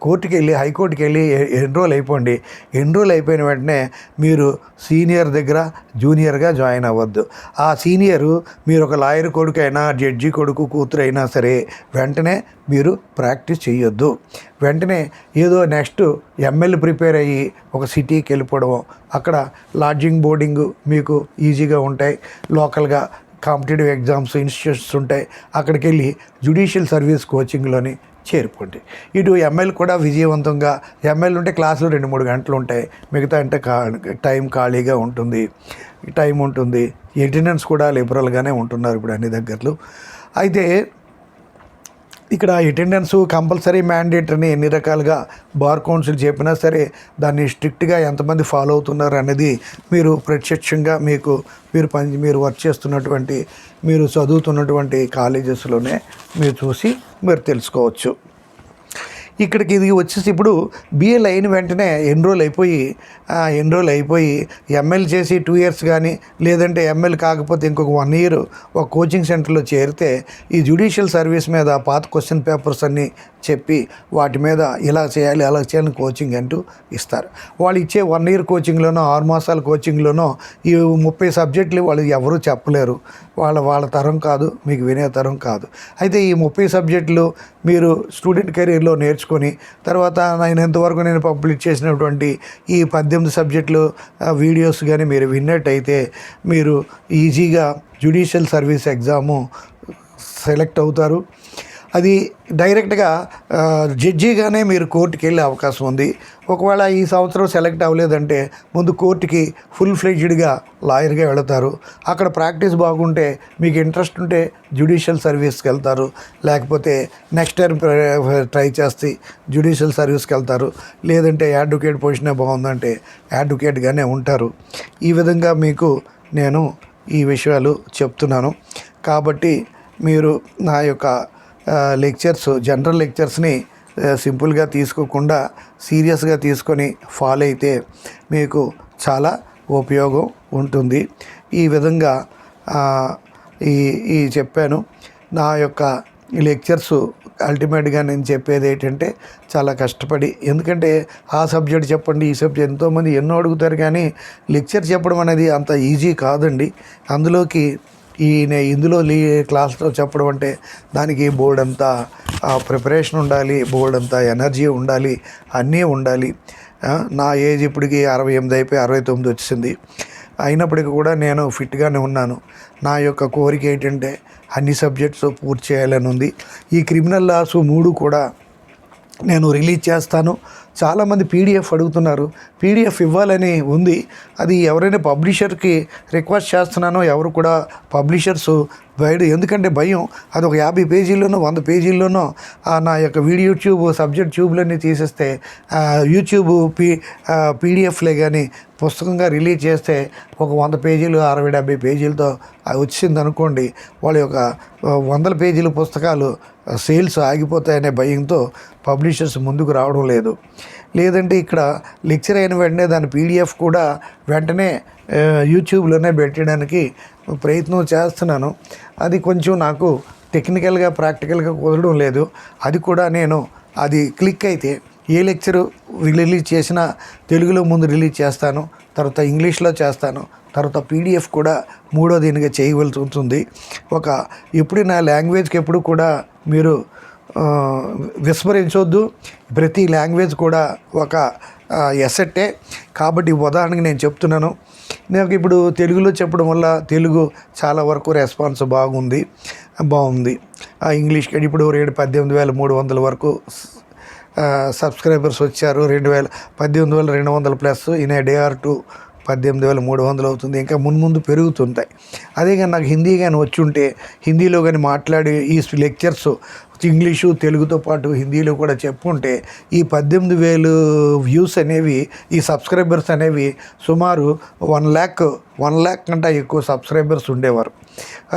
కోర్టుకి వెళ్ళి, హైకోర్టుకి వెళ్ళి ఎన్రోల్ అయిపోండి. ఎన్రోల్ అయిపోయిన వెంటనే మీరు సీనియర్ దగ్గర జూనియర్గా జాయిన్ అవ్వద్దు. ఆ సీనియరు మీరు ఒక లాయర్ కొడుకు అయినా, జడ్జి కొడుకు కూతురు అయినా సరే వెంటనే మీరు ప్రాక్టీస్ చేయొద్దు. వెంటనే ఏదో నెక్స్ట్ ఎంఎల్ ప్రిపేర్ అయ్యి ఒక సిటీకి వెళ్ళిపోవడం, అక్కడ లాడ్జింగ్ బోర్డింగ్ మీకు ఈజీగా ఉంటాయి. లోకల్గా కాంపిటేటివ్ ఎగ్జామ్స్ ఇన్స్టిట్యూట్స్ ఉంటాయి, అక్కడికి వెళ్ళి జ్యుడిషియల్ సర్వీస్ కోచింగ్లోని చేరుకోండి. ఇటు ఎంఎల్ కూడా విజయవంతంగా, ఎంఎల్ ఉంటే క్లాసులు 2-3 గంటలు ఉంటాయి, మిగతా అంటే టైం ఖాళీగా ఉంటుంది, టైం ఉంటుంది. అటెండెన్స్ కూడా లిబరల్గానే ఉంటున్నారు ఇప్పుడు అన్ని దగ్గరలో. అయితే ఇక్కడ అటెండెన్స్ కంపల్సరీ మ్యాండేట్ అని ఎన్ని రకాలుగా బార్ కౌన్సిల్ చెప్పినా సరే దాన్ని స్ట్రిక్ట్గా ఎంతమంది ఫాలో అవుతున్నారు అనేది మీరు ప్రత్యక్షంగా మీరు వర్క్ చేస్తున్నటువంటి, మీరు చదువుతున్నటువంటి కాలేజెస్లోనే మీరు చూసి మీరు తెలుసుకోవచ్చు. ఇక్కడికి ఇది వచ్చేసి ఇప్పుడు బిఎల్ అయిన వెంటనే ఎన్రోల్ అయిపోయి ఎంఎల్ చేసి 2 years కానీ, లేదంటే ఎంఎల్ కాకపోతే ఇంకొక 1 year ఒక కోచింగ్ సెంటర్లో చేరితే ఈ జ్యుడిషియల్ సర్వీస్ మీద పాత క్వశ్చన్ పేపర్స్ అన్నీ చెప్పి వాటి మీద ఇలా చేయాలి అలా చేయాలని కోచింగ్ అంటూ ఇస్తారు. వాళ్ళు ఇచ్చే 1 year కోచింగ్లోనో 6 మాసాల కోచింగ్లోనో ఈ 30 సబ్జెక్టులు వాళ్ళు ఎవరూ చెప్పలేరు. వాళ్ళ తరం కాదు, మీకు వినే తరం కాదు. అయితే ఈ 30 సబ్జెక్టులు మీరు స్టూడెంట్ కెరీర్లో నేర్చుకొని తర్వాత నేను పబ్లిష్ చేసినటువంటి ఈ 18 సబ్జెక్టులు వీడియోస్ కానీ మీరు విన్నట్టయితే మీరు ఈజీగా జ్యుడిషియల్ సర్వీస్ ఎగ్జాము సెలెక్ట్ అవుతారు. అది డైరెక్ట్గా జడ్జిగానే మీరు కోర్టుకి వెళ్ళే అవకాశం ఉంది. ఒకవేళ ఈ సంవత్సరం సెలెక్ట్ అవ్వలేదంటే ముందు కోర్టుకి ఫుల్ ఫ్లెడ్జ్డ్గా లాయర్గా వెళతారు. అక్కడ ప్రాక్టీస్ బాగుంటే, మీకు ఇంట్రెస్ట్ ఉంటే జ్యుడిషియల్ సర్వీస్కి వెళ్తారు, లేకపోతే నెక్స్ట్ టైం ట్రై చేస్తే జ్యుడిషియల్ సర్వీస్కి వెళ్తారు, లేదంటే అడ్వకేట్ పొజిషనే బాగుందంటే అడ్వకేట్గానే ఉంటారు. ఈ విధంగా మీకు నేను ఈ విషయాలు చెప్తున్నాను. కాబట్టి మీరు నా యొక్క జనరల్ లెక్చర్స్ని సింపుల్గా తీసుకోకుండా సీరియస్గా తీసుకొని ఫాలో అయితే మీకు చాలా ఉపయోగం ఉంటుంది. ఈ విధంగా ఈ చెప్పాను. నా యొక్క లెక్చర్స్ అల్టిమేట్గా నేను చెప్పేది ఏంటంటే చాలా కష్టపడి, ఎందుకంటే ఆ సబ్జెక్ట్ చెప్పండి, ఈ సబ్జెక్ట్ ఎంతోమంది ఎన్నో అడుగుతారు, కానీ లెక్చర్ చెప్పడం అనేది అంత ఈజీ కాదండి. అందులోకి ఇందులో క్లాస్లో చెప్పడం అంటే దానికి బోర్డ్ అంతా ప్రిపరేషన్ ఉండాలి, బోర్డ్ అంతా ఎనర్జీ ఉండాలి, అన్నీ ఉండాలి. నా ఏజ్ ఇప్పటికి 68 అయిపోయి 69 వచ్చింది. అయినప్పటికీ కూడా నేను ఫిట్గానే ఉన్నాను. నా యొక్క కోరిక ఏంటంటే అన్ని సబ్జెక్ట్స్ పూర్తి చేయాలని ఉంది. ఈ క్రిమినల్ లాస్ 3 కూడా నేను రిలీజ్ చేస్తాను. చాలామంది పీడిఎఫ్ అడుగుతున్నారు, పీడిఎఫ్ ఇవ్వాలని ఉంది. అది ఎవరైనా పబ్లిషర్కి రిక్వెస్ట్ చేస్తున్నానో ఎవరు కూడా పబ్లిషర్స్ ఎందుకంటే భయం. అది ఒక 50 పేజీల్లోనో 100 పేజీల్లోనో నా యొక్క యూట్యూబ్ సబ్జెక్ట్ ట్యూబ్లన్నీ తీసేస్తే యూట్యూబ్ పీడిఎఫ్లే కానీ పుస్తకంగా రిలీజ్ చేస్తే ఒక 100 పేజీలు 60-70 పేజీలతో వచ్చింది అనుకోండి, వాళ్ళ యొక్క 100 పేజీల పుస్తకాలు సేల్స్ ఆగిపోతాయనే భయంతో పబ్లిషర్స్ ముందుకు రావడం లేదు. లేదంటే ఇక్కడ లెక్చర్ అయిన వెంటనే దాని పీడిఎఫ్ కూడా వెంటనే యూట్యూబ్లోనే పెట్టడానికి ప్రయత్నం చేస్తున్నాను. అది కొంచెం నాకు టెక్నికల్గా ప్రాక్టికల్గా కుదరడం లేదు. అది కూడా నేను అది క్లిక్ అయితే ఏ లెక్చరు రిలీజ్ చేసినా తెలుగులో ముందు రిలీజ్ చేస్తాను, తర్వాత ఇంగ్లీష్లో చేస్తాను, తర్వాత పీడిఎఫ్ కూడా 3వ దీనిగా చేయవలసి ఉంటుంది. ఎప్పుడు నా లాంగ్వేజ్కి ఎప్పుడు కూడా మీరు విస్మరించవద్దు. ప్రతి లాంగ్వేజ్ కూడా ఒక ఎసెట్టే. కాబట్టి ఉదాహరణకి నేను చెప్తున్నాను, నాకు ఇప్పుడు తెలుగులో చెప్పడం వల్ల తెలుగు చాలా వరకు రెస్పాన్స్ బాగుంది. ఇంగ్లీష్కి ఇప్పుడు 18,300 వరకు సబ్స్క్రైబర్స్ వచ్చారు. 18,200 plus in a day or 2 18,300 అవుతుంది. ఇంకా ముందు పెరుగుతుంటాయి. అదే కానీ నాకు హిందీ కానీ వచ్చి ఉంటే హిందీలో కానీ మాట్లాడి ఈ లెక్చర్స్ ఇంగ్లీషు తెలుగుతో పాటు హిందీలో కూడా చెప్పుకుంటే ఈ 18,000 వ్యూస్ అనేవి, ఈ సబ్స్క్రైబర్స్ అనేవి సుమారు 1 lakh కంటే ఎక్కువ సబ్స్క్రైబర్స్ ఉండేవారు.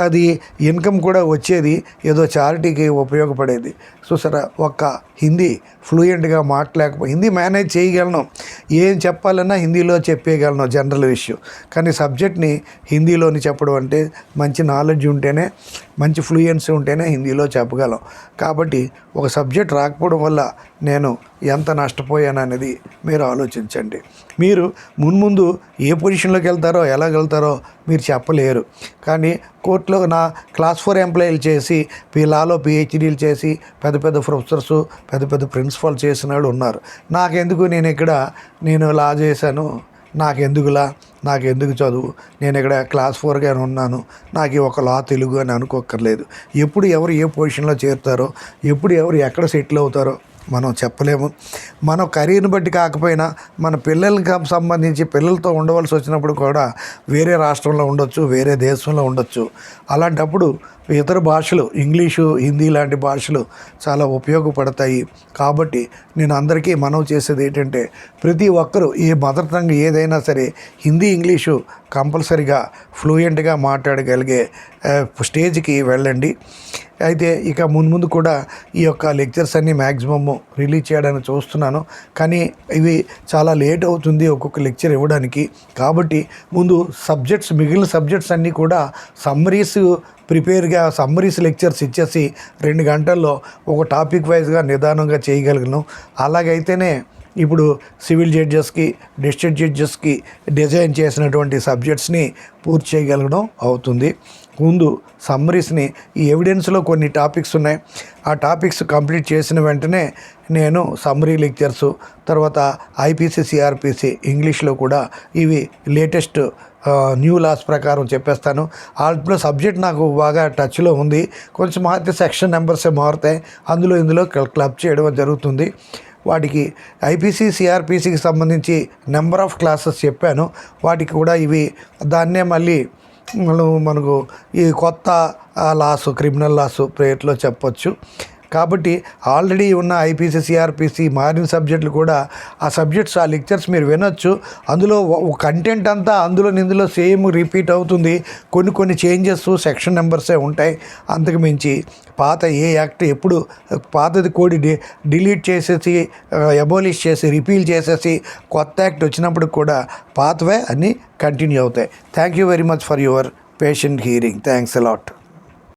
అది ఇన్కమ్ కూడా వచ్చేది, ఏదో చారిటీకి ఉపయోగపడేది. చూసారా, ఒక్క హిందీ ఫ్లూయెంట్గా మాట్లాడకపోయి, హిందీ మేనేజ్ చేయగలను, ఏం చెప్పాలన్నా హిందీలో చెప్పేయగలను జనరల్ ఇష్యూ. కానీ సబ్జెక్ట్ని హిందీలోని చెప్పడం అంటే మంచి నాలెడ్జ్ ఉంటేనే, మంచి ఫ్లూయెన్సీ ఉంటేనే హిందీలో చెప్పగలం. కాబట్టి ఒక సబ్జెక్ట్ రాకపోవడం వల్ల నేను ఎంత నష్టపోయాను అనేది మీరు ఆలోచించండి. మీరు మున్ముందు ఏ పొజిషన్లోకి వెళ్తారో, ఎలాగెళ్తారో మీరు చెప్పలేరు. కానీ కోర్టులో నా క్లాస్ 4 ఎంప్లాయీలు చేసి, లాలో PhDలు చేసి, పెద్ద పెద్ద ప్రొఫెసర్సు, పెద్ద పెద్ద ప్రిన్సిపాల్ చేసిన వాళ్ళు ఉన్నారు. నాకెందుకు, నేను లా చేశాను, నాకెందుకు చదువు, నేను ఇక్కడ క్లాస్ 4గానే ఉన్నాను, నాకు ఒక లా తెలుగు అని అనుకోక్కర్లేదు. ఎప్పుడు ఎవరు ఏ పొజిషన్లో చేరుతారో, ఎప్పుడు ఎవరు ఎక్కడ సెటిల్ అవుతారో మనం చెప్పలేము. మన కెరీర్ని బట్టి కాకపోయినా మన పిల్లలకి సంబంధించి పిల్లలతో ఉండవలసి వచ్చినప్పుడు కూడా వేరే రాష్ట్రంలో ఉండొచ్చు, వేరే దేశంలో ఉండొచ్చు. అలాంటప్పుడు ఇతర భాషలు, ఇంగ్లీషు, హిందీ లాంటి భాషలు చాలా ఉపయోగపడతాయి. కాబట్టి నేను అందరికీ మనవి చేసేది ఏంటంటే, ప్రతి ఒక్కరూ ఈ మదర్ టంగ్ ఏదైనా సరే హిందీ, ఇంగ్లీషు కంపల్సరిగా ఫ్లూయెంట్గా మాట్లాడగలిగే స్టేజ్కి వెళ్ళండి. అయితే ఇక ముందు కూడా ఈ యొక్క లెక్చర్స్ అన్నీ మ్యాక్సిమమ్ రిలీజ్ చేయడానికి చూస్తున్నాను. కానీ ఇవి చాలా లేట్ అవుతుంది ఒక్కొక్క లెక్చర్ ఇవ్వడానికి. కాబట్టి ముందు మిగిలిన సబ్జెక్ట్స్ అన్నీ కూడా సమ్మరీస్ లెక్చర్స్ ఇచ్చేసి 2 గంటల్లో ఒక టాపిక్ వైజ్గా నిదానంగా చేయగలను. అలాగైతేనే ఇప్పుడు సివిల్ జడ్జెస్కి, డిస్ట్రిక్ట్ జడ్జెస్కి డిజైన్ చేసినటువంటి సబ్జెక్ట్స్ని పూర్తి చేయగలగడం అవుతుంది. ముందు సమ్మరీస్ని, ఈ ఎవిడెన్స్లో కొన్ని టాపిక్స్ ఉన్నాయి, ఆ టాపిక్స్ కంప్లీట్ చేసిన వెంటనే నేను సమ్మరీ లెక్చర్సు, తర్వాత IPC, CRPC ఇంగ్లీష్లో కూడా ఇవి లేటెస్ట్ న్యూ లాస్ ప్రకారం చెప్పేస్తాను. ఆల్ట్లో సబ్జెక్ట్ నాకు బాగా టచ్లో ఉంది, కొంచెం మారితే సెక్షన్ నెంబర్సే మారుతాయి, ఇందులో క్లబ్ చేయడం జరుగుతుంది. వాటికి IPC, CRPCకి సంబంధించి నెంబర్ ఆఫ్ క్లాసెస్ చెప్పాను. వాటికి కూడా ఇవి దాన్నే మళ్ళీ మనకు ఈ కొత్త లాసు, క్రిమినల్ లాసు ప్రేట్లో చెప్పొచ్చు. కాబట్టి ఆల్రెడీ ఉన్న IPC, CRPC మారిన సబ్జెక్టులు కూడా ఆ సబ్జెక్ట్స్, ఆ లెక్చర్స్ మీరు వినొచ్చు. అందులో కంటెంట్ అంతా ఇందులో సేమ్ రిపీట్ అవుతుంది. కొన్ని చేంజెస్ సెక్షన్ నెంబర్సే ఉంటాయి. అంతకు మించి పాత ఏ యాక్ట్ ఎప్పుడు పాతది కోడి డిలీట్ చేసేసి, అబాలిష్ చేసి, రిపీల్ చేసేసి కొత్త యాక్ట్ వచ్చినప్పుడు కూడా పాతవే అన్నీ కంటిన్యూ అవుతాయి. Thank you very much for your patient hearing. Thanks a lot.